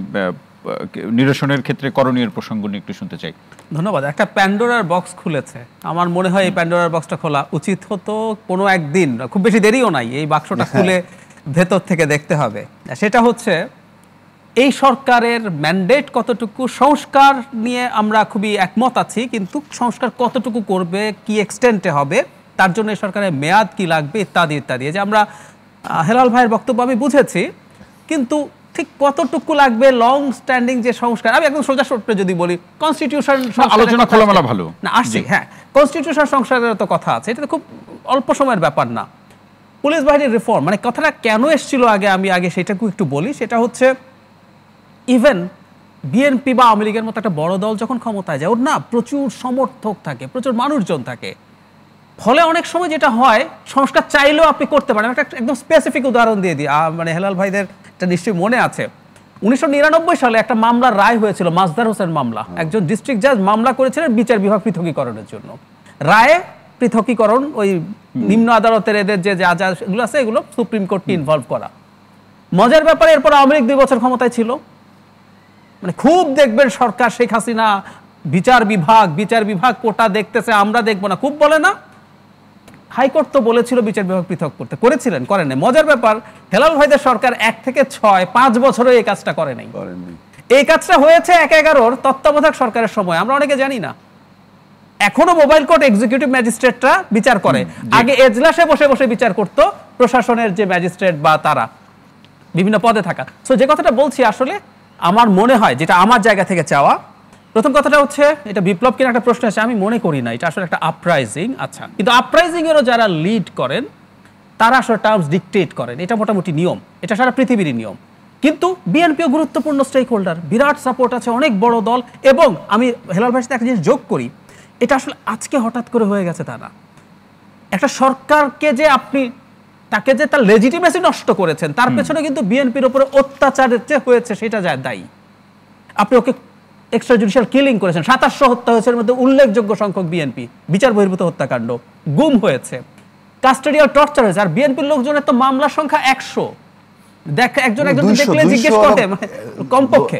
নিরসনের ক্ষেত্রে করণীয় প্রসঙ্গ নিয়ে একটু শুনতে চাই। ধন্যবাদ। একটা প্যান্ডোরার বক্স খুলেছে, আমার মনে হয় এই প্যান্ডোরার বক্সটা খোলা উচিত হতো কোনো একদিন, খুব বেশি দেরিও নাই, এই বাক্সটা খুলে ভেতর থেকে দেখতে হবে। সেটা হচ্ছে এই সরকারের ম্যান্ডেট কতটুকু, সংস্কার নিয়ে আমরা খুবই একমত আছি, কিন্তু সংস্কার কতটুকু করবে, কি এক্সটেন্টে হবে, তার জন্য এই সরকারের মেয়াদ কি লাগবে ইত্যাদি ইত্যাদি। যে আমরা হেলাল ভাইয়ের বক্তব্য আমি বুঝেছি, কিন্তু ঠিক কতটুকু লাগবে লং স্ট্যান্ডিং যে সংস্কার, আমি একদম সোজা সূত্রে যদি বলি কনস্টিটিউশন আলোচনা খোলামেলা ভালো না আসছি, হ্যাঁ কনস্টিটিউশন সংস্কারের তো কথা আছে, এটা তো খুব অল্প সময়ের ব্যাপার না। পুলিশ বাহিনীর রিফর্ম মানে কথাটা কেন এসেছিল আমি আগে সেটাকে একটু বলি। সেটা হচ্ছে ইভেন বিএনপি বা আওয়ামী লীগের মতো একটা বড় দল যখন ক্ষমতায় যায়, ওর না প্রচুর সমর্থক থাকে, প্রচুর মানুষজন থাকে, ফলে অনেক সময় যেটা হয় সংস্কার চাইলেও আপনি করতে পারেন। একটা একদম স্পেসিফিক উদাহরণ দিয়ে দিই, মানে হেলাল ভাইদের এটা নিশ্চয়ই মনে আছে, 1999 সালে একটা মামলার রায় হয়েছিল, মাজদার হোসেন মামলা। একজন ডিস্ট্রিক্ট জাজ মামলা করেছিলেন বিচার বিভাগ পৃথকীকরণের জন্য। রায়ে পৃথকীকরণ, ওই নিম্ন আদালতের এদের যে যা যা এগুলো আছে এগুলো সুপ্রিম কোর্টকে ইনভলভ করা। মজার ব্যাপারে এরপর আওয়ামী লীগ 2 বছর ক্ষমতায় ছিল, মানে খুব দেখবেন সরকার শেখ হাসিনা বিচার বিভাগ কোটা দেখতেছে, আমরা দেখবো না, খুব বলে না। হাইকোর্ট তো বলেছিল বিচার বিভাগ পৃথক করতে, করেছিলেন, করেন নাই। মজার ব্যাপার হেলাল ভাইদের সরকার 1 থেকে 6 5 বছরে এই কাজটা করে নাই। এই কাজটা হয়েছে 1-11 তত্ত্বাবধায়ক সরকারের সময়, আমরা অনেকে জানি না। এখনো মোবাইল কোর্ট এক্সিকিউটিভ ম্যাজিস্ট্রেটরা বিচার করে, আগে এজলাসে বসে বসে বিচার করত প্রশাসনের যে ম্যাজিস্ট্রেট বা তারা বিভিন্ন পদে থাকা। সো যে কথাটা বলছি আসলে আমার মনে হয়, যেটা আমার জায়গা থেকে চাওয়া, প্রথম কথাটা হচ্ছে এটা বিপ্লব কিনা একটা প্রশ্ন আছে, আমি মনে করি না, এটা আসলে একটা আপরাইজিং। আচ্ছা, কিন্তু আপরাইজিং এরও যারা লিড করেন তারা আসলে টার্মস ডিকটেট করেন, এটা মোটামুটি নিয়ম, এটা সারা পৃথিবীরই নিয়ম। কিন্তু বিএনপিও গুরুত্বপূর্ণ স্টেক হোল্ডার, বিরাট সাপোর্ট আছে, অনেক বড় দল। এবং আমি হেলাল ভাইয়ের সাথে একটা জিনিস যোগ করি, এটা আসলে আজকে হঠাৎ করে হয়ে গেছে তা না। একটা সরকারকে যে আপনি তাকে যে তার লেজিটিমেসি নষ্ট করেছেন, তার পেছনে কিন্তু বিএনপির উপরে অত্যাচারের যে হয়েছে সেটা যায় দায়ী। আপনি ওকে এক্সট্রা জুডিশিয়াল কিলিং করেছেন, 2700 হত্যা হয়েছে, এর মধ্যে উল্লেখযোগ্য সংখ্যক বিএনপি, বিচার বহির্ভূত হত্যাকাণ্ড, গুম হয়েছে, কাস্টোডিয়াল টর্চার হয়েছে। আর বিএনপির লোকজনের তো মামলার সংখ্যা 100, একজন দেখলে জিজ্ঞেস করে, মানে কমপক্ষে।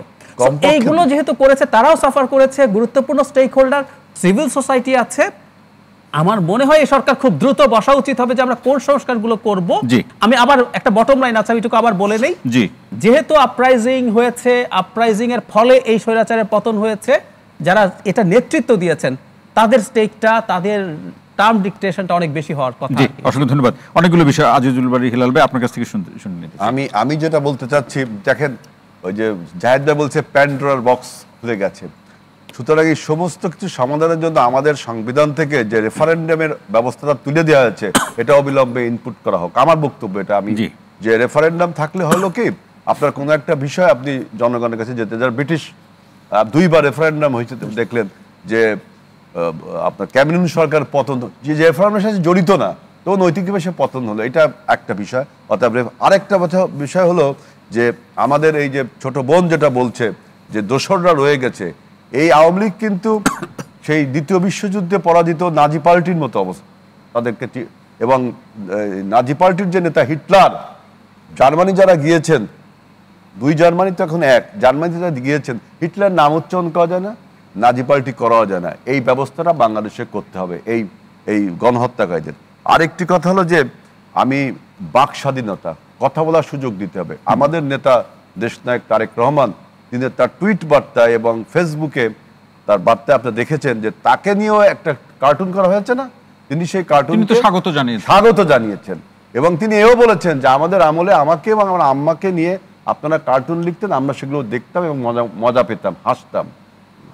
এইগুলো যেহেতু করেছে, তারাও সাফার করেছে, গুরুত্বপূর্ণ স্টেক হোল্ডার, সিভিল সোসাইটি আছে। আমার মনে হয় এই সরকার খুব দ্রুত বসা উচিত হবে যে আমরা কোন সংস্কারগুলো করব। আমি আবার একটা বটম লাইন আছে, আমি এটুকু আবার বলে নেই, যেহেতু আপরাইজিং হয়েছে, আপরাইজিং এর ফলে এই স্বৈরাচারের পতন হয়েছে, যারা এটা নেতৃত্ব দিয়েছেন তাদের স্টেকটা, তাদের টার্ম ডিকটেশনটা অনেক বেশি হওয়ার কথা। অসংখ্য ধন্যবাদ। অনেকগুলো বিষয় আজিজুল বারী হিলাল ভাই আপনার কাছ থেকে শুনে নিতে আমি যেটা বলতে চাচ্ছি, দেখেন ওই যে জাহেদ ভাই বলছে প্যান্ডোরার বক্স খুলে গেছে, সুতরাং এই সমস্ত কিছু সমাধানের জন্য আমাদের সংবিধান থেকে যে রেফারেন্ডামের ব্যবস্থাটা তুলে দেওয়া হয়েছে এটা অবিলম্বে ইনপুট করা হোক। আমার বক্তব্য এটা, আমি যে রেফারেন্ডাম থাকলে হলো কি, আপনার কোনো একটা বিষয় আপনি জনগণের কাছে যেতে, যারা ব্রিটিশ 2বার রেফারেন্ডাম হয়েছে, দেখলেন যে আপনার ক্যামেরুন সরকার পতন, যে রেফারেন্ডামের সাথে জড়িত না, তো নৈতিকভাবে সে পতন হলো, এটা একটা বিষয়। অর্থাৎ আরেকটা বিষয় হলো যে আমাদের এই যে ছোট বোন যেটা বলছে যে দোসররা রয়ে গেছে, এই আওয়ামী লীগ কিন্তু সেই দ্বিতীয় বিশ্বযুদ্ধে পরাজিত নাজি পার্টির মতো অবস্থা তাদেরকে, এবং নাজি পার্টির যে নেতা হিটলার, জার্মানি যারা গিয়েছেন, 2 জার্মানি তো এখন 1, জার্মানিতে যারা গিয়েছেন, হিটলার নাম উচ্চারণ করা যায় না, নাজি পার্টি করাও যায় না। এই ব্যবস্থাটা বাংলাদেশে করতে হবে এই গণহত্যাকারীদের। আরেকটি কথা হলো যে আমি বাক স্বাধীনতা, কথা বলার সুযোগ দিতে হবে। আমাদের নেতা দেশনায়ক তারেক রহমান, তিনি তার টুইট বার্তায় এবং ফেসবুকে তার বার্তায় আপনি দেখেছেন যে তাকে নিয়েও একটা কার্টুন করা হয়েছে না, তিনি সেই কার্টুনকে স্বাগত জানিয়েছেন। এবং তিনি এও বলেছেন যে আমাদের আমলে আমাকে এবং আমার আম্মাকে নিয়ে আপনারা কার্টুন লিখতেন, আমরা সেগুলো দেখতাম এবং মজা পেতাম, হাসতাম।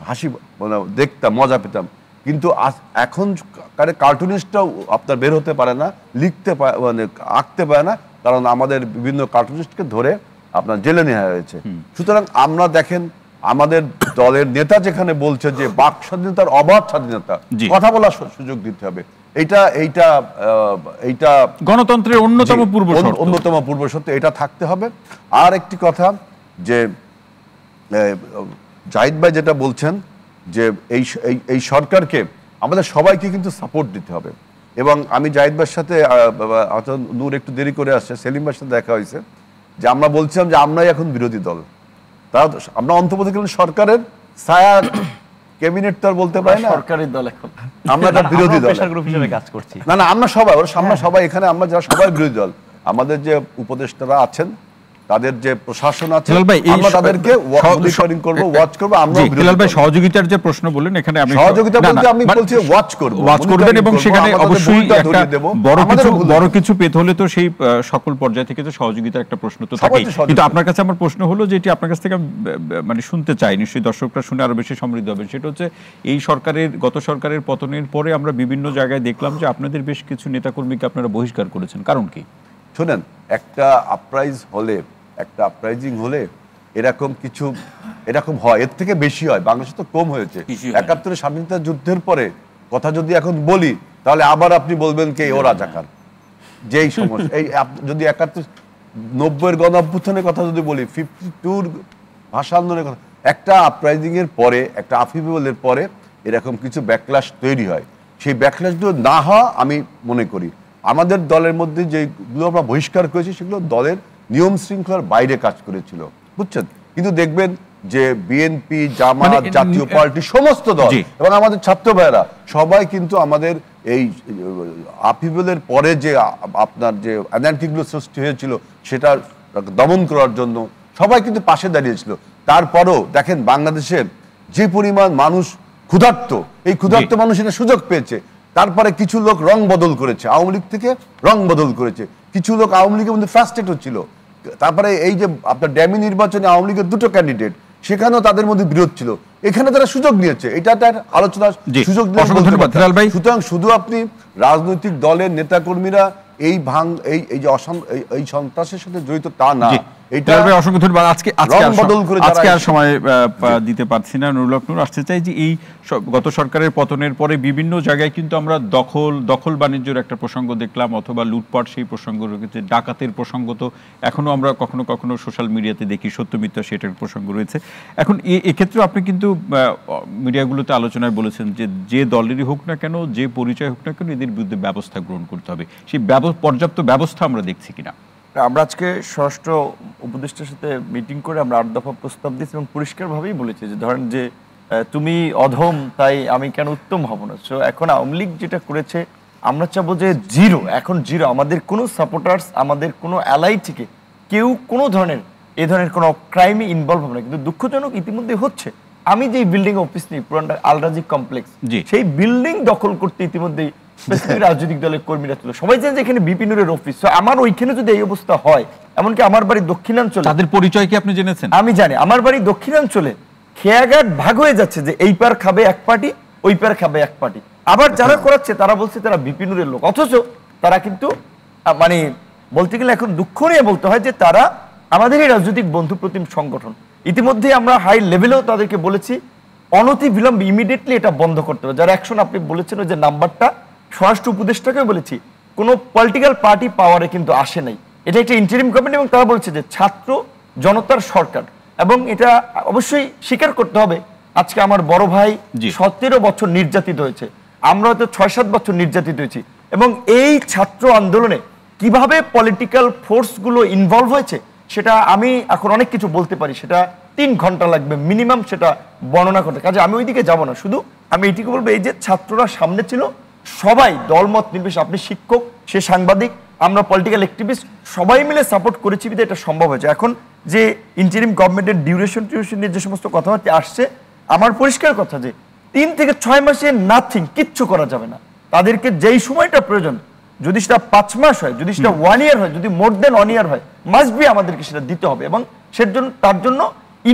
হাসি মানে দেখতাম, মজা পেতাম। কিন্তু এখন কার্টুনিস্টটাও আপনার বের হতে পারে না, লিখতে মানে আঁকতে পারে না, কারণ আমাদের বিভিন্ন কার্টুনিস্টকে ধরে আপনার জেলে নেওয়া হয়েছে। সুতরাং আমরা দেখেন আমাদের দলের নেতা যেখানে বলছে যে বাক স্বাধীনতার অবাধ স্বাধীনতা, কথা বলার সুযোগ দিতে হবে, এইটা গণতন্ত্রের অন্যতম পূর্ব শর্ত, এটা থাকতে হবে। আর একটি কথা যে জাহিদ ভাই যেটা বলছেন যে এই সরকারকে আমাদের সবাইকে কিন্তু সাপোর্ট দিতে হবে। এবং আমি জাহিদ ভাইয়ের সাথে নূর একটু দেরি করে আসছে, সেলিম ভাইয়ের সাথে দেখা হয়েছে, যে আমরা বলছিলাম যে আমরাই এখন বিরোধী দল, তা আমরা অন্তর্বর্তীকালীন সরকারের ছায়া ক্যাবিনেট তো আর বলতে পারি না, সরকারি দল এখন আমরা বিরোধী দল গ্রুপ হিসেবে কাজ করছি। না আমরা সবাই ওর সামনে সবাই এখানে আমরা যারা সবাই বিরোধী দল, আমাদের যে উপদেষ্টারা আছেন, তাদের যে প্রশাসন আছে, আমরা তাদেরকে মনিটরিং করব, ওয়াচ করব। আমরা বিলাল ভাই সহযোগিতার যে প্রশ্ন বললেন, এখানে আমি সহযোগিতা বলতে আমি বলছি ওয়াচ করবেন, এবং সেখানে অবশ্যই একটা বড় কিছু পেতে হলে তো সেই সকল পর্যায় থেকে তো সহযোগিতার একটা প্রশ্ন তো থাকে। কিন্তু আপনার কাছে আমার প্রশ্ন হলো যে এটি আপনার কাছ থেকে মানে শুনতে চাই, নিশ্চয়ই দর্শকরা শুনে আরো বেশি সমৃদ্ধ হবে। সেটা হচ্ছে এই গত সরকারের পতনের পরে আমরা বিভিন্ন জায়গায় দেখলাম যে আপনাদের বেশ কিছু নেতাকর্মীকে আপনারা বহিষ্কার করেছেন, কারণ কি? শুনেন, একটা আপরাইজিং হলে এরকম হয়, এর থেকে বেশি হয়। বাংলাদেশে তো কম হয়েছে। ৭১ স্বাধীনতা যুদ্ধের পরে কথা যদি এখন বলি, তাহলে আবার আপনি বলবেন কে ও রাজাকার। যেই সমস্যা এই যদি ৯০-এর গণ অভ্যুত্থানের কথা যদি বলি, 52-র ভাষা আন্দোলনের কথা, একটা আপরাইজিং এর পরে, একটা আফিফেবলের পরে এরকম কিছু ব্যাকলাশ তৈরি হয়। সেই ব্যাকলাশগুলো না হওয়া আমি মনে করি। আমাদের দলের মধ্যে যেগুলো আমরা বহিষ্কার করেছি সেগুলো দলের নিয়ম শৃঙ্খলার বাইরে কাজ করেছিল, বুঝছেন? কিন্তু দেখবেন যে বিএনপি, জামাত, জাতীয় পার্টি, সমস্ত দল এবং আমাদের ছাত্র ভাইয়েরা সবাই কিন্তু আমাদের এই আফিফেলের পরে যে আপনার যে অ্যানার্কিগুলো সৃষ্টি হয়েছিল সেটা দমন করার জন্য সবাই কিন্তু পাশে দাঁড়িয়েছিল। তারপরও দেখেন বাংলাদেশের যে পরিমাণ মানুষ ক্ষুধার্ত, এই ক্ষুধার্ত মানুষ এটা সুযোগ পেয়েছে। তারপরে কিছু লোক রং বদল করেছে, আওয়ামী লীগ থেকে রং বদল করেছে, কিছু লোক আওয়ামী লীগের মধ্যে ফ্রাস্ট্রেটেড ছিল। তারপরে এই যে আপনার ড্যামি নির্বাচনে আওয়ামী লীগের 2টো ক্যান্ডিডেট, সেখানেও তাদের মধ্যে বিরোধ ছিল, এখানে তারা সুযোগ নিয়েছে, এটা তার আলোচনার সুযোগ। সুতরাং শুধু আপনি রাজনৈতিক দলের নেতাকর্মীরা এই সন্ত্রাসের সাথে জড়িত তা না। অসংখ্য ধন্যবাদ। আজকে আর সময় দিতে পারছি না। নুরুল হক নূর, আসতে চাই যে এই গত সরকারের পতনের পরে বিভিন্ন জায়গায় কিন্তু আমরা দখল বাণিজ্যের একটা প্রসঙ্গ দেখলাম, অথবা লুটপাট সেই প্রসঙ্গ রয়েছে, ডাকাতের প্রসঙ্গ তো এখনো আমরা কখনো কখনো সোশ্যাল মিডিয়াতে দেখি, সত্য মিথ্যা সেটার প্রসঙ্গ রয়েছে। এখন এক্ষেত্রে আপনি কিন্তু মিডিয়াগুলোতে আলোচনায় বলেছেন যে দলেরই হোক না কেন, যে পরিচয় হোক না কেন, এদের বিরুদ্ধে ব্যবস্থা গ্রহণ করতে হবে। সেই পর্যাপ্ত ব্যবস্থা আমরা দেখছি কিনা? আমরা আজকে স্বরাষ্ট্র উপদেষ্টার সাথে মিটিং করে আমরা 8 দফা প্রস্তাব দিয়েছি এবং পরিষ্কারভাবেই বলেছি যে ধরেন যে তুমি অধম, তাই আমি কেন উত্তম হব না। সো এখন আওয়ামী লীগ যেটা করেছে আমরা চাবো যে এখন জিরো, আমাদের কোনো সাপোর্টার্স, আমাদের কোনো অ্যালাই থেকে কেউ কোনো ধরনের এ ধরনের কোনো ক্রাইমে ইনভলভ হবে না। কিন্তু দুঃখজনক ইতিমধ্যে হচ্ছে। আমি যে বিল্ডিং অফিস নিই, পুরানটা আলরাজি কমপ্লেক্স, সেই বিল্ডিং দখল করতে ইতিমধ্যে রাজনৈতিক দলের কর্মীরা ছিল। সবাই জানেন যে এখানে বিপি নূরের অফিস। আমার ওইখানে যদি এই অবস্থা হয়, এমনকি আমার বাড়ি দক্ষিণাঞ্চলে, তাদের পরিচয় কি আপনি জেনেছেন? আমি জানি। আমার বাড়ি দক্ষিণাঞ্চলে খেয়াঘাট ভাগ হয়ে যাচ্ছে, যে এই পার খাবে এক পার্টি, ওই পার খাবে এক পার্টি। আবার যারা করাচ্ছে তারা বলছে তারা বিপি নূরের লোক, অথচ তারা কিন্তু মানে বলতে গেলে এখন দুঃখ নিয়ে বলতে হয় যে তারা আমাদের এই রাজনৈতিক বন্ধু প্রতিম সংগঠন। ইতিমধ্যে আমরা হাই লেভেলেও তাদেরকে বলেছি অনতি বিলম্বে ইমিডিয়েটলি এটা বন্ধ করতে হবে। যারা অ্যাকশন আপনি বলেছেন যে নাম্বারটা, স্বরাষ্ট্র উপদেষ্টাকেও বলেছি, কোনো পলিটিক্যাল পার্টি পাওয়ারে কিন্তু আসে নাই, এটা একটা ইন্টারিম গভর্নমেন্ট। এবং তারা বলছে যে ছাত্র জনতার সরকার, এবং এটা অবশ্যই স্বীকার করতে হবে। আজকে আমার বড় ভাই 17 বছর নির্যাতিত হয়েছে, আমরা হয়তো 6-7 বছর নির্যাতিত হয়েছি, এবং এই ছাত্র আন্দোলনে কিভাবে পলিটিক্যাল ফোর্সগুলো ইনভলভ হয়েছে সেটা আমি এখন অনেক কিছু বলতে পারি, সেটা 3 ঘন্টা লাগবে মিনিমাম সেটা বর্ণনা করতে। কাজে আমি ওইদিকে যাব না, শুধু আমি এইটিকে বলবো এই যে ছাত্ররা সামনে ছিল, সবাই দলমত নির্বিশেষে, আপনি শিক্ষক, সে সাংবাদিক, আমরা পলিটিক্যাল অ্যাক্টিভিস্ট, সবাই মিলে সাপোর্ট করেছি বিধে এটা সম্ভব হয়েছে। এখন যে ইন্টারিম গভর্নমেন্টের ডিউরেশন নিয়ে যে সমস্ত কথাবার্তা আসছে, আমার পরিষ্কার কথা যে 3 থেকে 6 মাসে নাথিং, কিচ্ছু করা যাবে না। তাদেরকে যেই সময়টা প্রয়োজন, যদি সেটা 5 মাস হয়, যদি সেটা 1 ইয়ার হয়, যদি মোর দেন 1 ইয়ার হয়, মাস্ট বি আমাদেরকে সেটা দিতে হবে। এবং তার জন্য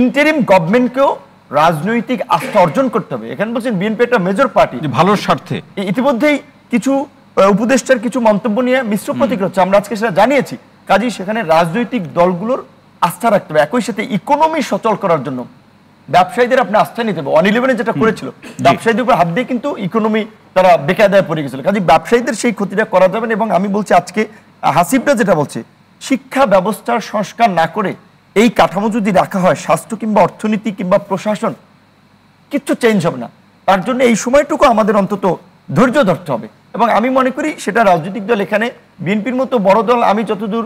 ইন্টারিম গভর্নমেন্টকেও রাজনৈতিক আস্থা অর্জন করতে হবে। এখানে বলছেন বিএনপি একটা মেজর পার্টি, ভালোর স্বার্থে। ইতিমধ্যেই কিছু উপদেষ্টার কিছু মন্তব্য নিয়ে মিশ্র প্রতিক্রিয়া হচ্ছে, আমরা আজকে সেটা জানিয়েছি। কাজেই সেখানে রাজনৈতিক দলগুলোর আস্থা রাখতে হবে, একই সাথে ইকোনমি সচল করার জন্য ব্যবসায়ীদের আপনি আস্থা নিতে হবে। 1-11 যেটা করেছিল, ব্যবসায়ীদের উপর হাত দিয়ে কিন্তু ইকোনমি তারা বেকায়দায় পড়ে গেছিল। কাজে ব্যবসায়ীদের সেই ক্ষতিটা করা যাবে না। এবং আমি বলছি আজকে হাসিবরা যেটা বলছে, শিক্ষা ব্যবস্থার সংস্কার না করে এই কাঠামো যদি রাখা হয়, স্বাস্থ্য কিংবা অর্থনীতি কিংবা প্রশাসন, কিচ্ছু চেঞ্জ হবে না। তার জন্য এই সময়টুকু আমাদের অন্তত ধৈর্য ধরতে হবে। এবং আমি মনে করি সেটা রাজনৈতিক দল, এখানে বিএনপির মতো বড় দল, আমি যতদূর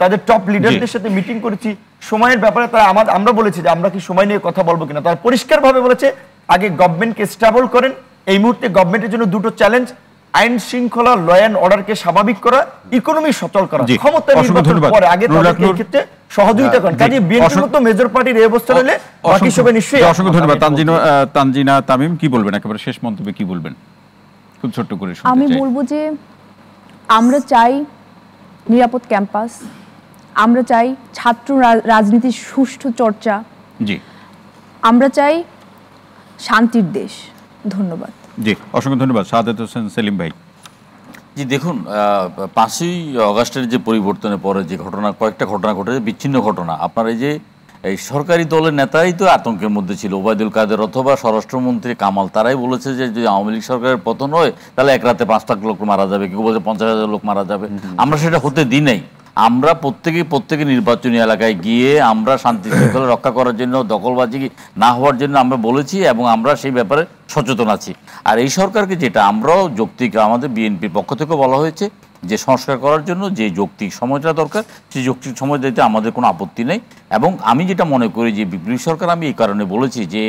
তাদের টপ লিডারদের সাথে মিটিং করেছি, সময়ের ব্যাপারে তারা আমরা বলেছি যে আমরা কি সময় নিয়ে কথা বলবো কিনা, তারা পরিষ্কারভাবে বলেছে আগে গভর্নমেন্টকে স্টেবল করেন। এই মুহূর্তে গভর্নমেন্টের জন্য দুটো চ্যালেঞ্জ, আইন শৃঙ্খলা, ল অ্যান্ড অর্ডারকে স্বাভাবিক করা, ইকোনমি সচল করা, ক্ষমতা নির্বাচন পরে আগে তাদেরকে এই ক্ষেত্রে সহযোগিতা করেন। কাজে বিএনপির মতো মেজর পার্টির এই অবস্থা হলে বাকি সবাই নিশ্চয়ই। অসংখ্য ধন্যবাদ। তানজিনা তামিম, কি বলবেন, একেবারে শেষ মন্তব্যে কি বলবেন, খুব ছোট্ট করে? আমি বলবো যে আমরা চাই নিরাপদ ক্যাম্পাস, আমরা চাই ছাত্র রাজনীতির সুষ্ঠু চর্চা, জি, আমরা চাই শান্তির দেশ। ধন্যবাদ। জি, অসংখ্য ধন্যবাদ। সাদেত হোসেন সেলিম ভাই। জি দেখুন, 5ই অগাস্টের যে পরিবর্তনের পরে যে ঘটনা, কয়েকটা ঘটনা ঘটেছে, বিচ্ছিন্ন ঘটনা। আপনার এই যে এই সরকারি দলের নেতাই তো আতঙ্কের মধ্যে ছিল, ওবায়দুল কাদের অথবা স্বরাষ্ট্রমন্ত্রী কামাল, তারাই বলেছে যে যদি আওয়ামী লীগ সরকারের পতন হয় তাহলে এক রাতে 5 লাখ লোক মারা যাবে, কেউ বলছে 50,000 লোক মারা যাবে। আমরা সেটা হতে দিই নাই। আমরা প্রত্যেকে নির্বাচনী এলাকায় গিয়ে আমরা শান্তি শৃঙ্খলা রক্ষা করার জন্য, দখলবাজি না হওয়ার জন্য আমরা বলেছি এবং আমরা সেই ব্যাপারে সচেতন আছি। আর এই সরকারকে যেটা আমরাও যৌক্তিক, আমাদের বিএনপির পক্ষ থেকে বলা হয়েছে যে সংস্কার করার জন্য যে যৌক্তিক সময়টা দরকার, সেই যৌক্তিক সময় দিতে আমাদের কোনো আপত্তি নেই। এবং আমি যেটা মনে করি যে বিপ্লবী সরকার, আমি এই কারণে বলেছি যে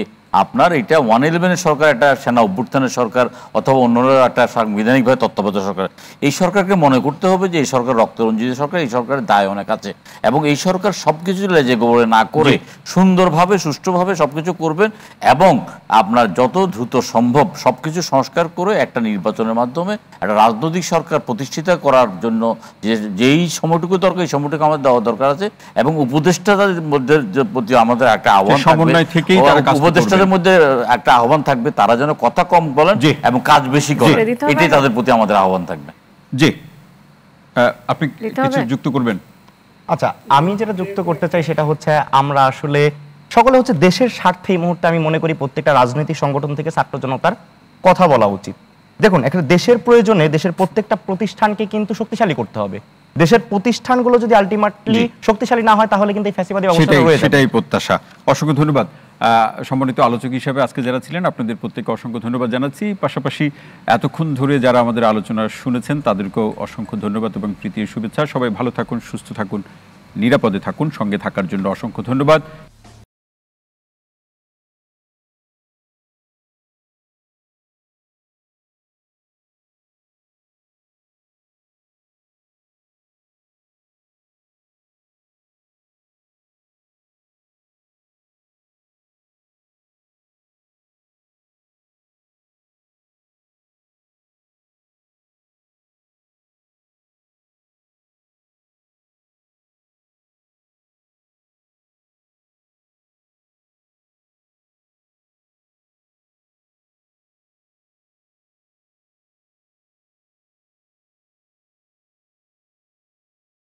আপনার এটা 1-11 সরকার, একটা সেনা অভ্যুত্থানের সরকার অথবা অন্যরা একটা সাংবিধানিকভাবে তত্ত্বাবধায়ক সরকার, এই সরকারকে মনে করতে হবে যে এই সরকার রক্তরঞ্জিত সরকার, এই সরকারের দায় অনেক আছে এবং এই সরকার সব কিছু লেজে গোবরে না করে সুন্দরভাবে সুষ্ঠুভাবে সব কিছু করবেন এবং আপনার যত দ্রুত সম্ভব সব কিছু সংস্কার করে একটা নির্বাচনের মাধ্যমে একটা রাজনৈতিক সরকার প্রতিষ্ঠিত করার জন্য যেই সময়টুকু দরকার, এই সময়টুকু আমাদের দেওয়া দরকার আছে। এবং উপদেষ্টাদের মধ্যে প্রতি আমাদের একটা আহ্বান থাকবে, উপদেষ্টাদের মধ্যে একটা আহ্বান থাকবে, তারা যেন কথা কম বলেন এবং কাজ বেশি করেন, এটাই তাদের প্রতি আমাদের আহ্বান থাকবে। জি, আপনি কিছু যুক্ত করবেন? আচ্ছা, আমি যেটা যুক্ত করতে চাই সেটা হচ্ছে আমরা আসলে সকলে হচ্ছে দেশের স্বার্থে এই মুহূর্তে আমি মনে করি প্রত্যেকটা রাজনৈতিক সংগঠন থেকে ছাত্র জনতার কথা বলা উচিত। দেখুন, একটা দেশের প্রয়োজনে দেশের প্রত্যেকটা প্রতিষ্ঠানকে কিন্তু শক্তিশালী করতে হবে। দেশের প্রতিষ্ঠানগুলো যদি আলটিমেটলি শক্তিশালী না হয় তাহলে কিন্তু এই ফ্যাসিবাদী অবস্থা রয়ে যাবে। সেটাই প্রত্যাশা। অসংখ্য ধন্যবাদ সম্মানিত আলোচক হিসেবে আজকে যারা ছিলেন, আপনাদের প্রত্যেককে অসংখ্য ধন্যবাদ জানাচ্ছি। পাশাপাশি এতক্ষণ ধরে যারা আমাদের আলোচনা শুনেছেন তাদেরকেও অসংখ্য ধন্যবাদ এবং প্রীতি শুভেচ্ছা। সবাই ভালো থাকুন, সুস্থ থাকুন, নিরাপদে থাকুন। সঙ্গে থাকার জন্য অসংখ্য ধন্যবাদ।